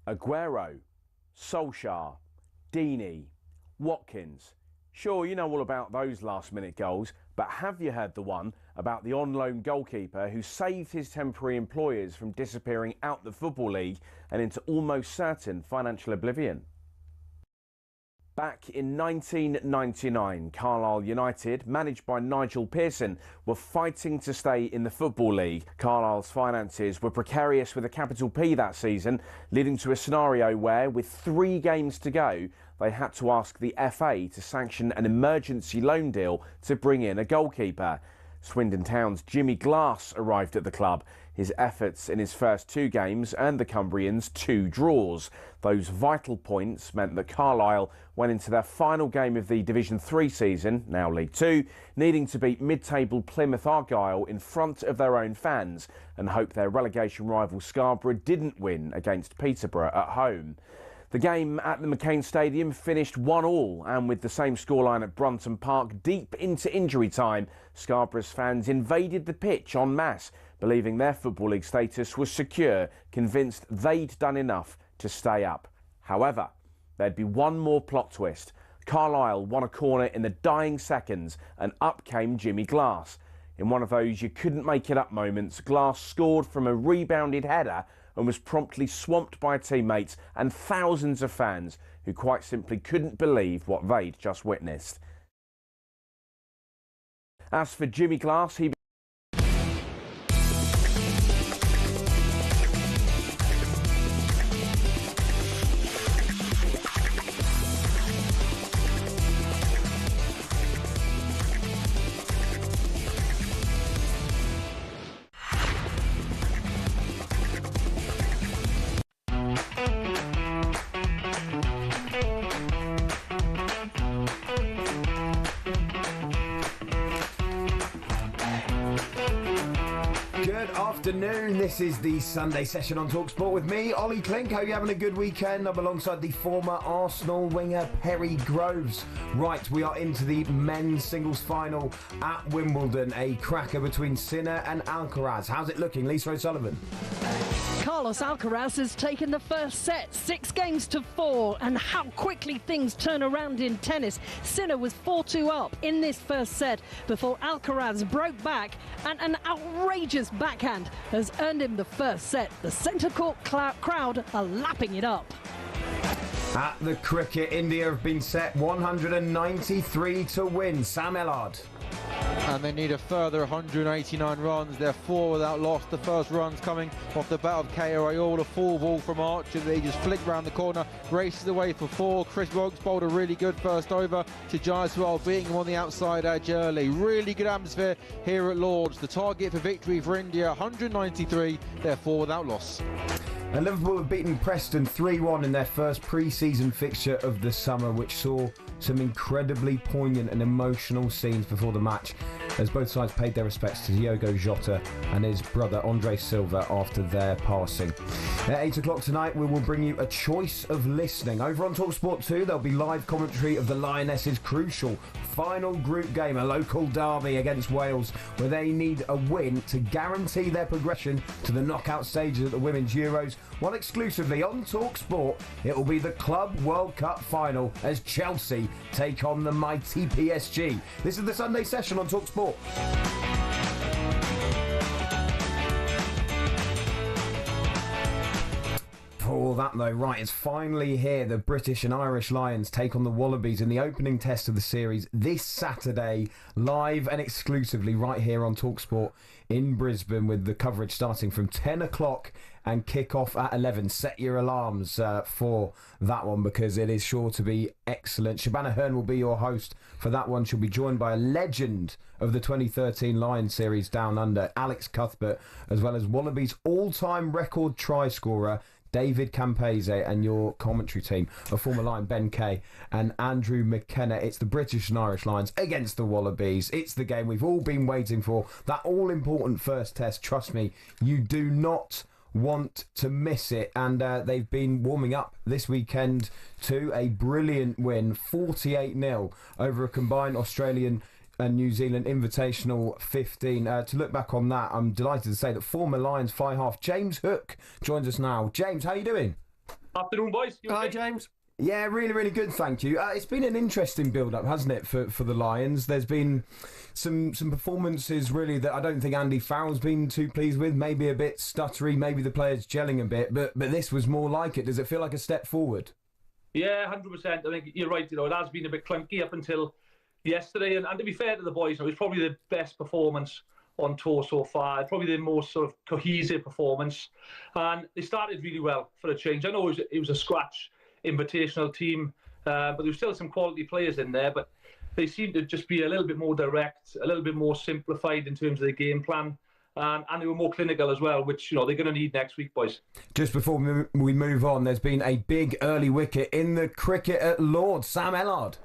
Aguero, Solskjaer, Deeney, Watkins. Sure, you know all about those last-minute goals, but have you heard the one about the on-loan goalkeeper who saved his temporary employers from disappearing out the Football League and into almost certain financial oblivion? Back in 1999, Carlisle United, managed by Nigel Pearson, were fighting to stay in the Football League. Carlisle's finances were precarious with a capital P that season, leading to a scenario where, with 3 games to go, they had to ask the FA to sanction an emergency loan deal to bring in a goalkeeper. Swindon Town's Jimmy Glass arrived at the club. His efforts in his first 2 games earned the Cumbrians 2 draws. Those vital points meant that Carlisle went into their final game of the Division 3 season, now League 2, needing to beat mid-table Plymouth Argyle in front of their own fans and hope their relegation rival Scarborough didn't win against Peterborough at home. The game at the McCain Stadium finished 1-1, and with the same scoreline at Brunton Park deep into injury time, Scarborough's fans invaded the pitch en masse, believing their Football League status was secure, convinced they'd done enough to stay up. However, there'd be one more plot twist. Carlisle won a corner in the dying seconds, and up came Jimmy Glass. In one of those you couldn't make it up moments, Glass scored from a rebounded header and was promptly swamped by teammates and thousands of fans who quite simply couldn't believe what they'd just witnessed. As for Jimmy Glass, he afternoon. This is the Sunday session on talkSPORT with me, Olly Clink. Hope you're having a good weekend. I'm alongside the former Arsenal winger Perry Groves. Right, we are into the men's singles final at Wimbledon. A cracker between Sinner and Alcaraz. How's it looking, Lisa O'Sullivan? Carlos Alcaraz has taken the first set, 6-4, and how quickly things turn around in tennis. Sinner was 4-2 up in this first set before Alcaraz broke back, and an outrageous backhand has earned him the first set. The centre court crowd are lapping it up. At the cricket, India have been set 193 to win. Sam Ellard. And they need a further 189 runs. They're 4 without loss. The first run's coming off the bat of Carroll, a full ball from Archer. They just flick round the corner, races away for 4. Chris Wokes bowled a really good first over to Jaiswal, beating him on the outside edge early. Really good atmosphere here at Lord's. The target for victory for India, 193. They're 4 without loss. And Liverpool have beaten Preston 3-1 in their first pre-season fixture of the summer, which saw some incredibly poignant and emotional scenes before the match, as both sides paid their respects to Diogo Jota and his brother Andre Silva after their passing. At 8 o'clock tonight, we will bring you a choice of listening. Over on talkSPORT 2, there'll be live commentary of the Lionesses' crucial final group game, a local derby against Wales, where they need a win to guarantee their progression to the knockout stages at the Women's Euros. While exclusively on talkSPORT, it will be the Club World Cup final as Chelsea take on the mighty PSG. This is the Sunday session on talkSPORT. All that though, right, it's finally here. The British and Irish Lions take on the Wallabies in the opening test of the series this Saturday, live and exclusively right here on talkSPORT in Brisbane, with the coverage starting from 10 o'clock and kick off at 11. Set your alarms for that one, because it is sure to be excellent. Shabana Hearn will be your host for that one. She'll be joined by a legend of the 2013 Lions series Down Under, Alex Cuthbert, as well as Wallabies all-time record try scorer David Campese, and your commentary team, a former Lion Ben Kay and Andrew McKenna. It's the British and Irish Lions against the Wallabies. It's the game we've all been waiting for, that all-important first test. Trust me, you do not want to miss it. And they've been warming up this weekend to a brilliant win, 48-0 over a combined Australian and New Zealand Invitational 15. To look back on that, I'm delighted to say that former Lions fly half James Hook joins us now. James, how you doing? Afternoon, boys. Hi, James. Yeah, really, really good, thank you. It's been an interesting build-up, hasn't it, for the Lions? There's been some performances, really, that I don't think Andy Farrell's been too pleased with. Maybe a bit stuttery, maybe the players gelling a bit, but this was more like it. Does it feel like a step forward? Yeah, 100%. I think you're right. It has been a bit clunky up until yesterday, and to be fair to the boys, it was probably the best performance on tour so far, probably the most sort of cohesive performance, and they started really well for a change. I know it was a scratch invitational team, but there was still some quality players in there, but they seemed to just be a little bit more direct, a little bit more simplified in terms of the game plan, and they were more clinical as well, which they're going to need next week, boys. Just before we move on, there's been a big early wicket in the cricket at Lord's. Sam Ellard.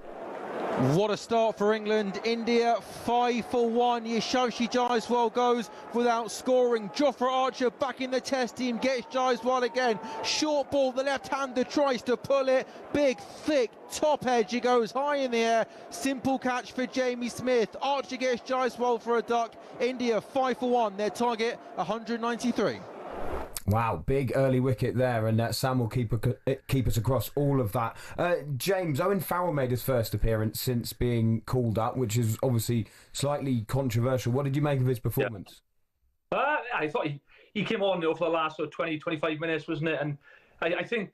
What a start for England. India 5 for 1. Yashasvi Jaiswal goes without scoring. Jofra Archer back in the test team, gets Jaiswal again. Short ball, the left-hander tries to pull it. Big, thick, top edge. He goes high in the air. Simple catch for Jamie Smith. Archer gets Jaiswal for a duck. India 5 for 1. Their target 193. Wow, big early wicket there, and Sam will keep us across all of that. James, Owen Farrell made his first appearance since being called up, which is obviously slightly controversial. What did you make of his performance? I thought he came on for the last 20, 25 minutes, wasn't it? And I think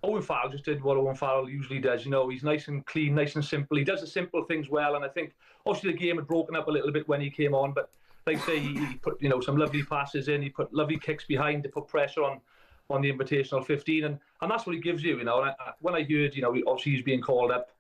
Owen Farrell just did what Owen Farrell usually does. You know, he's nice and clean, nice and simple. He does the simple things well, and I think obviously the game had broken up a little bit when he came on, but like I say, he put some lovely passes in. He put lovely kicks behind to put pressure on the Invitational 15, and that's what he gives you. You know, and when I heard, obviously he's being called up,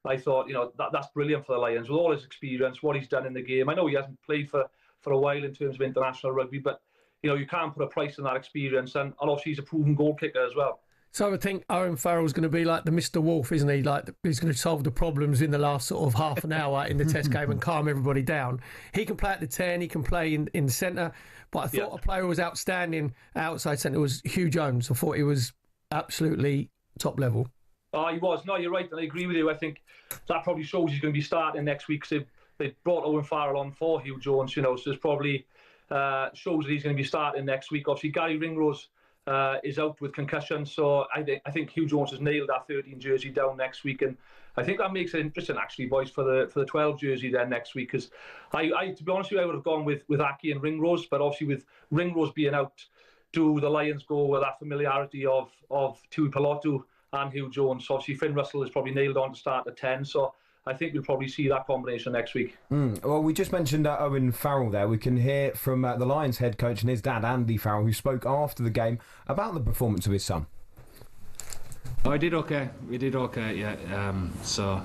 I thought, that's brilliant for the Lions with all his experience, what he's done in the game. I know he hasn't played for a while in terms of international rugby, but you can't put a price on that experience, and obviously he's a proven goal kicker as well. So I think Owen Farrell's going to be like the Mr. Wolf, isn't he? Like he's going to solve the problems in the last sort of half an hour in the Test game and calm everybody down. He can play at the 10, he can play in the centre, but I thought a player who was outstanding outside centre was Hugh Jones. I thought he was absolutely top level. Oh, he was. No, you're right, and I agree with you. I think that probably shows he's going to be starting next week. So they brought Owen Farrell on for Hugh Jones, so it's probably shows that he's going to be starting next week. Obviously, Gary Ringrose is out with concussion, so I think Hugh Jones has nailed that 13 jersey down next week, and I think that makes it interesting actually, boys, for the 12 jersey then next week, because I to be honest with you, I would have gone with Aki and Ringrose, but obviously with Ringrose being out, do the Lions go with that familiarity of Tui Pelotu and Hugh Jones? Obviously Finn Russell is probably nailed on to start at 10, so I think we'll probably see that combination next week. Well, we just mentioned Owen Farrell there. We can hear from the Lions head coach and his dad, Andy Farrell, who spoke after the game about the performance of his son. Oh, he did okay. We did okay, yeah. So,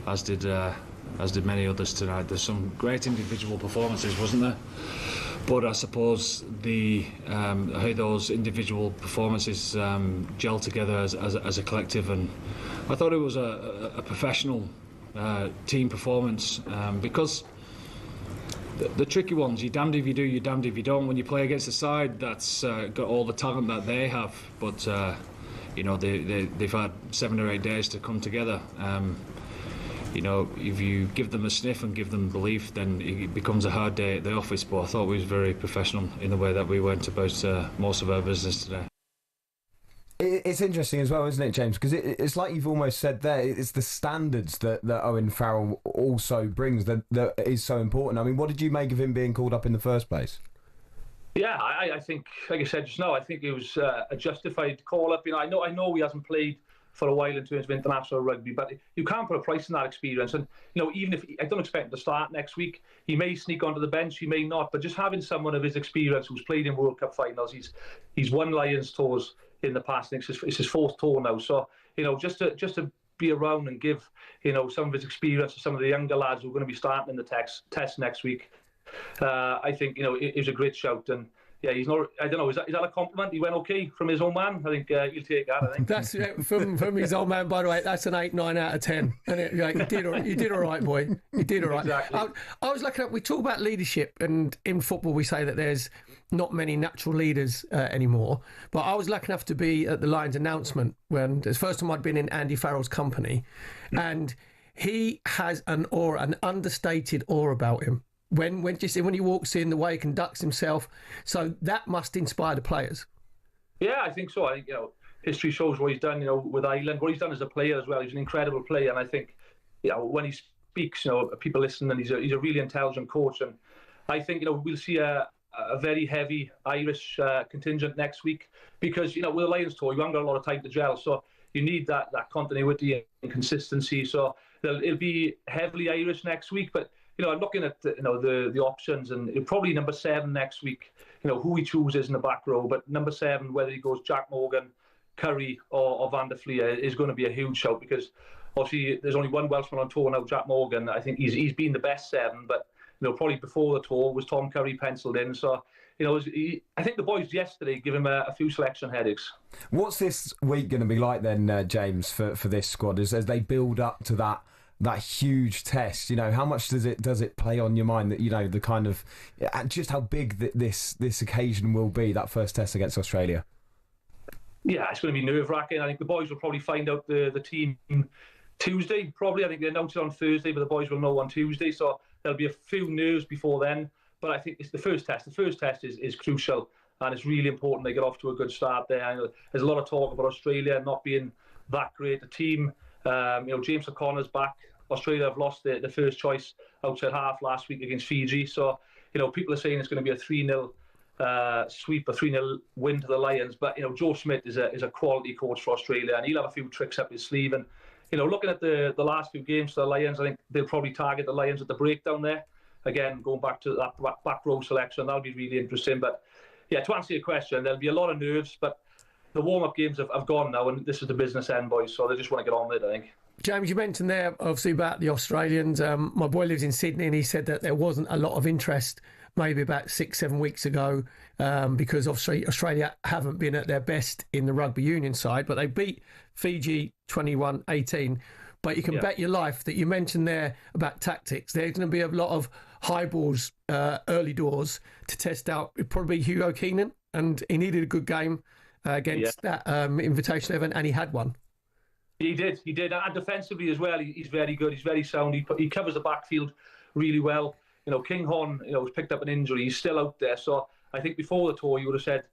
as did many others tonight. There's some great individual performances, wasn't there? But I suppose how those individual performances gel together as a collective, and I thought it was a professional team performance, because the tricky ones, you're damned if you do, you're damned if you don't. When you play against a side that's got all the talent that they have, but they've had 7 or 8 days to come together. If you give them a sniff and give them belief, then it becomes a hard day at the office. But I thought we was very professional in the way that we went about most of our business today. It's interesting as well, isn't it, James? Because it's like you've almost said there, it's the standards that Owen Farrell also brings that is so important. I mean, what did you make of him being called up in the first place? Yeah, I think, like I said just now, I think it was a justified call-up. I know he hasn't played for a while in terms of international rugby, but you can't put a price on that experience. And even if I don't expect him to start next week, he may sneak onto the bench, he may not. But just having someone of his experience who's played in World Cup finals, he's won Lions tours in the past. It's his 4th tour now. So just to be around and give some of his experience to some of the younger lads who are going to be starting in the test next week, I think it was a great shout. And yeah, he's not. I don't know. Is that a compliment? He went okay from his old man. I think he'll take that. I think that's from his old man. By the way, that's an 8, 9 out of 10. And you did all right, boy. You did all right. Exactly. I was looking at. We talk about leadership, and in football we say that there's not many natural leaders anymore. But I was lucky enough to be at the Lions announcement when it's the first time I'd been in Andy Farrell's company, and he has an aura, an understated aura about him. When he walks in, the way he conducts himself, so that must inspire the players. Yeah, I think so. I think history shows what he's done. With Ireland, what he's done as a player as well. He's an incredible player, and I think when he speaks, people listen, and he's a really intelligent coach. And I think we'll see a very heavy Irish contingent next week because with the Lions tour, you haven't got a lot of time to gel, so you need that continuity and consistency. So it'll be heavily Irish next week, but. I'm looking at the options, and probably number 7 next week. Who he chooses in the back row, but number 7, whether he goes Jack Morgan, Curry, or Van der Fleer, is going to be a huge shout because obviously there's only one Welshman on tour now, Jack Morgan. I think he's been the best 7, but probably before the tour was Tom Curry penciled in. So I think the boys yesterday give him a few selection headaches. What's this week going to be like then, James, for this squad as they build up to that huge test? How much does it play on your mind that the kind of just how big this occasion will be, that first test against Australia? Yeah, it's going to be nerve-wracking. I think the boys will probably find out the team Tuesday, probably. I think they announce it on Thursday, but the boys will know on Tuesday, so there'll be a few nerves before then. But I think it's the first test. The first test is crucial, and it's really important they get off to a good start there. I know there's a lot of talk about Australia not being that great a team. James O'Connor's back. Australia have lost the first choice outside half last week against Fiji. So, people are saying it's going to be a 3-0 sweep, a 3-0 win to the Lions. But, Joe Schmidt is a quality coach for Australia, and he'll have a few tricks up his sleeve. And, looking at the last few games for the Lions, I think they'll probably target the Lions at the breakdown there. Again, going back to that back row selection, that'll be really interesting. But, yeah, to answer your question, there'll be a lot of nerves, but the warm-up games have gone now, and this is the business end, boys, so they just want to get on with it, I think. James, you mentioned there, obviously, about the Australians. My boy lives in Sydney, and he said that there wasn't a lot of interest maybe about 6-7 weeks ago because obviously Australia haven't been at their best in the rugby union side, but they beat Fiji 21-18. But you can bet your life that you mentioned there about tactics. There's going to be a lot of high balls early doors to test out. It'd probably be Hugo Keenan, and he needed a good game against that invitation event, and he had one. He did, and defensively as well. He's very good. He's very sound. He covers the backfield really well. Kinghorn, has picked up an injury. He's still out there. So I think before the tour, you would have said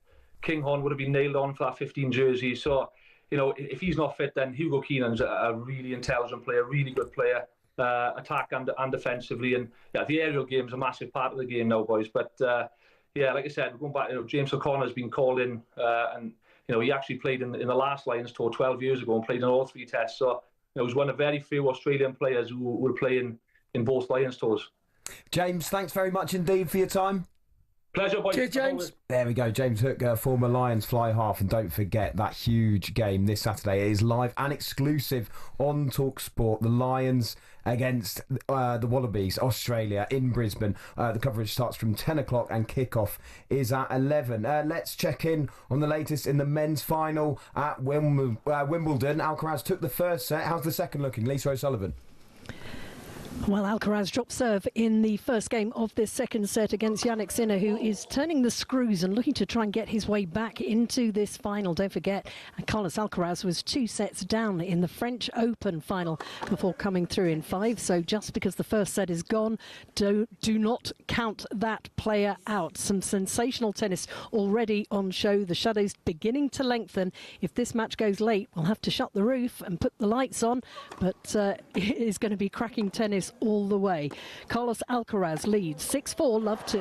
Kinghorn would have been nailed on for that 15 jersey. So, if he's not fit, then Hugo Keenan's a really intelligent player, really good player, attack and defensively. And the aerial game is a massive part of the game now, boys. But like I said, going back, James O'Connor's been called in, and he actually played in the last Lions tour 12 years ago and played in all 3 tests. So he was one of very few Australian players who will play in both Lions tours. James, thanks very much indeed for your time. Pleasure, boys. Cheers, James. There we go. James Hook, former Lions fly half. And don't forget that huge game this Saturday. It is live and exclusive on talkSPORT. The Lions against the Wallabies, Australia, in Brisbane. The coverage starts from 10 o'clock and kickoff is at 11. Let's check in on the latest in the men's final at Wimbledon. Alcaraz took the first set. How's the second looking? Lisa O'Sullivan. Well, Alcaraz dropped serve in the first game of this second set against Jannik Sinner, who is turning the screws and looking to try and get his way back into this final. Don't forget, Carlos Alcaraz was 2 sets down in the French Open final before coming through in 5. So just because the first set is gone, do not count that player out. Some sensational tennis already on show. The shadows beginning to lengthen. If this match goes late, we'll have to shut the roof and put the lights on. But it is going to be cracking tennis all the way. Carlos Alcaraz leads 6-4, love 2.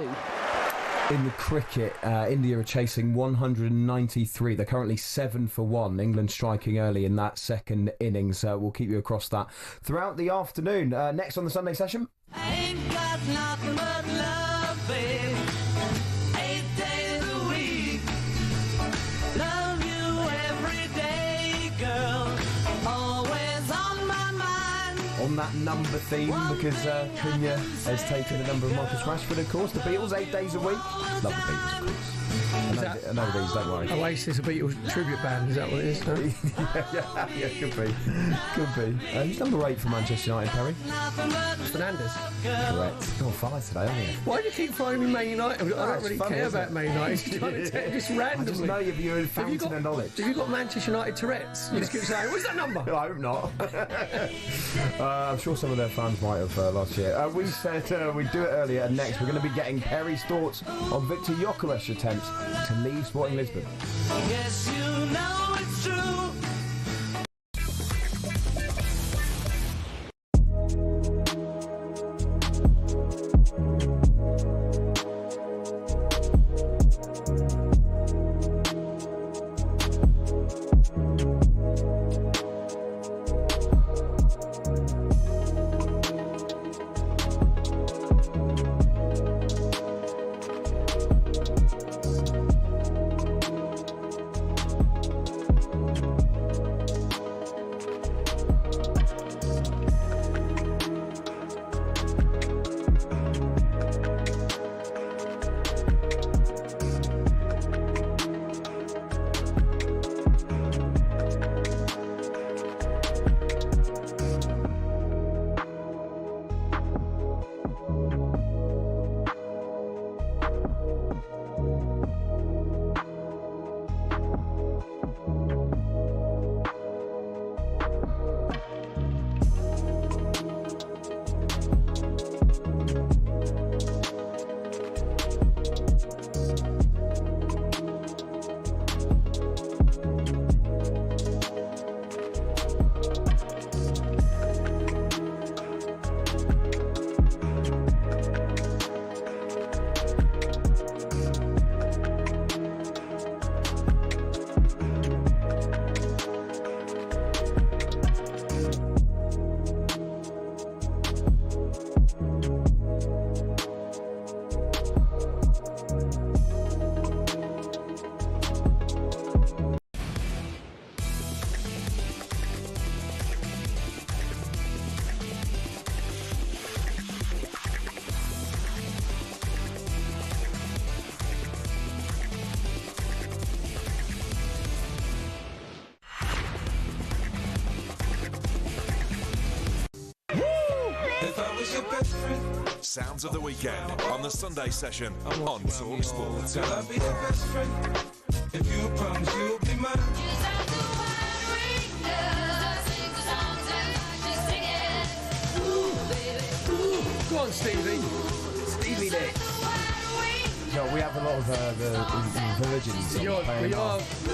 In the cricket, India are chasing 193. They're currently 7 for 1. England striking early in that second innings. We'll keep you across that throughout the afternoon. Next on the Sunday session. I ain't got nothing but love, babe. 8 days a week. Love you every day, girl. Always on my mind. On that number theme, because Cunha has taken a number of Marcus Rashford, of course. The Beatles, 8 days a week. Love the Beatles, of course. I know these, don't worry. Oasis, a Beatles tribute band, is that what it is? No? yeah, could be. Who's number 8 for Manchester United, Perry? Fernandes. Correct. You're on fire today, aren't you? Why do you keep finding me Man United? I don't really care about Man United. Just randomly. I just know you're a fountain of knowledge. Have you got Manchester United Tourette's? You just keep saying, what's that number? I hope not. I'm sure some of their fans might have last year. We said we'd do it earlier, and next we're going to be getting Perry's thoughts on Victor Gyokeresh's attempts to leave Sporting Lisbon. Yes, you know it's true. Sounds of the weekend on the Sunday session on talkSPORT. Will I be your best friend? If you promise you'll be mine. Go on, Stevie. Stevie Nicks. So we have a lot of the virgins.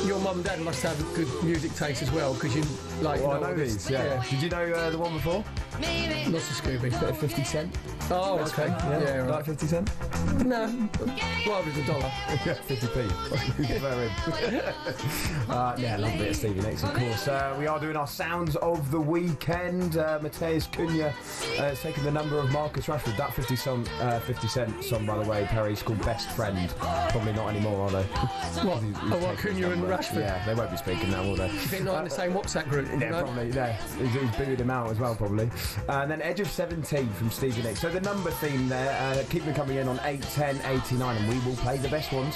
Your mum and dad must have good music taste as well, because you like. Well, I know these. Yeah. Did you know the one before? Not so Scooby. 50 Cent. Oh, Best okay. friend, Yeah, right. Like 50 Cent? No. Well, it was $1. Yeah, 50p. Yeah, love a bit of Stevie Nicks, of course. We are doing our sounds of the weekend. Mateus Cunha has taken the number of Marcus Rashford. That 50 Cent song, by the way, Perry's called Best Friend. Probably not anymore, are they? What, Cunha and Rashford? Yeah, they won't be speaking now, will they? You think not in the same WhatsApp group? Yeah, probably. Yeah, he's booted him out as well, probably. And then Edge of 17 from Stevie Nicks. So the number theme there, keep them coming in on 8, 10, 89, and we will play the best ones.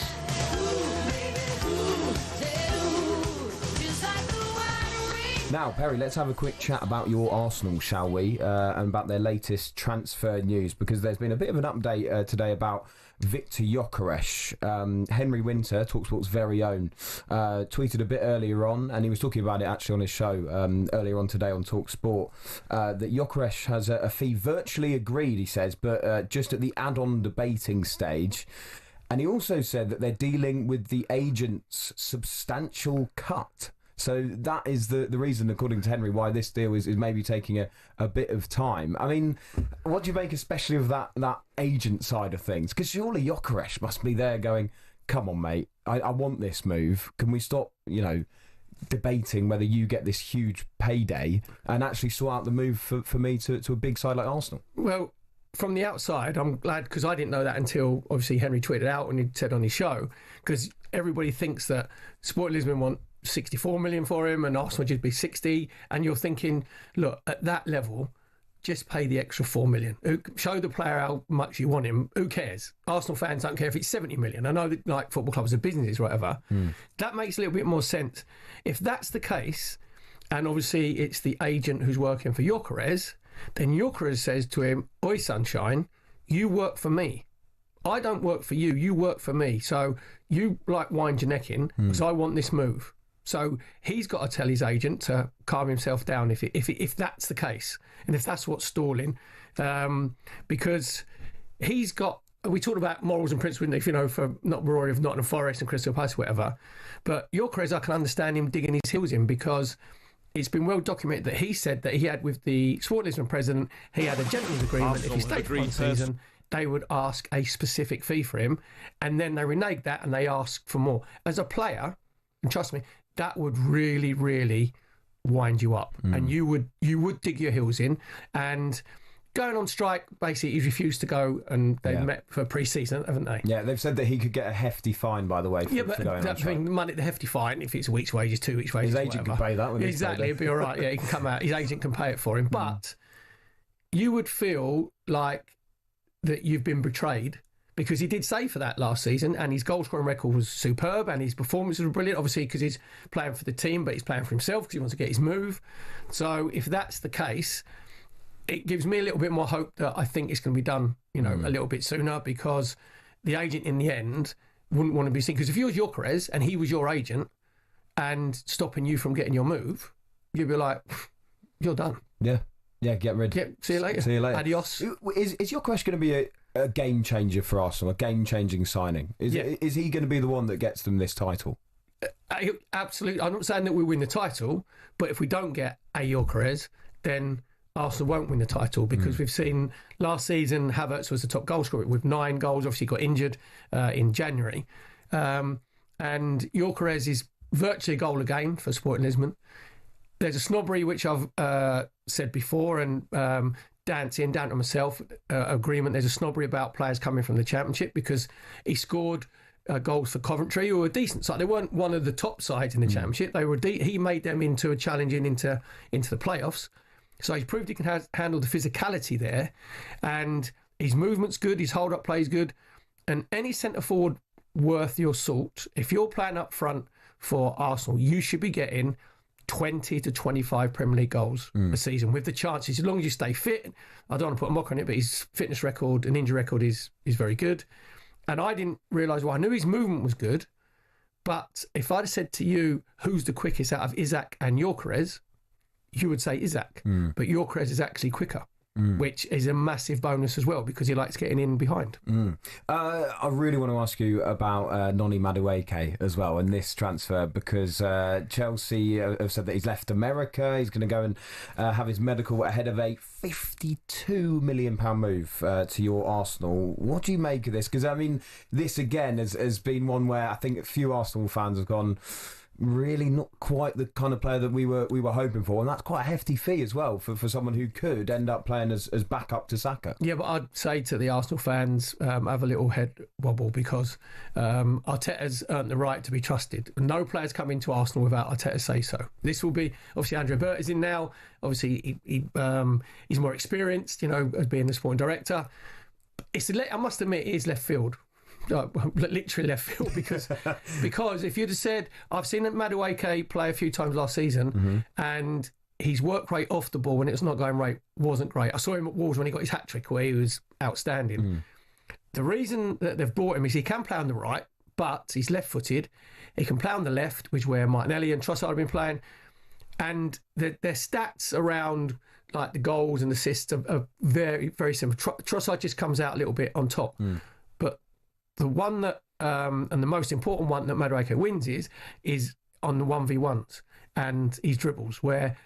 Now, Perry, let's have a quick chat about your Arsenal, shall we? And about their latest transfer news, because there's been a bit of an update today about Victor Gyökeres. Henry Winter, talkSPORT's very own, tweeted a bit earlier on, and he was talking about it actually on his show earlier on today on talkSPORT, that Gyökeres has a fee virtually agreed, he says, but just at the add-on debating stage. And he also said that they're dealing with the agent's substantial cut. So that is the reason, according to Henry, why this deal is maybe taking a bit of time. I mean, what do you make especially of that agent side of things? Because surely Gyökeres must be there going, come on, mate, I want this move. Can we stop, debating whether you get this huge payday and actually sort out the move for me to a big side like Arsenal? Well, from the outside, I'm glad, because I didn't know that until obviously Henry tweeted out and he said on his show, because everybody thinks that Sporting Lisbon want 64 million for him and Arsenal would be 60, and you're thinking, look, at that level, just pay the extra 4 million. Show the player how much you want him. Who cares? Arsenal fans don't care if it's 70 million. I know that, like, football clubs are businesses, whatever. That makes a little bit more sense. If that's the case, and obviously it's the agent who's working for Gyökeres, then Gyökeres says to him, oi, sunshine, you work for me. I don't work for you, you work for me. So you, wind your neck in, because I want this move. So he's got to tell his agent to calm himself down if that's the case, and if that's what's stalling, because he's got. We talked about morals and principles, for not Rory of Nottingham Forest and Crystal Palace, whatever. But Gyökeres, I can understand him digging his heels in, because it's been well documented that he said that he had with the Sporting Lisbon president, he had a gentleman's agreement. If he stayed for one season, they would ask a specific fee for him, and then they reneged that and they asked for more. As a player, and trust me, that would really, really wind you up, and you would dig your heels in. And going on strike, basically, he refused to go, and they've met for pre-season, haven't they? Yeah, they've said that he could get a hefty fine, by the way, for going on strike. Money, the hefty fine, if it's a week's wages, 2 weeks' wages, his agent can pay that. Exactly, it'd be all right. Yeah, he can come out. His agent can pay it for him. But you would feel like that you've been betrayed, because he did say for that last season, and his goal-scoring record was superb, and his performances were brilliant, obviously, because he's playing for the team, but he's playing for himself because he wants to get his move. So if that's the case, it gives me a little bit more hope that I think it's going to be done, a little bit sooner, because the agent in the end wouldn't want to be seen. Because if you was Gyökeres and he was your agent and stopping you from getting your move, you'd be like, you're done. Yeah, get rid. See you later. Adios. Is Gyökeres going to be a game changer for Arsenal, a game changing signing? Is he going to be the one that gets them this title? Absolutely. I'm not saying that we win the title, but if we don't get a Gyökeres, then Arsenal won't win the title, because we've seen last season Havertz was the top goal scorer with 9 goals. Obviously got injured in January, and Gyökeres is virtually a goal a game for Sporting Lisbon. There's a snobbery, which I've said before, and down to myself, agreement. There's a snobbery about players coming from the Championship, because he scored goals for Coventry, who were a decent side. They weren't one of the top sides in the Championship. They were. He made them into a challenging into the playoffs. So he's proved he can handle the physicality there, and his movement's good. His hold-up play is good, and any centre forward worth your salt, if you're playing up front for Arsenal, you should be getting 20 to 25 Premier League goals a season with the chances, as long as you stay fit. I don't want to put a mock on it, but his fitness record and injury record is very good. And I didn't realise, I knew his movement was good, but if I'd have said to you, who's the quickest out of Isak and Gyökeres, you would say Isak. But Gyökeres is actually quicker. Which is a massive bonus as well because he likes getting in behind. I really want to ask you about Noni Madueke as well and this transfer because Chelsea have said that he's left America. He's going to go and have his medical ahead of a £52 million move to your Arsenal. What do you make of this? Because, I mean, this again has been one where I think a few Arsenal fans have gone, really not quite the kind of player that we were hoping for, and that's quite a hefty fee as well for someone who could end up playing as backup to Saka. Yeah, but I'd say to the Arsenal fans, have a little head wobble because Arteta's earned the right to be trusted. No players come into Arsenal without Arteta say so. This will be, obviously Andrea Burt is in now, obviously he's more experienced, as being the sporting director. I must admit, it is left field. Literally left field because if you'd have said, I've seen Madueke play a few times last season and his work rate off the ball when it was not going right wasn't great. I saw him at Wolves when he got his hat-trick where he was outstanding. The reason that they've brought him is he can play on the right, but he's left-footed. He can play on the left, which is where Martinelli and Trossard have been playing, and their stats around like the goals and assists are very, very similar. Trossard just comes out a little bit on top. But the one that, and the most important one that Madueke wins is on the 1v1s and his dribbles, where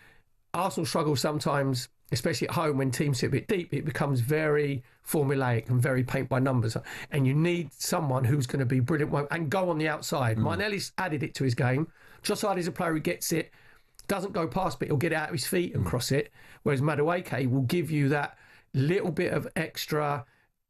Arsenal struggle sometimes, especially at home when teams sit a bit deep. It becomes very formulaic and very paint by numbers. And you need someone who's going to be brilliant and go on the outside. Martinelli's added it to his game. Trossard is a player who gets it, doesn't go past, but he'll get it out of his feet and cross it. Whereas Madueke will give you that little bit of extra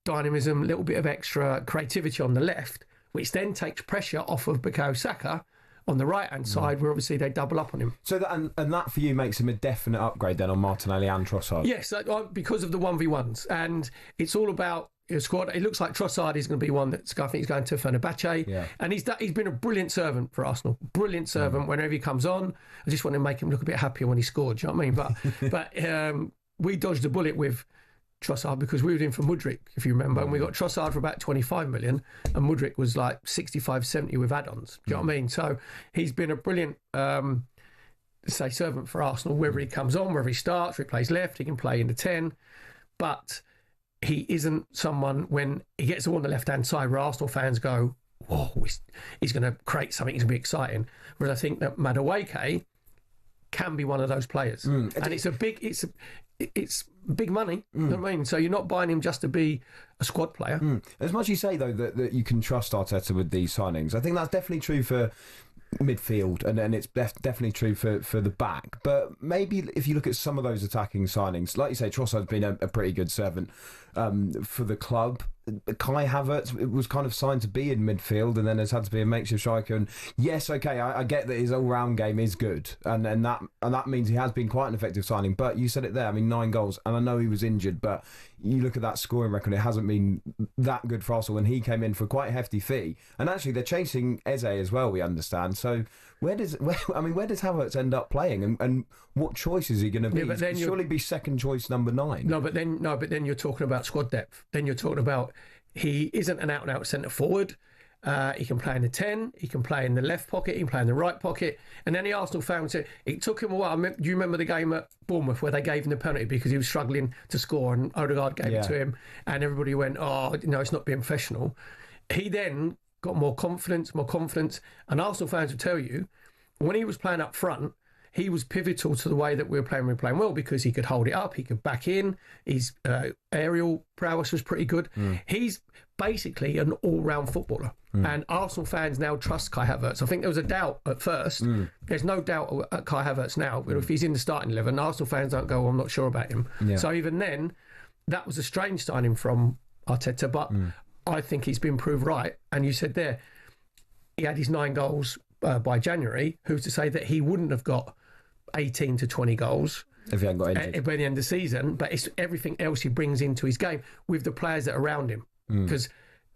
dynamism, a little bit of extra creativity on the left, which then takes pressure off of Bukayo Saka on the right-hand side, where obviously they double up on him. So that and that for you makes him a definite upgrade then on Martinelli and Trossard? Yes, because of the 1v1s. And it's all about your squad. It looks like Trossard is going to be one that's, I think he's going to Fenerbahce. Yeah. And he's been a brilliant servant for Arsenal. Brilliant servant whenever he comes on. I just want to make him look a bit happier when he scored, do you know what I mean? But we dodged a bullet with Trossard because we were in for Mudryk, if you remember, and we got Trossard for about 25 million and Mudryk was like 65, 70 with add-ons. Do you know what I mean? So he's been a brilliant servant for Arsenal, whether he comes on, whether he starts, or he plays left, he can play in the 10, but he isn't someone, when he gets the ball on the left-hand side, where Arsenal fans go, whoa, he's going to create something, he's going to be exciting. Whereas I think that Madueke can be one of those players. And it's big money, you know what I mean? So you're not buying him just to be a squad player. As much as you say, though, that you can trust Arteta with these signings, I think that's definitely true for midfield and it's definitely true for the back. But maybe if you look at some of those attacking signings, like you say, Trossard's been a pretty good servant for the club. Kai Havertz was kind of signed to be in midfield and then has had to be a makeshift striker. And yes, okay, I get that his all-round game is good, and that means he has been quite an effective signing. But you said it there. I mean, 9 goals, and I know he was injured, but you look at that scoring record; it hasn't been that good for Arsenal when he came in for quite a hefty fee. And actually, they're chasing Eze as well. We understand. So where does Havertz end up playing, and what choice is he going to be? He'll surely be second choice number 9. But then you're talking about squad depth. Then you're talking about he isn't an out-and-out centre forward. He can play in the 10, he can play in the left pocket, he can play in the right pocket. And then the Arsenal fans said it took him a while. Do you remember the game at Bournemouth where they gave him the penalty because he was struggling to score and Odegaard gave it to him and everybody went, oh, no, it's not being professional. He then got more confidence. And Arsenal fans will tell you, when he was playing up front, he was pivotal to the way that we were playing well because he could hold it up, he could back in, his aerial prowess was pretty good. He's basically an all-round footballer. And Arsenal fans now trust Kai Havertz. I think there was a doubt at first. There's no doubt at Kai Havertz now. If he's in the starting 11, Arsenal fans don't go, I'm not sure about him. So even then, that was a strange signing from Arteta, but I think he's been proved right. And you said there, he had his 9 goals by January. Who's to say that he wouldn't have got 18 to 20 goals if he hadn't got injured by the end of the season? But it's everything else he brings into his game with the players that are around him. Because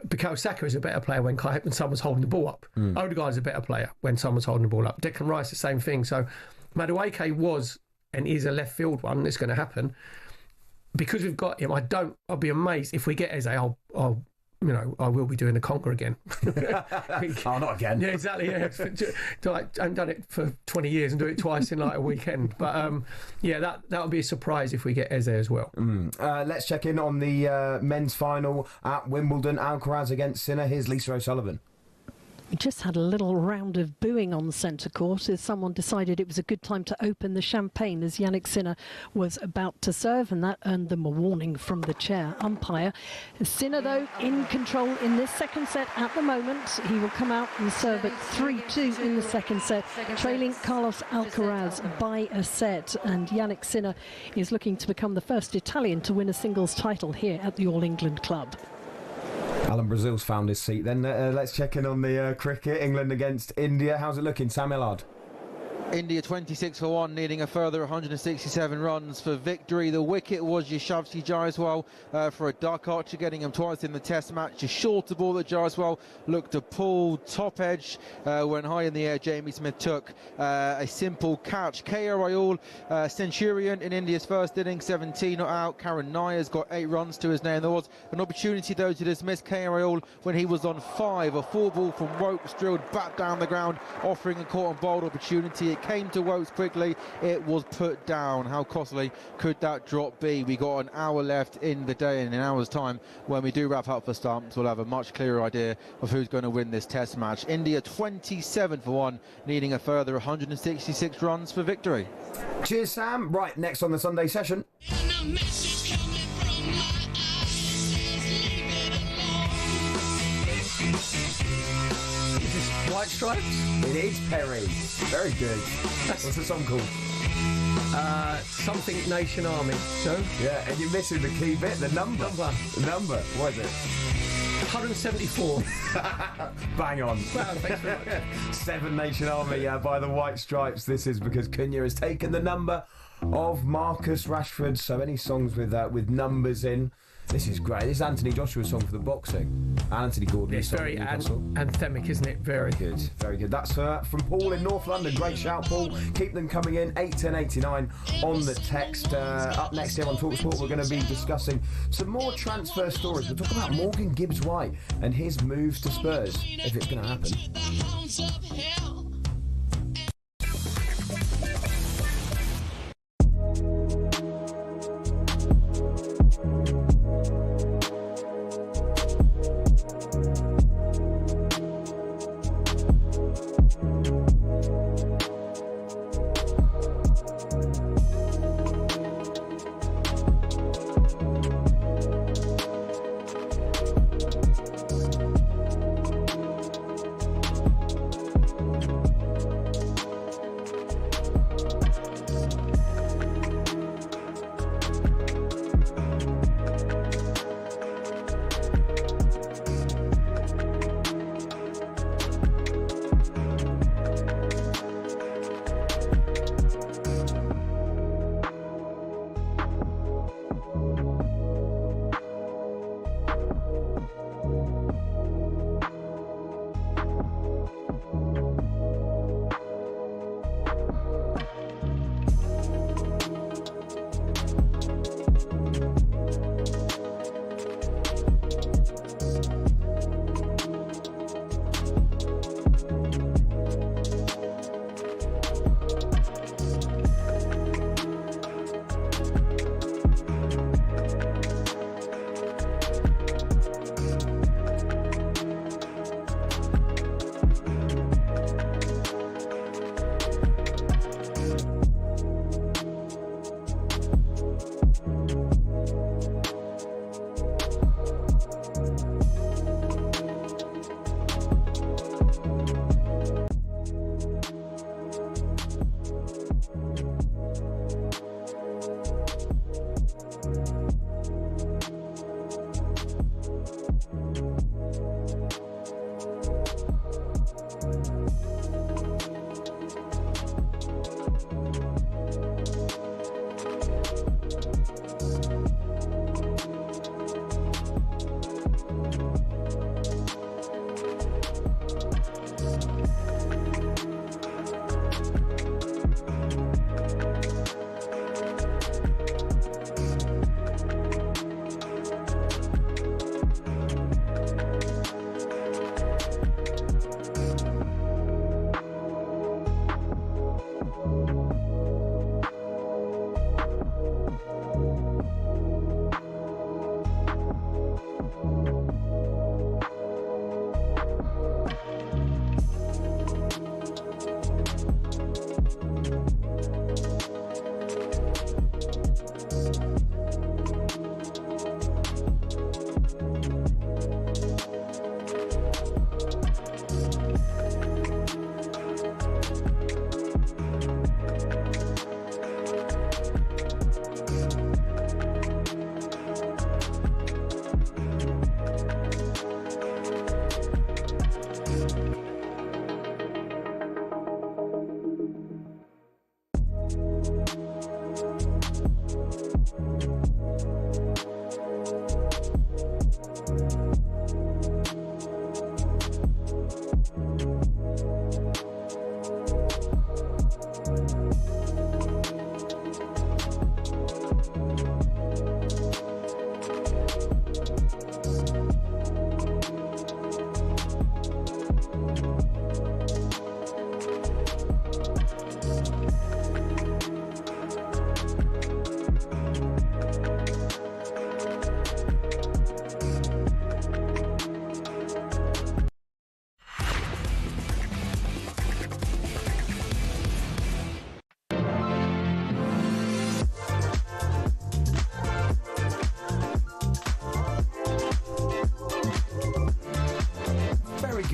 Bukayo Saka is a better player when someone's holding the ball up. Odegaard is a better player when someone's holding the ball up. Declan Rice, the same thing. So Madueke was and is a left field one that's going to happen. Because we've got him, I'll be amazed if we get Eze. I will be doing the conga again. Oh, not again. Yeah, exactly. Yeah. I haven't done it for 20 years and do it twice in like a weekend. But that would be a surprise if we get Eze as well. Let's check in on the men's final at Wimbledon. Alcaraz against Sinner. Here's Lisa O'Sullivan. We just had a little round of booing on centre court as someone decided it was a good time to open the champagne as Yannick Sinner was about to serve, and that earned them a warning from the chair umpire. Sinner, though, in control in this second set at the moment. He will come out and serve at 3-2 in the second set, trailing Carlos Alcaraz by a set. And Yannick Sinner is looking to become the first Italian to win a singles title here at the All England Club. Alan Brazil's found his seat. Then let's check in on the cricket. England against India. How's it looking, Sam Millard? India 26 for 1, needing a further 167 runs for victory. The wicket was Yashasvi Jaiswal for a duck archer, getting him twice in the test match. A shorter ball that Jaiswal looked to pull top edge when high in the air. Jamie Smith took a simple catch. KR Rahul, centurion in India's first innings, 17 not out. Karan Nayar's got 8 runs to his name. There was an opportunity though to dismiss KR Rahul when he was on 5. A 4 ball from Wokes drilled back down the ground, offering a caught and bowled opportunity. It came to Wokes quickly, it was put down. How costly could that drop be? We got an hour left in the day, and in an hour's time when we do wrap up for stumps we'll have a much clearer idea of who's going to win this test match. India 27 for 1, needing a further 166 runs for victory. Cheers, Sam. Right, next on the Sunday session. White Stripes? It is, Perry. Very good. What's the song called? Something Nation Army. No? Yeah, and you're missing the key bit, the number. The number. What is it? 174. Bang on. Well, thanks very much. 7 Nation Army by the White Stripes. This is because Cunha has taken the number of Marcus Rashford. So any songs with numbers in. This is great. This is Anthony Joshua's song for the boxing. Anthony Gordon. It's very anthemic, isn't it? Very good. Very good. That's from Paul in North London. Great shout, Paul. Keep them coming in. 81089 on the text. Up next here on talkSPORT, we're going to be discussing some more transfer stories. We'll talk about Morgan Gibbs-White and his move to Spurs, if it's going to happen.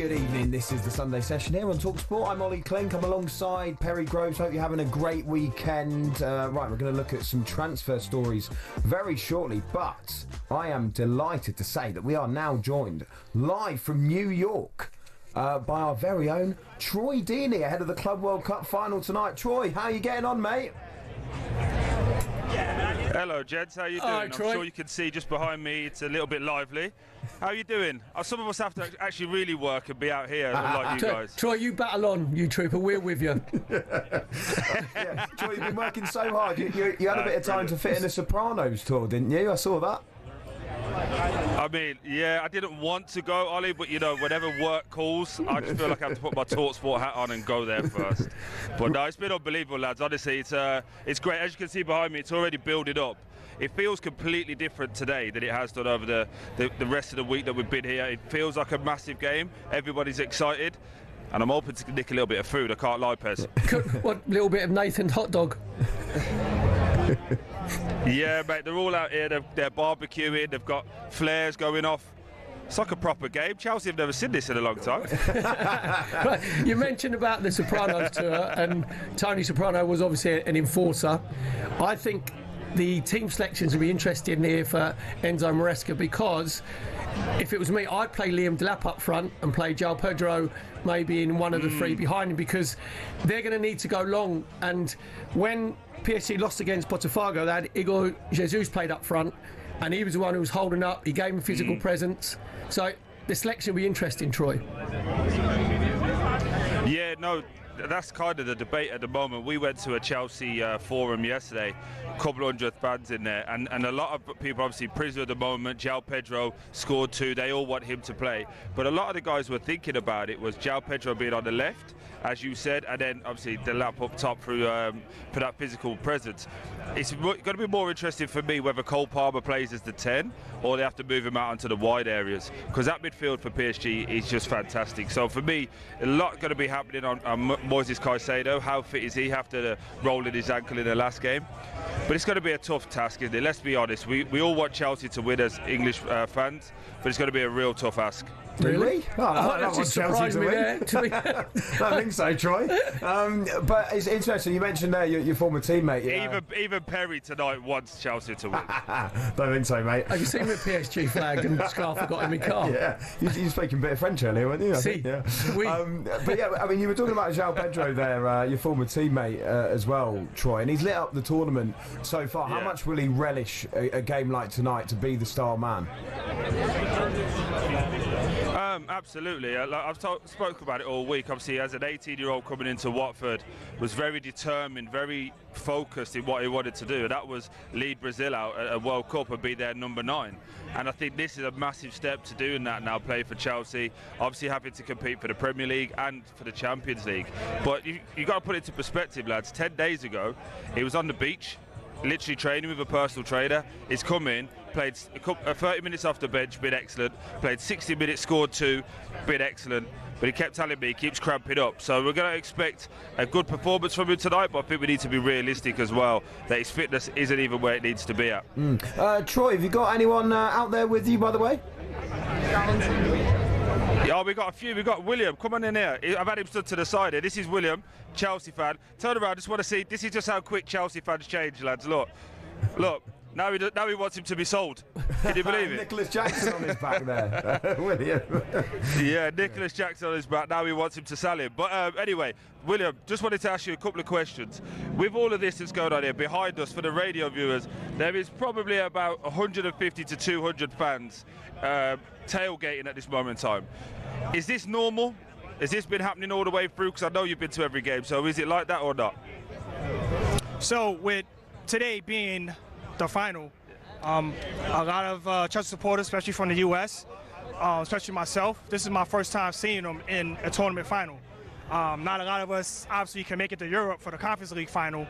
Good evening, this is the Sunday session here on talkSPORT. I'm Olly, Clink, I'm alongside Perry Groves. Hope you're having a great weekend. Right, we're going to look at some transfer stories very shortly, but I am delighted to say that we are now joined live from New York by our very own Troy Deeney ahead of the Club World Cup final tonight. Troy, how are you getting on, mate? Hello, gents. How you doing? Hi, I'm Troy. sure you can see just behind me it's a little bit lively. How are you doing? Some of us have to actually really work and be out here like you guys. Troy, you battle on, you trooper. We're with you. Yeah, Troy, you've been working so hard. You had a bit of time to fit in a Sopranos tour, didn't you? I saw that. I mean, yeah, I didn't want to go, Ollie, but you know, whenever work calls, I just feel like I have to put my talkSPORT hat on and go there first. But no, it's been unbelievable, lads. Honestly, it's great. As you can see behind me, it's already building up. It feels completely different today than it has done over the rest of the week that we've been here. It feels like a massive game. Everybody's excited. And I'm hoping to nick a little bit of food. I can't lie, Pez. What little bit of Nathan's hot dog? Yeah, mate, they're all out here. They're barbecuing. They've got flares going off. It's like a proper game. Chelsea have never seen this in a long time. Right, you mentioned about the Sopranos tour, and Tony Soprano was obviously an enforcer. I think the team selections will be interesting here for Enzo Maresca, because if it was me, I'd play Liam Delap up front and play João Pedro maybe in one of the three behind him, because they're going to need to go long. And when PSG lost against Botafogo, they had Igor Jesus played up front, and he was the one who was holding up. He gave him physical presence. So the selection will be interesting, Troy. Yeah, no, that's kind of the debate at the moment. We went to a Chelsea forum yesterday, a couple hundred fans in there, and a lot of people, obviously, Prisoner at the moment, João Pedro scored 2, they all want him to play. But a lot of the guys were thinking about it was João Pedro being on the left, as you said, and then obviously the lap up top through for that physical presence. It's going to be more interesting for me whether Cole Palmer plays as the 10 or they have to move him out onto the wide areas, because that midfield for PSG is just fantastic. So for me, a lot going to be happening on Moises Caicedo. How fit is he after rolling his ankle in the last game? But it's going to be a tough task, isn't it? Let's be honest. We all want Chelsea to win as English fans, but it's going to be a real tough ask. Really? Oh, that just surprised me there. I don't think so, Troy. But it's interesting. You mentioned there your former teammate. Even Perry tonight wants Chelsea to win. Don't think so, mate. Have you seen the PSG flag and scarf I got in my car? Yeah, you were speaking a bit of French earlier, weren't you? Si. Yeah. But yeah, I mean, you were talking about João Pedro there, your former teammate as well, Troy, and he's lit up the tournament so far. How much will he relish a game like tonight to be the star man? Absolutely. I've spoke about it all week. Obviously, as an 18-year-old coming into Watford, was very determined, very focused in what he wanted to do, and that was lead Brazil out at a World Cup and be their number 9. And I think this is a massive step to doing that now, play for Chelsea, obviously having to compete for the Premier League and for the Champions League. But you got to put it into perspective, lads. 10 days ago, he was on the beach, literally training with a personal trainer. He's come in, played 30 minutes off the bench, been excellent, played 60 minutes, scored 2, been excellent, but he kept telling me he keeps cramping up. So we're going to expect a good performance from him tonight, but I think we need to be realistic as well, that his fitness isn't even where it needs to be at. Troy, have you got anyone out there with you, by the way? Yeah, we got a few. We got William. Come on in here. I've had him stood to the side here. This is William, Chelsea fan. Turn around. Just want to see. This is just how quick Chelsea fans change, lads. Look. Now he wants him to be sold. Can you believe it? Nicholas Jackson on his back there, William. Yeah, Nicholas Jackson on his back. Now he wants him to sell him. But anyway, William, just wanted to ask you a couple of questions. With all of this that's going on here, behind us, for the radio viewers, there is probably about 150 to 200 fans tailgating at this moment in time. Is this normal? Has this been happening all the way through? Because I know you've been to every game, so is it like that or not? So with today being the final, a lot of Chelsea supporters, especially from the U.S., especially myself, this is my first time seeing them in a tournament final. Not a lot of us obviously can make it to Europe for the Conference League final.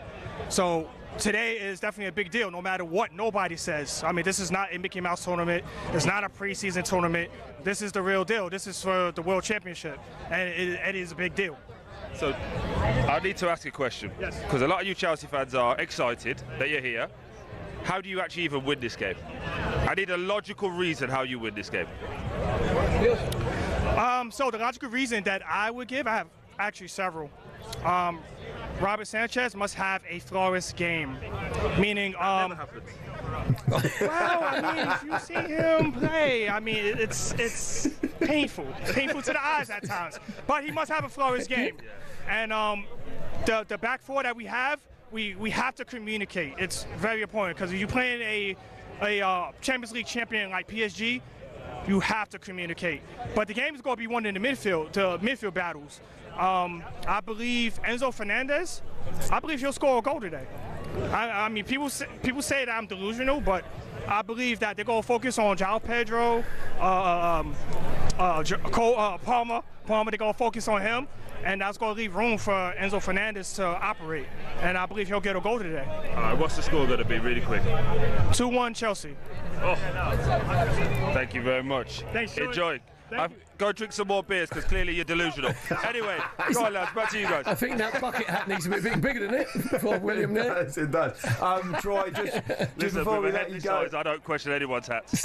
So today is definitely a big deal, no matter what nobody says. I mean, this is not a Mickey Mouse tournament. It's not a preseason tournament. This is the real deal. This is for the World Championship, and it is a big deal. So I need to ask a question. Yes. Because a lot of you Chelsea fans are excited that you're here. How do you actually even win this game? I need a logical reason how you win this game. So the logical reason that I would give, I have actually several. Robert Sanchez must have a flawless game, meaning Never happens. well, I mean, if you see him play, I mean, it's painful to the eyes at times. But he must have a flawless game, and the back four that we have to communicate. It's very important because if you're playing a Champions League champion like PSG, you have to communicate. But the game is going to be won in the midfield battles. I believe Enzo Fernandez, I believe he'll score a goal today. I mean, people say that I'm delusional, but I believe that they're going to focus on João Pedro, Palmer. They're going to focus on him, and that's going to leave room for Enzo Fernandez to operate. And I believe he'll get a goal today. All right, what's the score going to be, really quick? 2-1 Chelsea. Oh, thank you very much. Thanks, enjoy. Go drink some more beers because clearly you're delusional. Anyway, go on, lads, back to you guys. I think that bucket hat needs to be a bit bigger than it for William there. Yes, it does. Troy, just before we let you go, I don't question anyone's hats.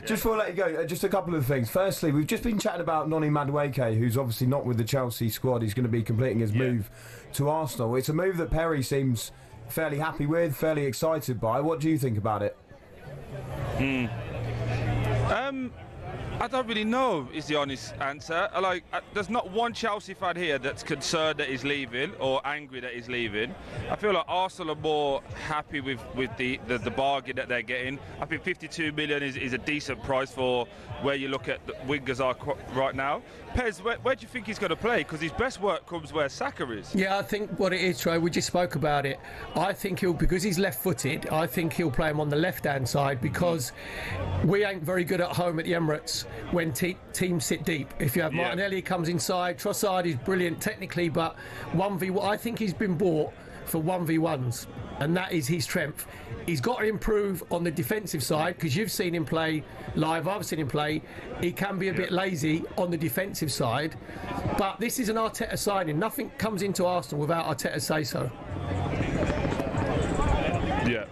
Just before we let you go, just a couple of things. Firstly, we've just been chatting about Noni Madueke, who's obviously not with the Chelsea squad. He's going to be completing his move to Arsenal. It's a move that Perry seems fairly happy with, fairly excited by. What do you think about it? I don't really know is the honest answer. There's not one Chelsea fan here that's concerned that he's leaving or angry that he's leaving. I feel like Arsenal are more happy with the bargain that they're getting. I think 52 million is a decent price for where you look at the wingers are right now. Pez, where do you think he's going to play? Because his best work comes where Saka is. Yeah, I think what it is, Troy, we just spoke about it. I think because he's left-footed, I think he'll play him on the left-hand side because we ain't very good at home at the Emirates when teams sit deep. If you have Martinelli comes inside, Trossard is brilliant technically, but 1v1, I think he's been bought for 1v1s, and that is his strength. He's got to improve on the defensive side because you've seen him play live, I've seen him play. He can be a bit lazy on the defensive side, but this is an Arteta signing. Nothing comes into Arsenal without Arteta say so. Yeah.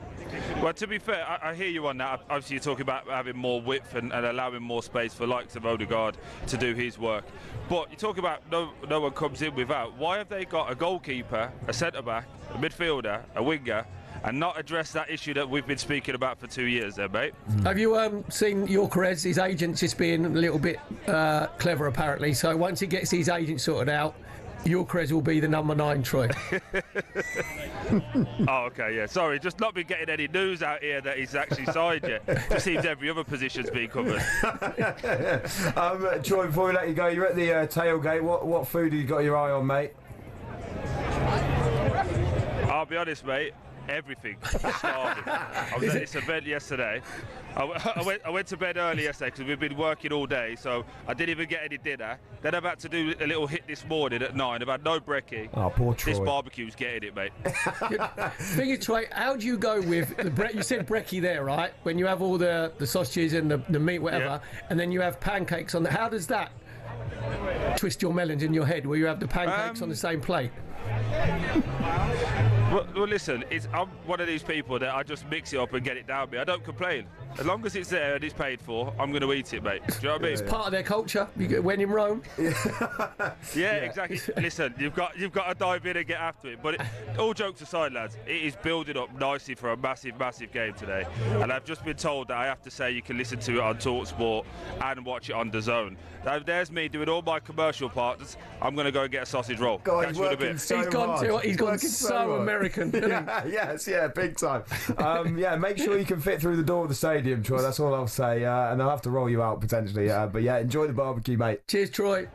Well, to be fair, I hear you on that. Obviously, you're talking about having more width and allowing more space for likes of Odegaard to do his work. But you talk about no one comes in without. Why have they got a goalkeeper, a centre-back, a midfielder, a winger, and not address that issue that we've been speaking about for 2 years there, mate? Have you seen Yorkerez, his agent, just being a little bit clever, apparently? So once he gets his agent sorted out, Yorkerez will be the number 9, Troy. Oh, okay, yeah. Sorry, just not been getting any news out here that he's actually signed yet. Just seems every other position's been covered. Troy, before we let you go, you're at the tailgate. What food have you got your eye on, mate? I'll be honest, mate. Everything. I'm starving. I was at this event yesterday. I went to bed early yesterday because we've been working all day, so I didn't even get any dinner. Then I've had to do a little hit this morning at 9. I've had no brekkie. Oh, poor Troy. This barbecue's getting it, mate. Thing is, Troy, how do you go with the you said brekkie there, right? When you have all the sausages and the meat, whatever, and then you have pancakes on the. How does that twist your melons in your head where you have the pancakes on the same plate? Well, listen, I'm one of these people that I just mix it up and get it down me. I don't complain. As long as it's there and it's paid for, I'm going to eat it, mate. Do you know what I mean? It's part of their culture. When in Rome. Yeah, exactly. Listen, you've got to dive in and get after it. But all jokes aside, lads, it is building up nicely for a massive, massive game today. And I've just been told that I have to say you can listen to it on talkSPORT and watch it on DAZN. Now, there's me doing all my commercial partners. I'm going to go and get a sausage roll. God, catch you in a bit. He's gone so American. Yes, big time. Make sure you can fit through the door of the stadium, Troy. That's all I'll say. And I'll have to roll you out potentially. But yeah, enjoy the barbecue, mate. Cheers, Troy.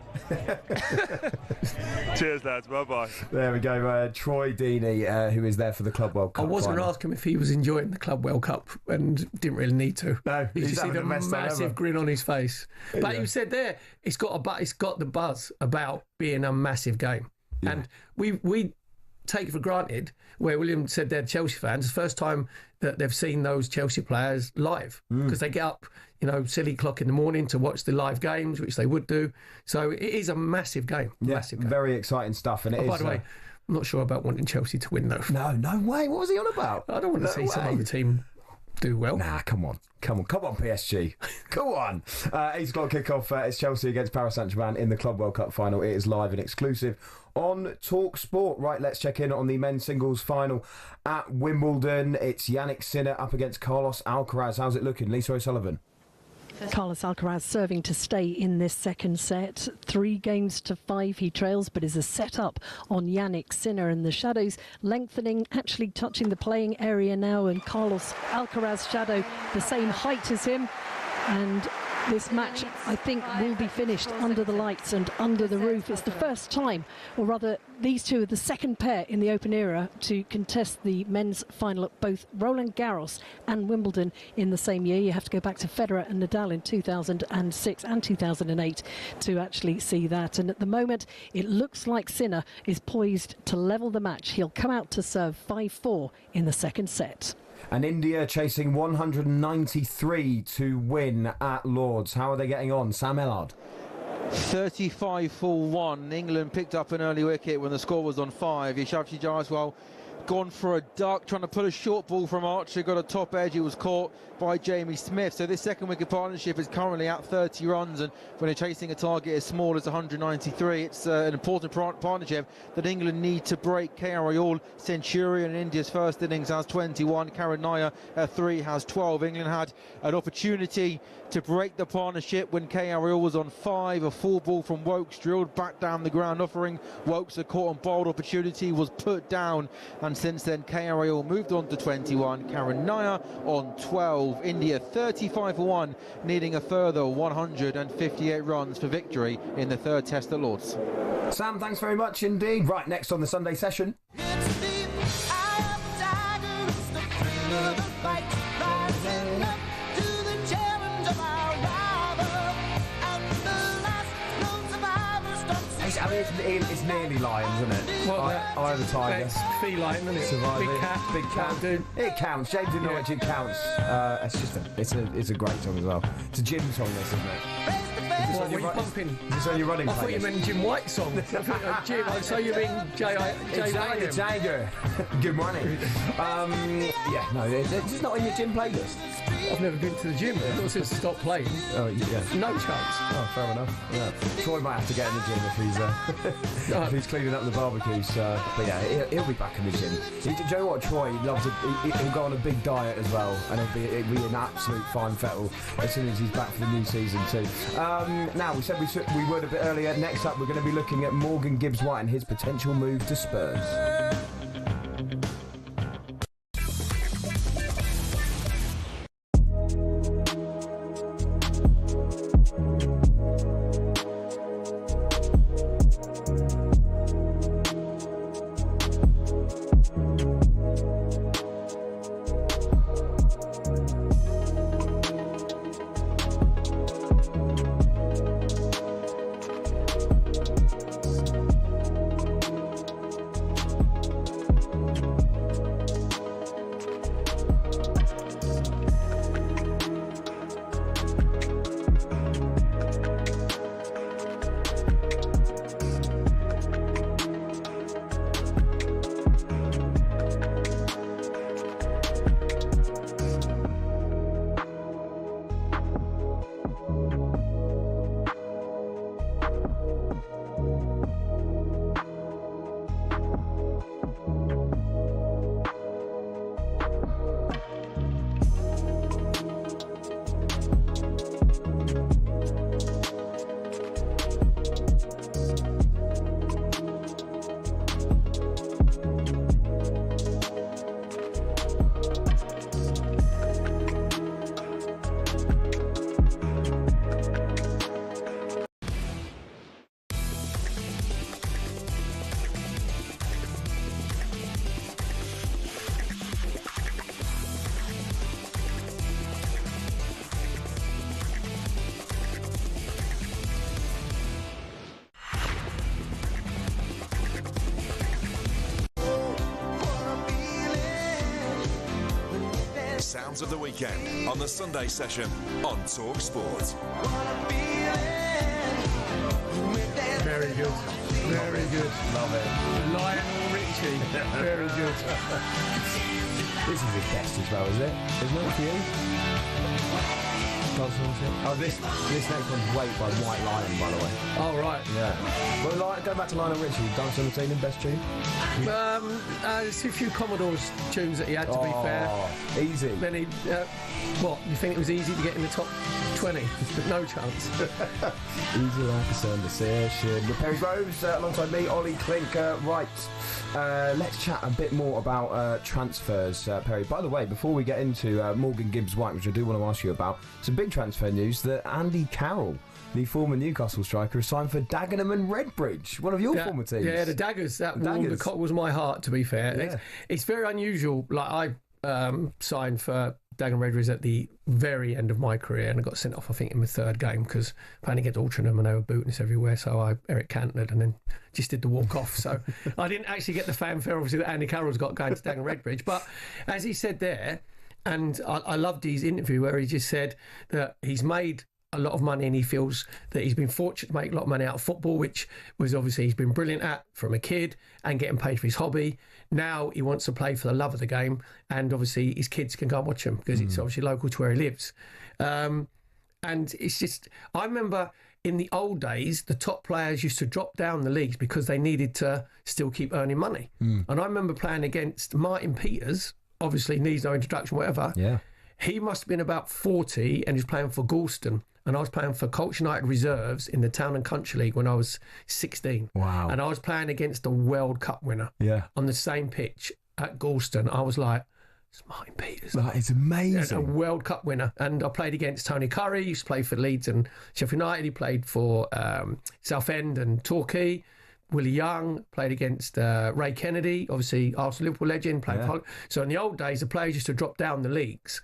Cheers, lads. Bye-bye. There we go. Troy Deeney, who is there for the Club World Cup. I was going to ask him if he was enjoying the Club World Cup and didn't really need to. No, you can see the massive grin on his face. But you said there, it's got the buzz about being a massive game. Yeah. And we take it for granted, where William said they're Chelsea fans, the first time that they've seen those Chelsea players live, because they get up, silly clock in the morning to watch the live games, which they would do. So it is a massive game. Massive game. Very exciting stuff. And by the way, I'm not sure about wanting Chelsea to win, though. No way. What was he on about? I don't want to see some other team do well. Nah, come on, PSG. Come on. 8 o'clock kickoff. It's Chelsea against Paris Saint-Germain in the Club World Cup final. It is live and exclusive on talkSPORT. Right, let's check in on the men's singles final at Wimbledon. It's Yannick Sinner up against Carlos Alcaraz. How's it looking, Lisa O'Sullivan? Carlos Alcaraz serving to stay in this second set. 3-5 he trails, but is a set up on Yannick Sinner, and the shadows lengthening, actually touching the playing area now, and Carlos Alcaraz shadow the same height as him. And this match, I think, will be finished under the lights and under the roof. It's the first time, or rather, these two are the second pair in the Open era to contest the men's final at both Roland Garros and Wimbledon in the same year. You have to go back to Federer and Nadal in 2006 and 2008 to actually see that. And at the moment, it looks like Sinner is poised to level the match. He'll come out to serve 5-4 in the second set. And India chasing 193 to win at Lord's. How are they getting on? Sam Ellard. 35-1. England picked up an early wicket when the score was on 5. Yashasvi Jaiswal gone for a duck, trying to pull a short ball from Archer, got a top edge. He was caught by Jamie Smith. So this second wicket partnership is currently at 30 runs, and when they're chasing a target as small as 193, it's an important partnership that England need to break. Carroll, Centurion in India's first innings, has 21. Karen Nair at 3 has 12. England had an opportunity to break the partnership when Carroll was on 5. A full ball from Wokes drilled back down the ground, offering Wokes a caught and bowled opportunity, was put down, and since then Carroll moved on to 21. Karen Nair on 12. India 35-1, needing a further 158 runs for victory in the third test at Lord's. Sam, thanks very much indeed. Right, next on the Sunday session. I mean, it's nearly lions, isn't it? Well, Eye of the tiger. That's feline, isn't it? Surviving. Big cat. Dude. It counts. James in Norwich, it counts. It's a great song as well. It's a gym song, this, isn't it? What were you pumping? Is this on your running I thought you meant Jim White song. Jim, so you mean Jagger. Good morning. Yeah, no, it's not in your gym playlist. I've never been to the gym. I thought since stopped playing. Oh, yeah. No chance. Oh, fair enough. Yeah. Troy might have to get in the gym if he's cleaning up the barbecues. But yeah, he'll be back in the gym. Do you know what, Troy? He'll go on a big diet as well, and it'll be an absolute fine fettle as soon as he's back for the new season too. Now, we said we would a bit earlier. Next up, we're going to be looking at Morgan Gibbs-White and his potential move to Spurs. Sounds of the weekend on the Sunday session on talkSPORT. Very good. Very good. Love it. Lionel Richie. Very good. This is his best as well, is it? Isn't it for you? Oh, this next one's Wait by White Lion, by the way. Oh, right. Yeah. Well, go back to Lionel Richie. Dance on the Team, best tune? There's a few Commodore's tunes that he had, to be fair. Easy. Then he... what, you think it was easy to get in the top 20? No chance. Easy like a Sunday session. With Perry Groves alongside me, Olly, Clink, right. Let's chat a bit more about transfers, Perry. By the way, before we get into Morgan Gibbs-White, which I do want to ask you about, some big transfer news that Andy Carroll, the former Newcastle striker, has signed for Dagenham and Redbridge, one of your former teams. Yeah, the Daggers. That was my heart, to be fair. Yeah. It's very unusual. Like, I signed for Dagenham Redbridge at the very end of my career, and I got sent off, I think, in the third game because playing against Altrincham and they were booting us everywhere, so I Eric Cantored and then just did the walk-off. So I didn't actually get the fanfare, obviously, that Andy Carroll's got going to Dagenham Redbridge. But as he said there, and I loved his interview where he just said that he's made a lot of money and he feels that he's been fortunate to make a lot of money out of football, which was obviously he's been brilliant at from a kid and getting paid for his hobby. Now he wants to play for the love of the game, and obviously his kids can go and watch him because it's obviously local to where he lives. And it's just, I remember in the old days, the top players used to drop down the leagues because they needed to still keep earning money. And I remember playing against Martin Peters, obviously needs no introduction, whatever. Yeah. He must have been about 40 and he's playing for Galston. And I was playing for Colts United Reserves in the Town and Country League when I was 16. Wow. And I was playing against the World Cup winner on the same pitch at Galston. I was like, it's Martin Peters. That is amazing. A World Cup winner. And I played against Tony Curry. He used to play for Leeds and Sheffield United. He played for Southend and Torquay. Willie Young played against Ray Kennedy, obviously Arsenal Liverpool legend. So in the old days, the players used to drop down the leagues.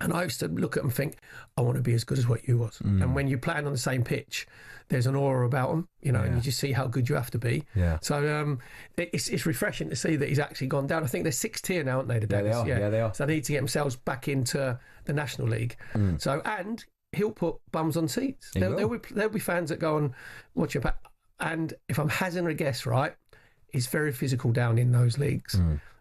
And I used to look at them and think, I want to be as good as what you was. And when you're playing on the same pitch, there's an aura about them, and you just see how good you have to be. Yeah. So it's refreshing to see that he's actually gone down. I think they're 6th tier now, aren't they? The Daggers? Yeah, they are. So they need to get themselves back into the National League. So, and he'll put bums on seats. There'll be fans that go and watch him. And if I'm hazarding a guess, right, he's very physical down in those leagues.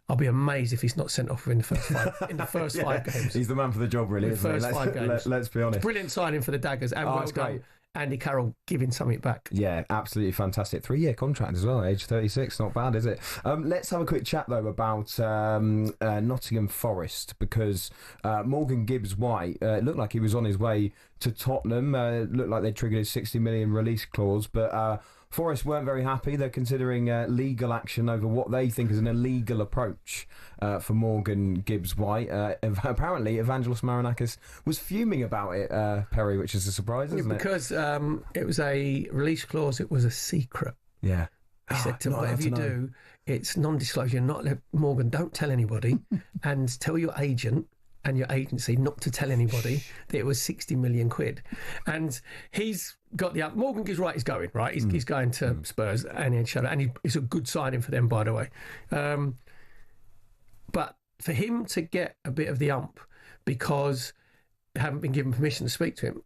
I'll be amazed if he's not sent off in the first five games. He's the man for the job, really. First 5 games. Let's be honest. Brilliant signing for the Daggers, and well done, Andy Carroll giving something back. Yeah, absolutely fantastic. 3-year contract as well, age 36. Not bad, is it? Let's have a quick chat though about Nottingham Forest, because Morgan Gibbs-White looked like he was on his way to Tottenham. Looked like they triggered his 60 million release clause, but Forest weren't very happy. They're considering legal action over what they think is an illegal approach for Morgan Gibbs-White. Apparently, Evangelos Marinakis was fuming about it, Perry, which is a surprise, isn't it? Because it was a release clause, it was a secret. Yeah. He said to him, whatever you do, it's non-disclosure. Morgan, don't tell anybody, and tell your agent and your agency not to tell anybody that it was 60 million quid. And he's got the... Morgan Gibbs-White is going, right? He's going to Spurs, and it's a good signing for them, by the way. But for him to get a bit of the ump because they haven't been given permission to speak to him,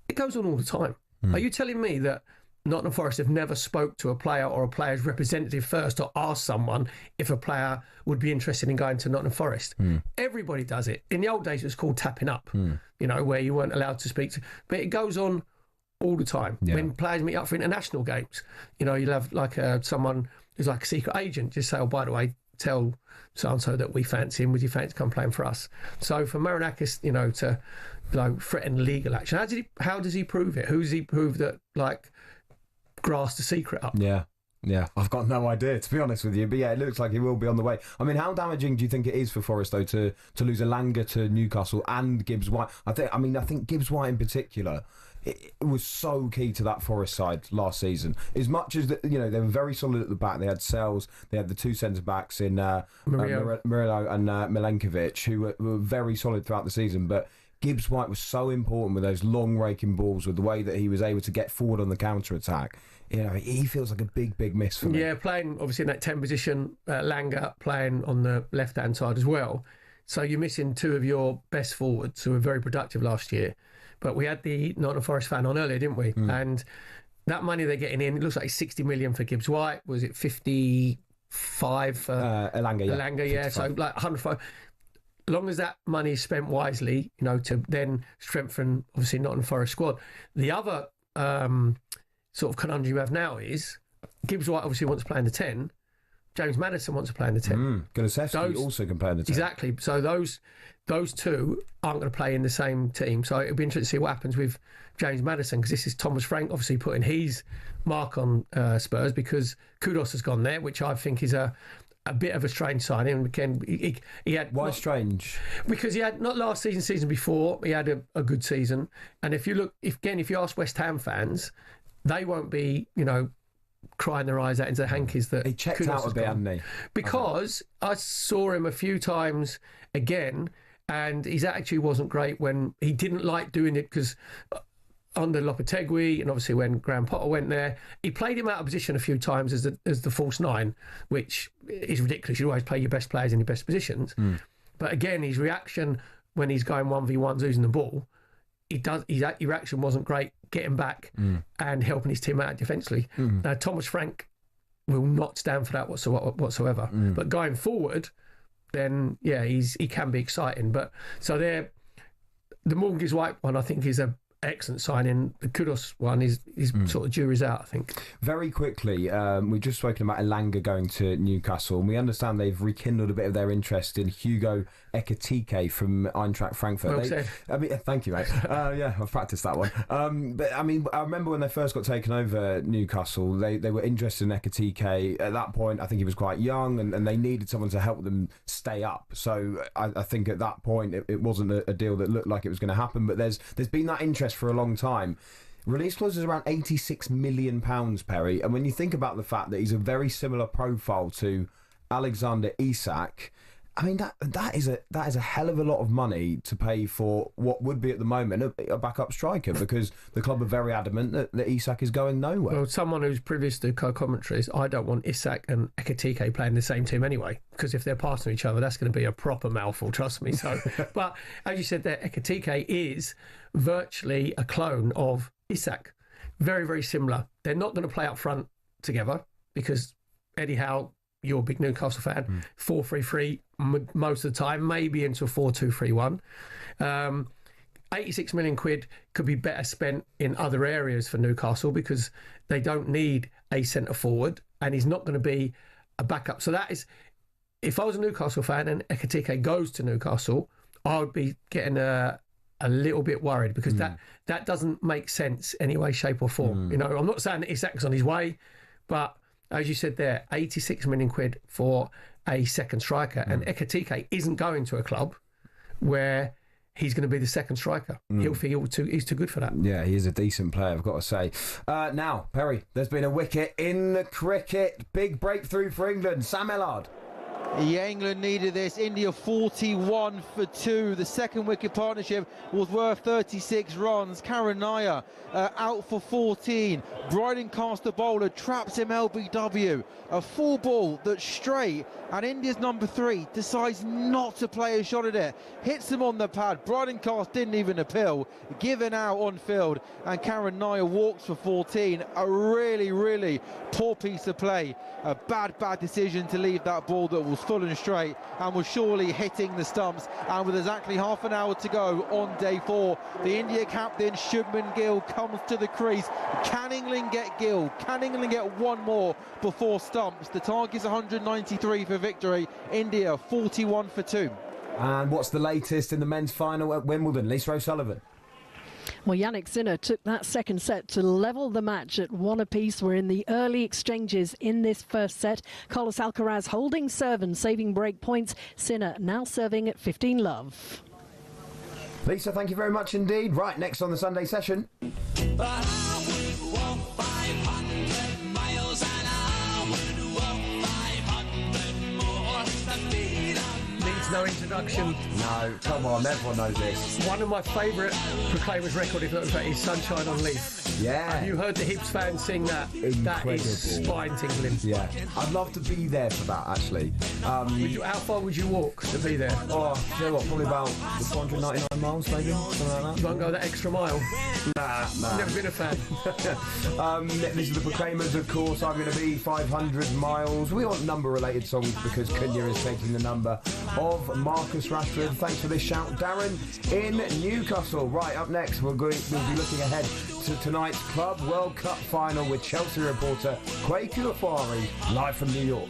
it goes on all the time. Are you telling me that Nottingham Forest have never spoke to a player or a player's representative first or asked someone if a player would be interested in going to Nottingham Forest? Everybody does it. In the old days, it was called tapping up, where you weren't allowed to speak to... But it goes on all the time. Yeah. When players meet up for international games, you'll have like someone who's like a secret agent, just say, oh, by the way, tell so-and-so that we fancy him. Would you fancy to come playing for us? So for Marinakis, to threaten legal action, how does he prove it? Who does he prove that, grass the secret up? Yeah, I've got no idea, to be honest with you. But yeah, it looks like he will be on the way. I mean, how damaging do you think it is for Forest, though, to lose Elanga to Newcastle and Gibbs-White? I think Gibbs-White in particular, it was so key to that Forest side last season. As much as they were very solid at the back. They had Sells, they had the 2 centre-backs in Murillo and Milenkovic, who were very solid throughout the season. But Gibbs-White was so important with those long raking balls, with the way that he was able to get forward on the counter-attack. He feels like a big miss for me. Yeah, playing obviously in that 10 position, Langer playing on the left-hand side as well. So you're missing 2 of your best forwards who were very productive last year. But we had the Nottingham Forest fan on earlier, didn't we? And that money they're getting in, it looks like 60 million for Gibbs-White. Was it 50 5 for Elanga, yeah. Elanga, yeah. So like 105. As long as that money is spent wisely, to then strengthen, obviously, Nottingham Forest squad. The other sort of conundrum you have now is Gibbs White obviously wants to play in the 10. James Maddison wants to play in the 10. Kulusevski also can play in the 10. Exactly. So those two aren't going to play in the same team. So it'll be interesting to see what happens with James Maddison, because this is Thomas Frank obviously putting his mark on Spurs, because Kudos has gone there, which I think is a bit of a strange signing. Again, he had... Why strange? Because he had, not last season before, he had a good season. And if you look, if you ask West Ham fans, they won't be, crying their eyes out into the hankies that he checked out a bit, hadn't he? Because I saw him a few times again, and his attitude wasn't great when he didn't like doing it, because under Lopetegui, and obviously when Graham Potter went there, he played him out of position a few times as the false 9, which is ridiculous. You always play your best players in your best positions. But again, his reaction when he's going 1v1 losing the ball, his reaction wasn't great, getting back and helping his team out defensively. Now, Thomas Frank will not stand for that whatsoever. But going forward, then yeah, he can be exciting. But so the Morgan Gibbs White one, I think, is a excellent signing. The Kudos one is sort of jury's out, I think. Very quickly, we've just spoken about Elanga going to Newcastle, and we understand they've rekindled a bit of their interest in Hugo Ekitike from Eintracht Frankfurt. Well said. I mean, thank you, mate. Yeah, I've practiced that one. But I mean, I remember when they first got taken over Newcastle, they were interested in Ekitike. At that point, I think he was quite young, and they needed someone to help them stay up. So I think at that point, it wasn't a deal that looked like it was going to happen. But there's been that interest for a long time. Release clause is around £86 million, Perry, and when you think about the fact that he's a very similar profile to Alexander Isak, I mean that is a hell of a lot of money to pay for what would be at the moment a backup striker, because the club are very adamant that Isak is going nowhere. Well, someone who's previous to co-commentaries, I don't want Isak and Ekitike playing the same team anyway, because if they're passing each other, that's going to be a proper mouthful, trust me. So, but as you said there, Ekitike is virtually a clone of Isak. Very, very similar. They're not going to play up front together, because Eddie Howe, you're a big Newcastle fan, 4-3-3 most of the time, maybe into a 4-2-3-1. 86 million quid could be better spent in other areas for Newcastle, because they don't need a centre forward, and he's not going to be a backup. So that is, if I was a Newcastle fan and Ekitike goes to Newcastle, I would be getting a little bit worried, because that doesn't make sense any way, shape or form. I'm not saying that Isak's on his way, but as you said there, 86 million quid for a second striker, and Ekitike isn't going to a club where he's going to be the second striker. He'll feel he's too good for that. Yeah, he is a decent player, I've got to say. Now, Perry, there's been a wicket in the cricket. Big breakthrough for England. Sam Ellard. Yeah, England needed this. India 41 for 2. The second wicket partnership was worth 36 runs. Karen Nair out for 14. Bryden cast the bowler, traps him LBW. A full ball that's straight, and India's number 3 decides not to play a shot at it. Hits him on the pad. Bryden cast didn't even appeal. Given out on field, and Karen Nair walks for 14. A really, really poor piece of play. A bad decision to leave that ball that was full and straight and was surely hitting the stumps. And with exactly half an hour to go on day 4, the India captain Shubman Gill comes to the crease. Can England get Gill? Can England get one more before stumps? The target's 193 for victory. India 41 for 2. And what's the latest in the men's final at Wimbledon? Lisa O'Sullivan. Well, Yannick Sinner took that second set to level the match at 1 apiece. We're in the early exchanges in this first set. Carlos Alcaraz holding serve and saving break points. Sinner now serving at 15 love. Lisa, thank you very much indeed. Right, next on the Sunday session. But I would walk 500 miles and I would walk 500 more to be the man. needs no introduction. No, come on, everyone knows this. One of my favourite Proclaimers record, if not in fact, is Sunshine on Leaf. Yeah. Have you heard the Hibs fans sing that? Incredible. That is spine tingling. Yeah. I'd love to be there for that, actually. How far would you walk to be there? Oh, you know what, probably about 499 miles, maybe? Something like that. You won't go that extra mile? Nah. Never been a fan. This is the Proclaimers, of course. I'm going to be 500 miles. We want number-related songs because Cunha is taking the number of Marcus Rashford. Thanks for this shout, Darren in Newcastle. Right, up next, we'll be looking ahead to tonight's Club World Cup final with Chelsea reporter Kwaku Afari, live from New York.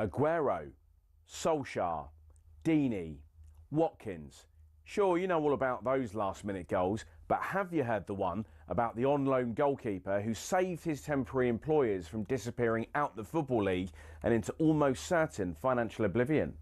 Aguero, Solskjaer, Deeney, Watkins. Sure, you know all about those last-minute goals, but have you heard the one about the on-loan goalkeeper who saved his temporary employers from disappearing out the Football League and into almost certain financial oblivion?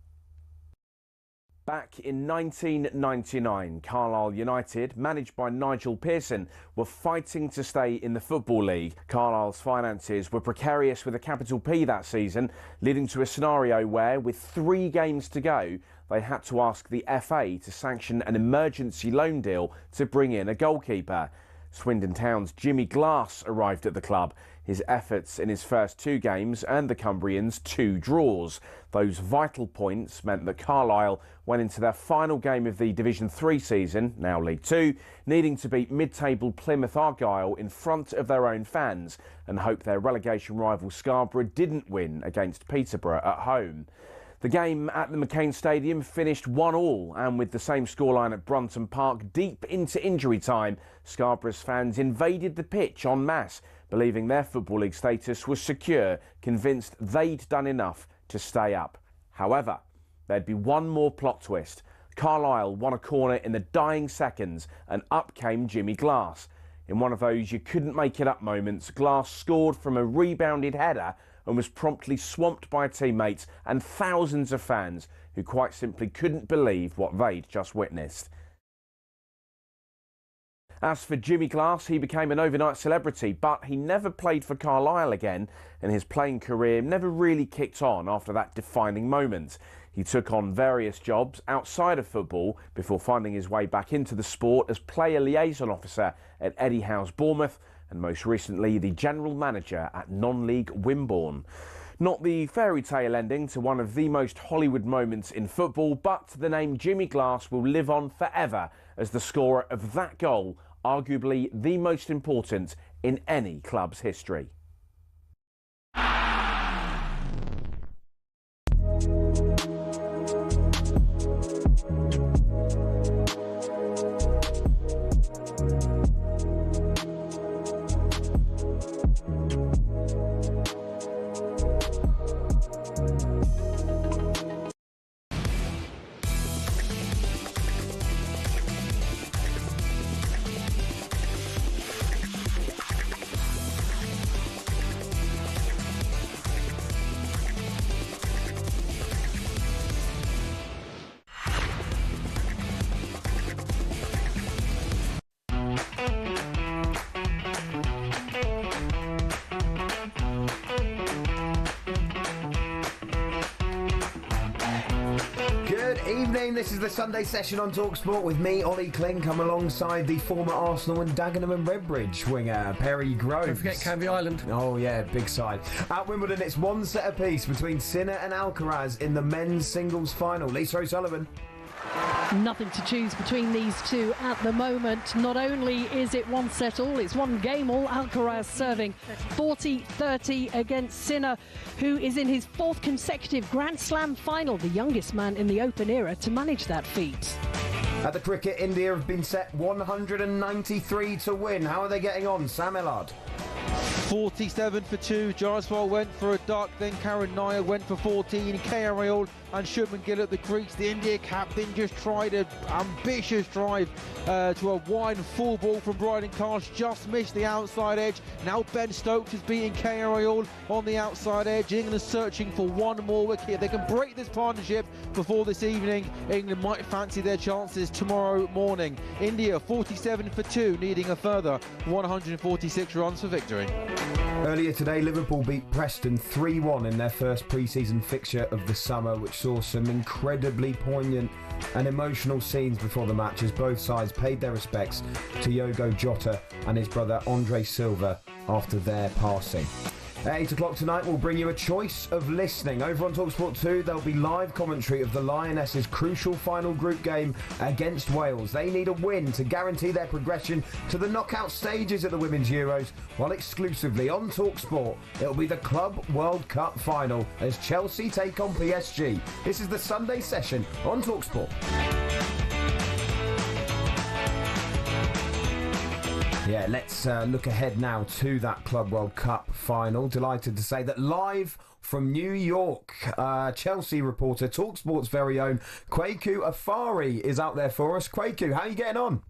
Back in 1999, Carlisle United, managed by Nigel Pearson, were fighting to stay in the Football League. Carlisle's finances were precarious with a capital P that season, leading to a scenario where, with 3 games to go, they had to ask the FA to sanction an emergency loan deal to bring in a goalkeeper. Swindon Town's Jimmy Glass arrived at the club. His efforts in his first 2 games earned the Cumbrians 2 draws. Those vital points meant that Carlisle went into their final game of the Division 3 season, now League 2, needing to beat mid-table Plymouth Argyle in front of their own fans and hope their relegation rival Scarborough didn't win against Peterborough at home. The game at the McCain Stadium finished 1-1, and with the same scoreline at Brunton Park deep into injury time, Scarborough's fans invaded the pitch en masse, believing their Football League status was secure, convinced they'd done enough to stay up. However, there'd be one more plot twist. Carlisle won a corner in the dying seconds, and up came Jimmy Glass. In one of those you couldn't make it up moments, Glass scored from a rebounded header and was promptly swamped by teammates and thousands of fans who quite simply couldn't believe what they'd just witnessed. As for Jimmy Glass, he became an overnight celebrity, but he never played for Carlisle again, and his playing career never really kicked on after that defining moment. He took on various jobs outside of football before finding his way back into the sport as player liaison officer at Eddie Howe's Bournemouth, and most recently the general manager at non-league Wimbledon. Not the fairy tale ending to one of the most Hollywood moments in football, but the name Jimmy Glass will live on forever as the scorer of that goal, arguably the most important in any club's history. Evening, this is the Sunday session on talkSPORT with me, Olly, Clink. I'm alongside the former Arsenal and Dagenham and Redbridge winger, Perry Groves. Don't forget Canvey Island. Oh yeah, big side. At Wimbledon, it's one set apiece between Sinner and Alcaraz in the men's singles final. Lisa O'Sullivan. Nothing to choose between these two at the moment. Not only is it one set all, it's one game all. Alcaraz serving 40-30 against Sinner, who is in his fourth consecutive Grand Slam final, the youngest man in the Open era to manage that feat. At the cricket, India have been set 193 to win. How are they getting on? Sam Ellard. 47 for 2. Jaiswal went for a duck, then Karen Nair went for 14. Carroll and Shubman Gill at the crease. The India captain just tried an ambitious drive to a wide full ball from Bryden Karsh, just missed the outside edge. Now Ben Stokes is beating Carroll on the outside edge. England is searching for one more wicket. If they can break this partnership before this evening, England might fancy their chances tomorrow morning. India 47 for 2, needing a further 146 runs for victory. Earlier today, Liverpool beat Preston 3-1 in their first pre-season fixture of the summer, which saw some incredibly poignant and emotional scenes before the match as both sides paid their respects to Diogo Jota and his brother Andre Silva after their passing. At 8 o'clock tonight, we'll bring you a choice of listening. Over on talkSPORT 2, there'll be live commentary of the Lionesses' crucial final group game against Wales. They need a win to guarantee their progression to the knockout stages at the Women's Euros, while exclusively on talkSPORT, it'll be the Club World Cup final as Chelsea take on PSG. This is the Sunday session on talkSPORT. Yeah, let's look ahead now to that Club World Cup final. Delighted to say that live from New York, Chelsea reporter, talkSPORT's very own Kwaku Afari is out there for us. Kwaku, how are you getting on?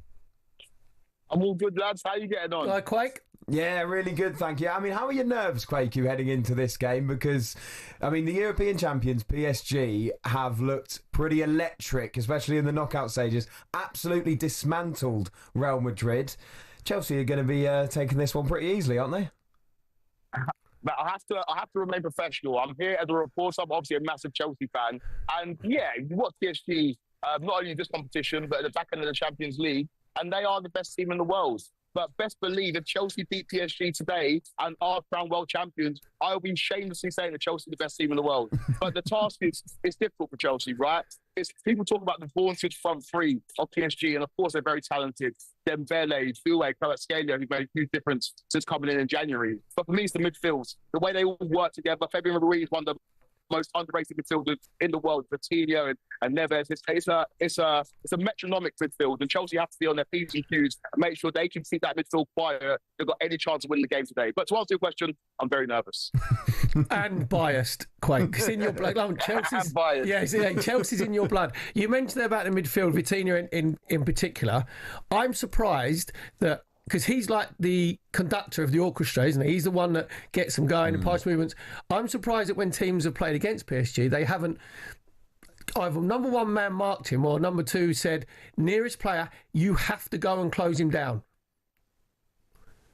I'm all good, lads. How are you getting on? Hi, Quake. Yeah, really good, thank you. I mean, how are your nerves, Kwaku, heading into this game? Because, I mean, the European champions, PSG, have looked pretty electric, especially in the knockout stages. Absolutely dismantled Real Madrid. Chelsea are going to be taking this one pretty easily, aren't they? But I have to remain professional. I'm here as a reporter. I'm obviously a massive Chelsea fan, and yeah, you watch PSG not only this competition but at the back end of the Champions League, and they are the best team in the world. But best believe if Chelsea beat PSG today and are crowned world champions, I'll be shamelessly saying that Chelsea are the best team in the world. But the task is difficult for Chelsea, right? People talk about the vaunted front three of PSG, and of course they're very talented. Dembele, Doué, Kvaratskhelia, who made a huge difference since coming in January. But for me, it's the midfield. The way they all work together. Fabian Ruiz, one of the most underrated midfielders in the world, Coutinho and Neves. It's a metronomic midfield, and Chelsea have to be on their P's and Q's and make sure they can keep that midfield quiet. They've got any chance to win the game today. But to answer your question, I'm very nervous. And biased, Quake. It's in your blood. Chelsea's biased. Yeah, Chelsea's in your blood. You mentioned there about the midfield, Vitinha in particular. I'm surprised that, because he's like the conductor of the orchestra, isn't he? He's the one that gets them going and pass movements. I'm surprised that when teams have played against PSG, they haven't either number one man marked him or number two said, nearest player, you have to go and close him down.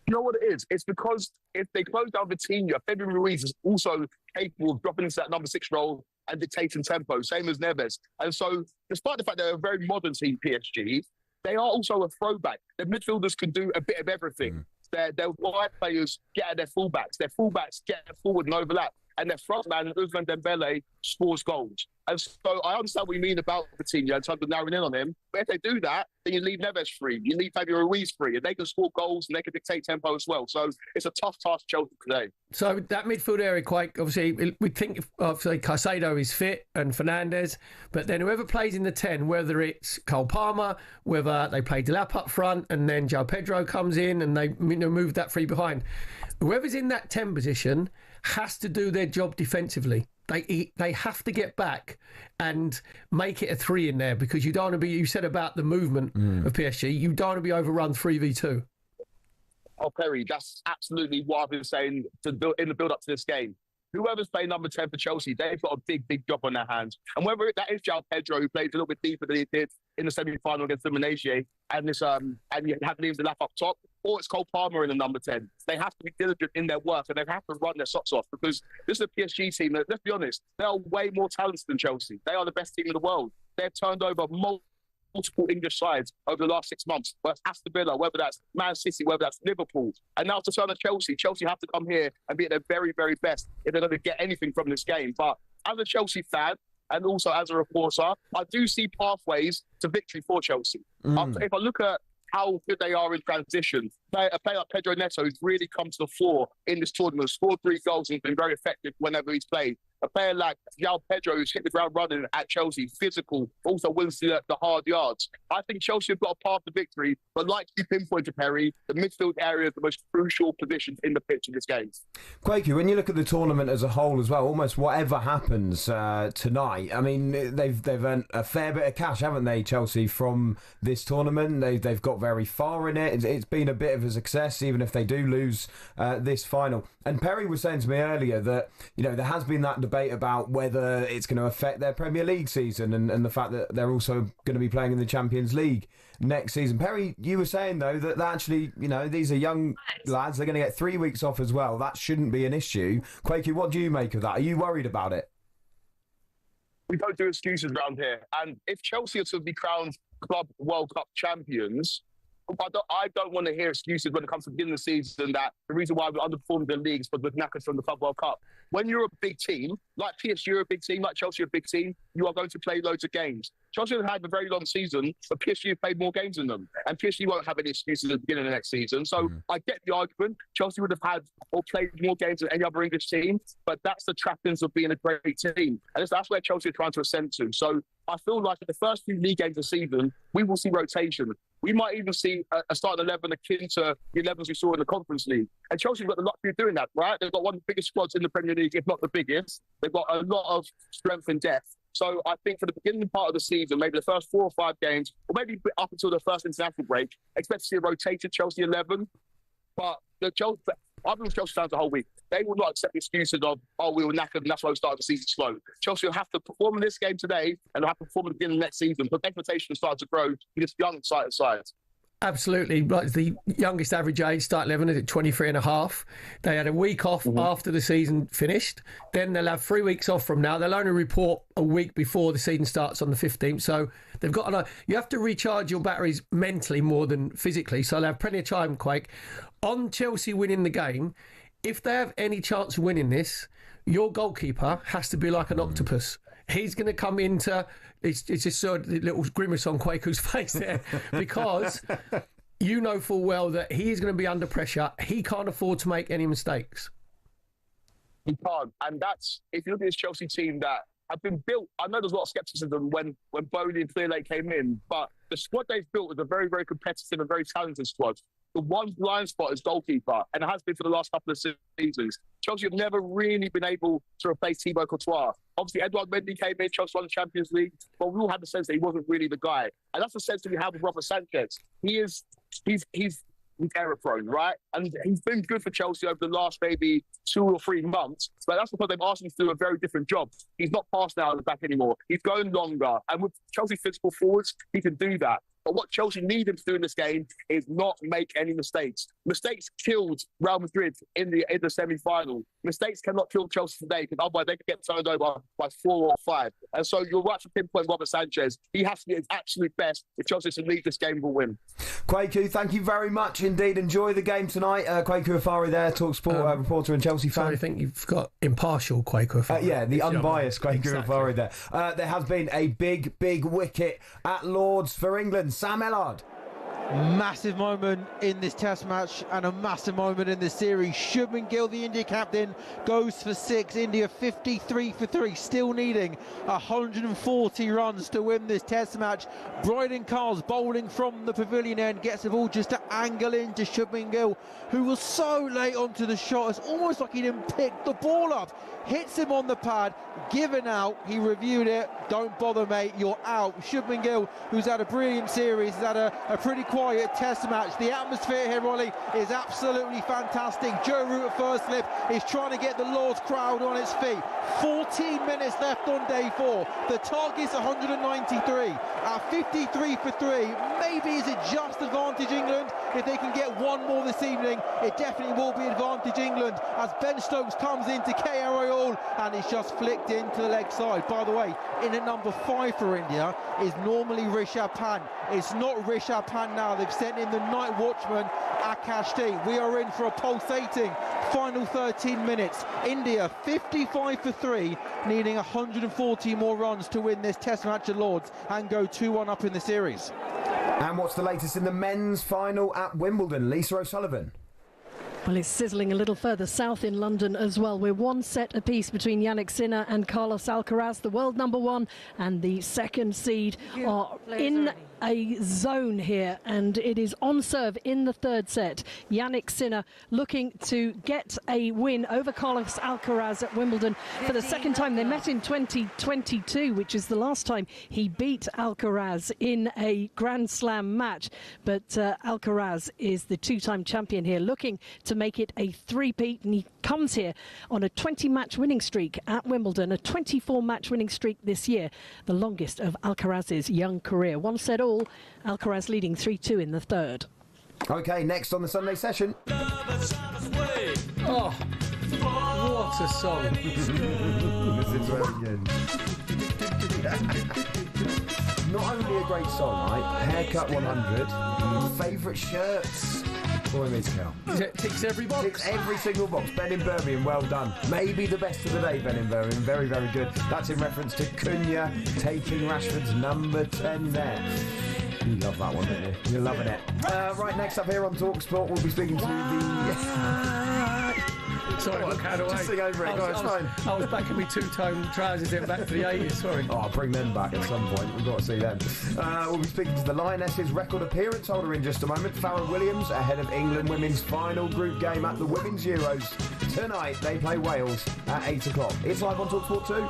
You know what it is? It's because if they close down Vitinha, Fabian Ruiz is also capable of dropping into that number 6 role and dictating tempo, same as Neves. And so, despite the fact they're a very modern team, PSG, they are also a throwback. Their midfielders can do a bit of everything. Their wide players get at their fullbacks. Their fullbacks get forward and overlap. And their front man, Ousmane Dembele, scores goals. And so I understand what you mean about Vitinha in terms of narrowing in on him. But if they do that, then you leave Neves free. You leave Fabio Ruiz free. And they can score goals and they can dictate tempo as well. So it's a tough task Chelsea today. So that midfield area, quite obviously, we think obviously Caicedo is fit and Fernandes. But then whoever plays in the 10, whether it's Cole Palmer, whether they play Delap up front and then João Pedro comes in and they move that free behind. Whoever's in that 10 position has to do their job defensively. They have to get back and make it a 3 in there, because you don't want to be, you said about the movement of PSG, you don't want to be overrun 3v2. Oh, Perry, that's absolutely what I've been saying in the build-up to this game. Whoever's playing number 10 for Chelsea, they've got a big job on their hands. And whether that is João Pedro, who plays a little bit deeper than he did in the semi-final against Lionesses, and you have Liam Delap up top, or it's Cole Palmer in the number 10. They have to be diligent in their work, and they have to run their socks off, because this is a PSG team that, let's be honest, they are way more talented than Chelsea. They are the best team in the world. they've turned over multiple English sides over the last 6 months, whether that's Aston Villa, whether that's Man City, whether that's Liverpool. And now to turn to Chelsea. Chelsea have to come here and be at their very, very best if they're going to get anything from this game. But as a Chelsea fan, and also as a reporter, I do see pathways to victory for Chelsea. If I look at how good they are in transition, a player like Pedro Neto, who's really come to the fore in this tournament, scored 3 goals and been very effective whenever he's played. A player like João Pedro, who's hit the ground running at Chelsea, physical, also wins the hard yards. I think Chelsea have got a path to victory, but like you pinpointed, Perry, the midfield area is the most crucial position in the pitch in this game. Quakey, when you look at the tournament as a whole as well, almost whatever happens tonight, I mean, they've earned a fair bit of cash, haven't they, Chelsea, from this tournament? They've got very far in it. It's been a bit of a success, even if they do lose this final. And Perry was saying to me earlier that, there has been that debate about whether it's going to affect their Premier League season and the fact that they're also going to be playing in the Champions League next season. Perry, you were saying, though, that actually, these are young lads. They're going to get 3 weeks off as well. That shouldn't be an issue. Quakey, what do you make of that? Are you worried about it? We don't do excuses around here. And if Chelsea are to be crowned Club World Cup champions, I don't want to hear excuses when it comes to the beginning of the season that the reason why we underperformed the leagues was with knackers from the Club World Cup. When you're a big team, like PSG are a big team, like Chelsea are a big team, you are going to play loads of games. Chelsea have had a very long season, but PSG have played more games than them. And PSG won't have any excuses at the beginning of the next season. So I get the argument. Chelsea would have had or played more games than any other English team, but that's the trappings of being a great team. And that's where Chelsea are trying to ascend to. So I feel like in the first few league games of the season, we will see rotation. We might even see a starting 11 akin to the 11s we saw in the Conference League. And Chelsea have got the luxury of doing that, right? They've got one of the biggest squads in the Premier League, if not the biggest. They've got a lot of strength and depth. So I think for the beginning part of the season, maybe the first 4 or 5 games, or maybe up until the first international break, expect to see a rotated Chelsea 11. But I've been with Chelsea fans the whole week. They will not accept excuses of, we were knackered and that's why we started the season slow. Chelsea will have to perform in this game today and they'll have to perform at the beginning of the next season. But expectations start to grow in this young, excited side. Absolutely. Like the youngest average age, start 11 is at 23 and a half. They had a week off after the season finished. Then they'll have 3 weeks off from now. They'll only report a week before the season starts on the 15th. So they've got you have to recharge your batteries mentally more than physically. So they'll have plenty of time, Quake. On Chelsea winning the game, if they have any chance of winning this, your goalkeeper has to be like an octopus. He's going to come into... It's just sort of a little grimace on Quaker's face there because you know full well that he is going to be under pressure. He can't afford to make any mistakes. He can't. And that's, if you look at this Chelsea team that have been built, I know there's a lot of scepticism when Bowley and Clearlake came in, but the squad they've built is a very, very competitive and very talented squad. The one blind spot is goalkeeper, and it has been for the last couple of seasons. Chelsea have never really been able to replace Thibaut Courtois. Obviously, Edouard Mendy came in, Chelsea won the Champions League, but we all had the sense that he wasn't really the guy. And that's the sense that we have with Robert Sanchez. He's error-prone, right? And he's been good for Chelsea over the last maybe 2 or 3 months, but that's because they've asked him to do a very different job. He's not passing out at the back anymore. He's going longer. And with Chelsea physical forwards, he can do that. But what Chelsea need him to do in this game is not make any mistakes. Mistakes killed Real Madrid in the semi-final. Mistakes cannot kill Chelsea today because otherwise they could get turned over by 4 or 5. And so you're right to pinpoint Robert Sanchez. He has to be his absolute best if Chelsea to lead this game with a win. Kwaku, thank you very much indeed. Enjoy the game tonight. Kwaku Afari there, talkSPORT reporter and Chelsea fan. I think you've got impartial Kwaku Afari. Yeah, the unbiased Kwaku Afari there. There has been a big wicket at Lords for England. Sam Ellard. Massive moment in this test match and a massive moment in this series. Shubman Gill, the India captain, goes for 6. India 53 for 3, still needing 140 runs to win this test match. Bryden Carl's bowling from the pavilion end, gets the ball just to angle into Shubman Gill, who was so late onto the shot. It's almost like he didn't pick the ball up. Hits him on the pad, given out. He reviewed it. Don't bother, mate, you're out. Shubman Gill, who's had a brilliant series, has had a pretty quiet test match. The atmosphere here, Olly, is absolutely fantastic. Joe Root at first slip is trying to get the Lord's crowd on its feet. 14 minutes left on day 4. The target's 193. At 53 for 3, maybe is it just advantage England? If they can get one more this evening, it definitely will be advantage England as Ben Stokes comes into Carroll and it's just flicked into the leg side. By the way, in at number 5 for India is normally Rishabh Pant. It's not Rishabh Pant now. They've sent in the night watchman, Akash T. We are in for a pulsating final 13 minutes. India 55 for 3, needing 140 more runs to win this test match at Lords and go 2-1 up in the series. And what's the latest in the men's final at Wimbledon? Lisa O'Sullivan. Well, it's sizzling a little further south in London as well. We're 1 set apiece between Yannick Sinner and Carlos Alcaraz. The world number 1 and the second seed are in a zone here, and it is on serve in the third set. Yannick Sinner looking to get a win over Carlos Alcaraz at Wimbledon for the second time. They met in 2022, which is the last time he beat Alcaraz in a Grand Slam match. But Alcaraz is the 2-time champion here, looking to make it a 3-peat, and he comes here on a 20-match winning streak at Wimbledon, a 24-match winning streak this year, the longest of Alcaraz's young career. 1 set all, Alcaraz leading 3-2 in the third. OK, next on the Sunday session. Oh, what a song. This is very good. Not only a great song, right? Haircut 100, favourite shirts. Boy, meets cow. Ticks every box. Ticks every single box. Ben in Birmingham, well done. Maybe the best of the day, Ben in Birmingham. Very, very good. That's in reference to Cunha taking Rashford's number 10 there. You love that one, don't you? You're loving it. Right, next up here on talkSPORT, we'll be speaking to the... Sorry, look out away. Just sing over it. It's fine. I was back in my 2-tone trousers in back to the 80s, sorry. Oh, I'll bring them back at some point. We've got to see them. We'll be speaking to the Lionesses record appearance holder in just a moment, Farrah Williams, ahead of England women's final group game at the Women's Euros. Tonight, they play Wales at 8 o'clock. It's live on talkSPORT 2.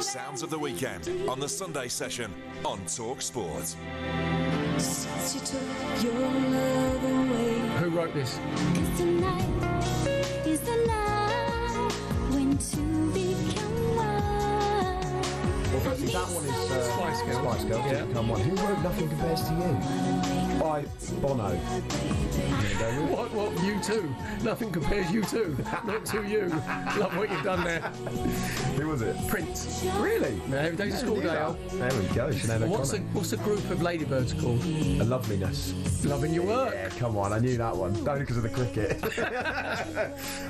Sounds of the weekend on the Sunday session on talkSPORT. Since you took your love away. Who wrote this? 'Cause tonight is the night when two become one. Well, firstly, that one is Spice Girls. Spice Girls, Yeah. Come on. Who wrote Nothing Compares to You? By Bono. What? You too? Nothing compares you two. Not to you. Love what you've done there. Who was it? Prince. Really? No, every day's a school day. Al. There we go. What's the group of ladybirds called? A Loveliness. Loving your work. Yeah, come on, I knew that one. Only because of the cricket.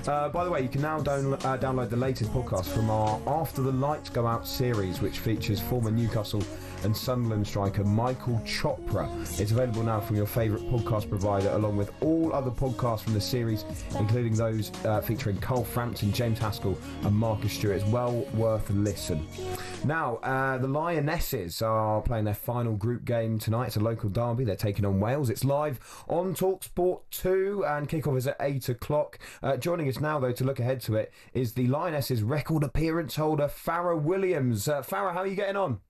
By the way, you can now download the latest podcast from our After the Lights Go Out series, which features former Newcastle and Sunderland striker Michael Chopra. It's available now from your favourite podcast provider, along with all other podcasts from the series, including those featuring Carl Frampton, James Haskell and Marcus Stewart. It's well worth a listen. Now, the Lionesses are playing their final group game tonight. It's a local derby. They're taking on Wales. It's live on talkSPORT 2 and kickoff is at 8 o'clock. Joining us now, though, to look ahead to it is the Lionesses record appearance holder, Farrah Williams. Farrah, how are you getting on?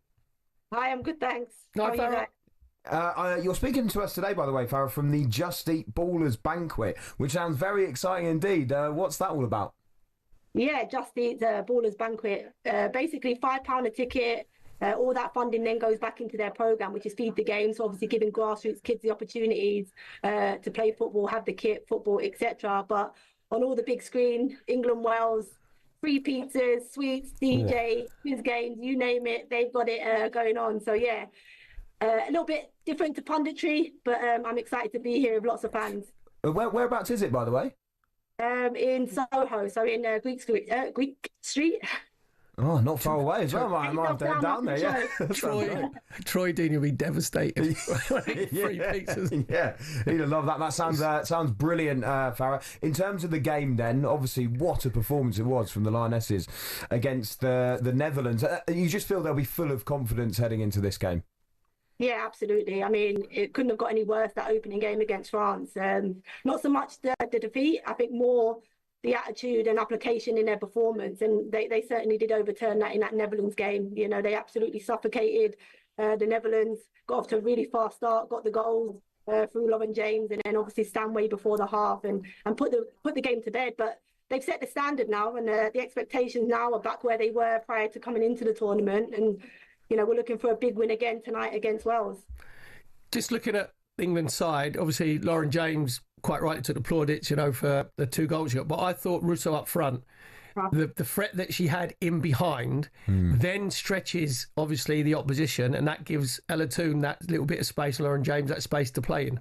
Hi, I'm good, thanks. Hi, How are you guys? You're speaking to us today, by the way, Farrah, from the Just Eat Ballers Banquet, which sounds very exciting indeed. What's that all about? Yeah, Just Eat Ballers Banquet. Basically, £5 a ticket. All that funding then goes back into their programme, which is Feed the Game. So obviously giving grassroots kids the opportunities to play football, have the kit, football, etc. But on all the big screen, England, Wales, free pizzas, sweets, DJ, quiz games, you name it, they've got it going on. So yeah, a little bit different to punditry, but I'm excited to be here with lots of fans. Whereabouts is it, by the way? In Soho, so in Greek Street. Oh, not far away as well. I might have down there, yeah. Troy Dean will be devastated. Free pizzas. Yeah, he'd love that. That sounds brilliant, Farrah. In terms of the game then, obviously what a performance it was from the Lionesses against the Netherlands. You just feel they'll be full of confidence heading into this game? Yeah, absolutely. I mean, it couldn't have got any worse, that opening game against France. Not so much the defeat, I think more the attitude and application in their performance, and they certainly did overturn that in that Netherlands game. You know, they absolutely suffocated the Netherlands, got off to a really fast start, got the goals through Lauren James, and then obviously Stanway before the half, and put the game to bed. But they've set the standard now, and the expectations now are back where they were prior to coming into the tournament. And you know, we're looking for a big win again tonight against Wales. Just looking at England's side, obviously Lauren James quite rightly took the plaudits, you know, for the 2 goals she got. But I thought Russo up front, the threat that she had in behind then stretches, obviously, the opposition, and that gives Ella Toone that little bit of space, Lauren James that space to play in.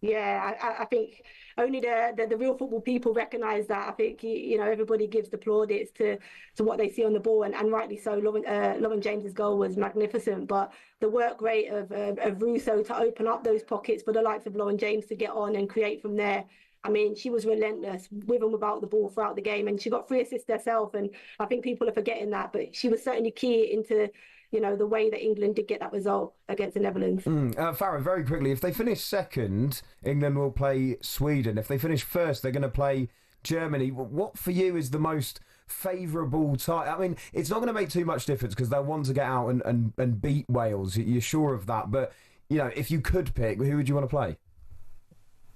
Yeah, I think only the real football people recognise that. I think, you know, everybody gives the plaudits to what they see on the ball, and rightly so. Lauren James's goal was magnificent, but the work rate of Russo to open up those pockets for the likes of Lauren James to get on and create from there. I mean, she was relentless with and without the ball throughout the game, and she got 3 assists herself, and I think people are forgetting that, but she was certainly key into, you know, the way that England did get that result against the Netherlands. Farrah, very quickly, if they finish second, England will play Sweden. If they finish first, they're going to play Germany. What for you is the most favourable tie? I mean, it's not going to make too much difference because they'll want to get out and beat Wales. You're sure of that. But, you know, if you could pick, who would you want to play?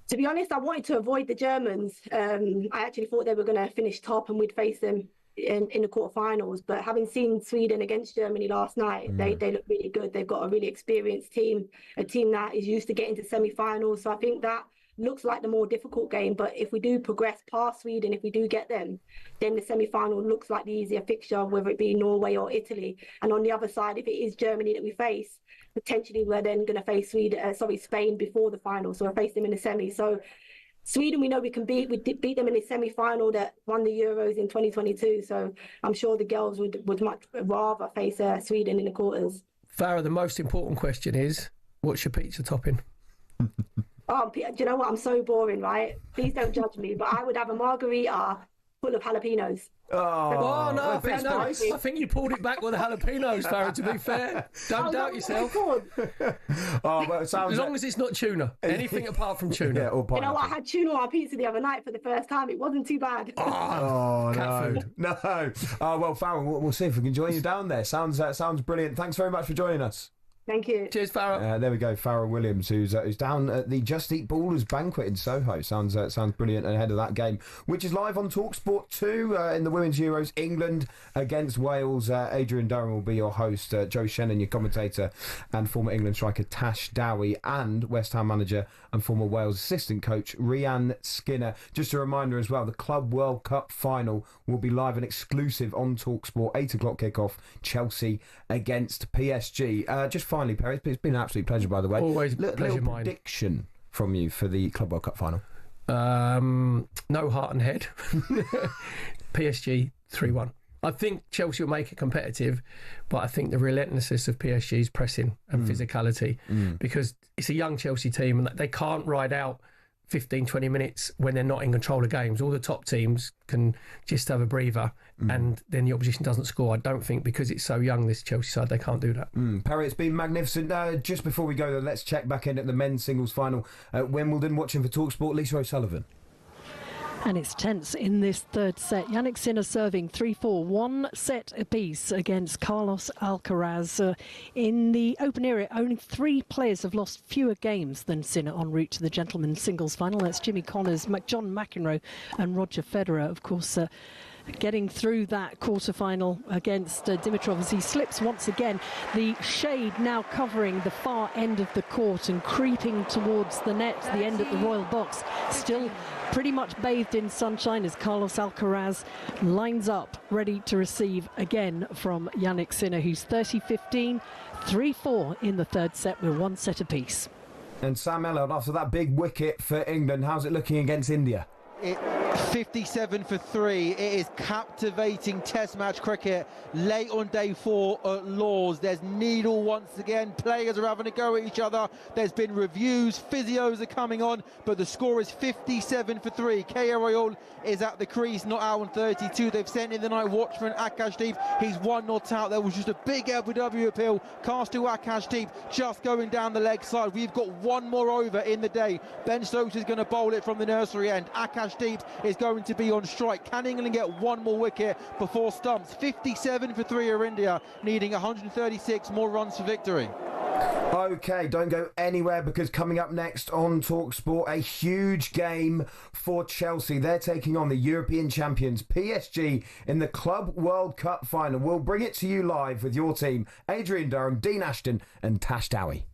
To be honest, I wanted to avoid the Germans. I actually thought they were going to finish top and we'd face them in the quarterfinals. But having seen Sweden against Germany last night, they look really good. They've got a really experienced team, a team that is used to getting to semi-finals. So I think that looks like the more difficult game. But if we do progress past Sweden, if we do get them, then the semi-final looks like the easier fixture, whether it be Norway or Italy. And on the other side, if it is Germany that we face, potentially we're then going to face Spain before the final. So we'll face them in the semi. So Sweden, we know we can beat. We did beat them in the semi-final that won the Euros in 2022. So I'm sure the girls would much rather face Sweden in the quarters. Farrah, the most important question is, what's your pizza topping? Oh, do you know what? I'm so boring, right? Please don't judge me, but I would have a margarita full of jalapenos. Oh no, I think you pulled it back with the jalapenos, Farrah, to be fair. Don't doubt yourself. Well, as long as it's not tuna. Anything apart from tuna. Yeah, or you know what? I had tuna on pizza the other night for the first time. It wasn't too bad. No. Well, Farrah, we'll see if we can join you down there. Sounds brilliant. Thanks very much for joining us. Thank you. Cheers, Farrah. There we go, Farrah Williams, who's down at the Just Eat Ballers banquet in Soho. Sounds brilliant ahead of that game, which is live on talkSPORT 2 in the Women's Euros. England against Wales. Adrian Durham will be your host. Joe Shannon, your commentator, and former England striker Tash Dowie, and West Ham manager and former Wales assistant coach Rhian Skinner. Just a reminder as well, the Club World Cup final will be live and exclusive on talkSPORT. 8 o'clock kickoff, Chelsea against PSG. Just finally, Perry, it's been an absolute pleasure, by the way. Always pleasure mine. Prediction from you for the Club World Cup final? No heart and head. PSG 3-1. I think Chelsea will make it competitive, but I think the relentlessness of PSG's pressing and physicality, because it's a young Chelsea team and they can't ride out 15, 20 minutes when they're not in control of games. All the top teams can just have a breather and then the opposition doesn't score. I don't think, because it's so young, this Chelsea side, they can't do that. Perry, it's been magnificent. Just before we go, though, let's check back in at the men's singles final at Wimbledon. Watching for talkSPORT, Lisa O'Sullivan. And it's tense in this third set. Yannick Sinner serving 3-4, 1 set apiece against Carlos Alcaraz. In the open area, only 3 players have lost fewer games than Sinner en route to the gentlemen's singles final. That's Jimmy Connors, John McEnroe and Roger Federer, of course. Getting through that quarter-final against Dimitrov as he slips once again. The shade now covering the far end of the court and creeping towards the net, the end at the Royal Box. Still pretty much bathed in sunshine as Carlos Alcaraz lines up, ready to receive again from Yannick Sinner, who's 30-15, 3-4 in the third set with 1 set apiece. And Sam Ellard, after that big wicket for England, how's it looking against India? 57 for 3. It is captivating test match cricket late on day 4 at Lord's. There's needle once again. Players are having a go at each other. There's been reviews, physios are coming on, but the score is 57 for 3. Carroll is at the crease, not out on 32. They've sent in the night watchman Akashdeep. He's 1 not out. There was just a big LBW appeal cast to Akashdeep, just going down the leg side. We've got 1 more over in the day. Ben Stokes is going to bowl it from the nursery end. Akashdeep is going to be on strike. Can England get 1 more wicket before stumps? 57 for 3 are India, needing 136 more runs for victory. OK, don't go anywhere, because coming up next on talkSPORT, a huge game for Chelsea. They're taking on the European champions PSG in the Club World Cup final. We'll bring it to you live with your team, Adrian Durham, Dean Ashton and Tash Dowie.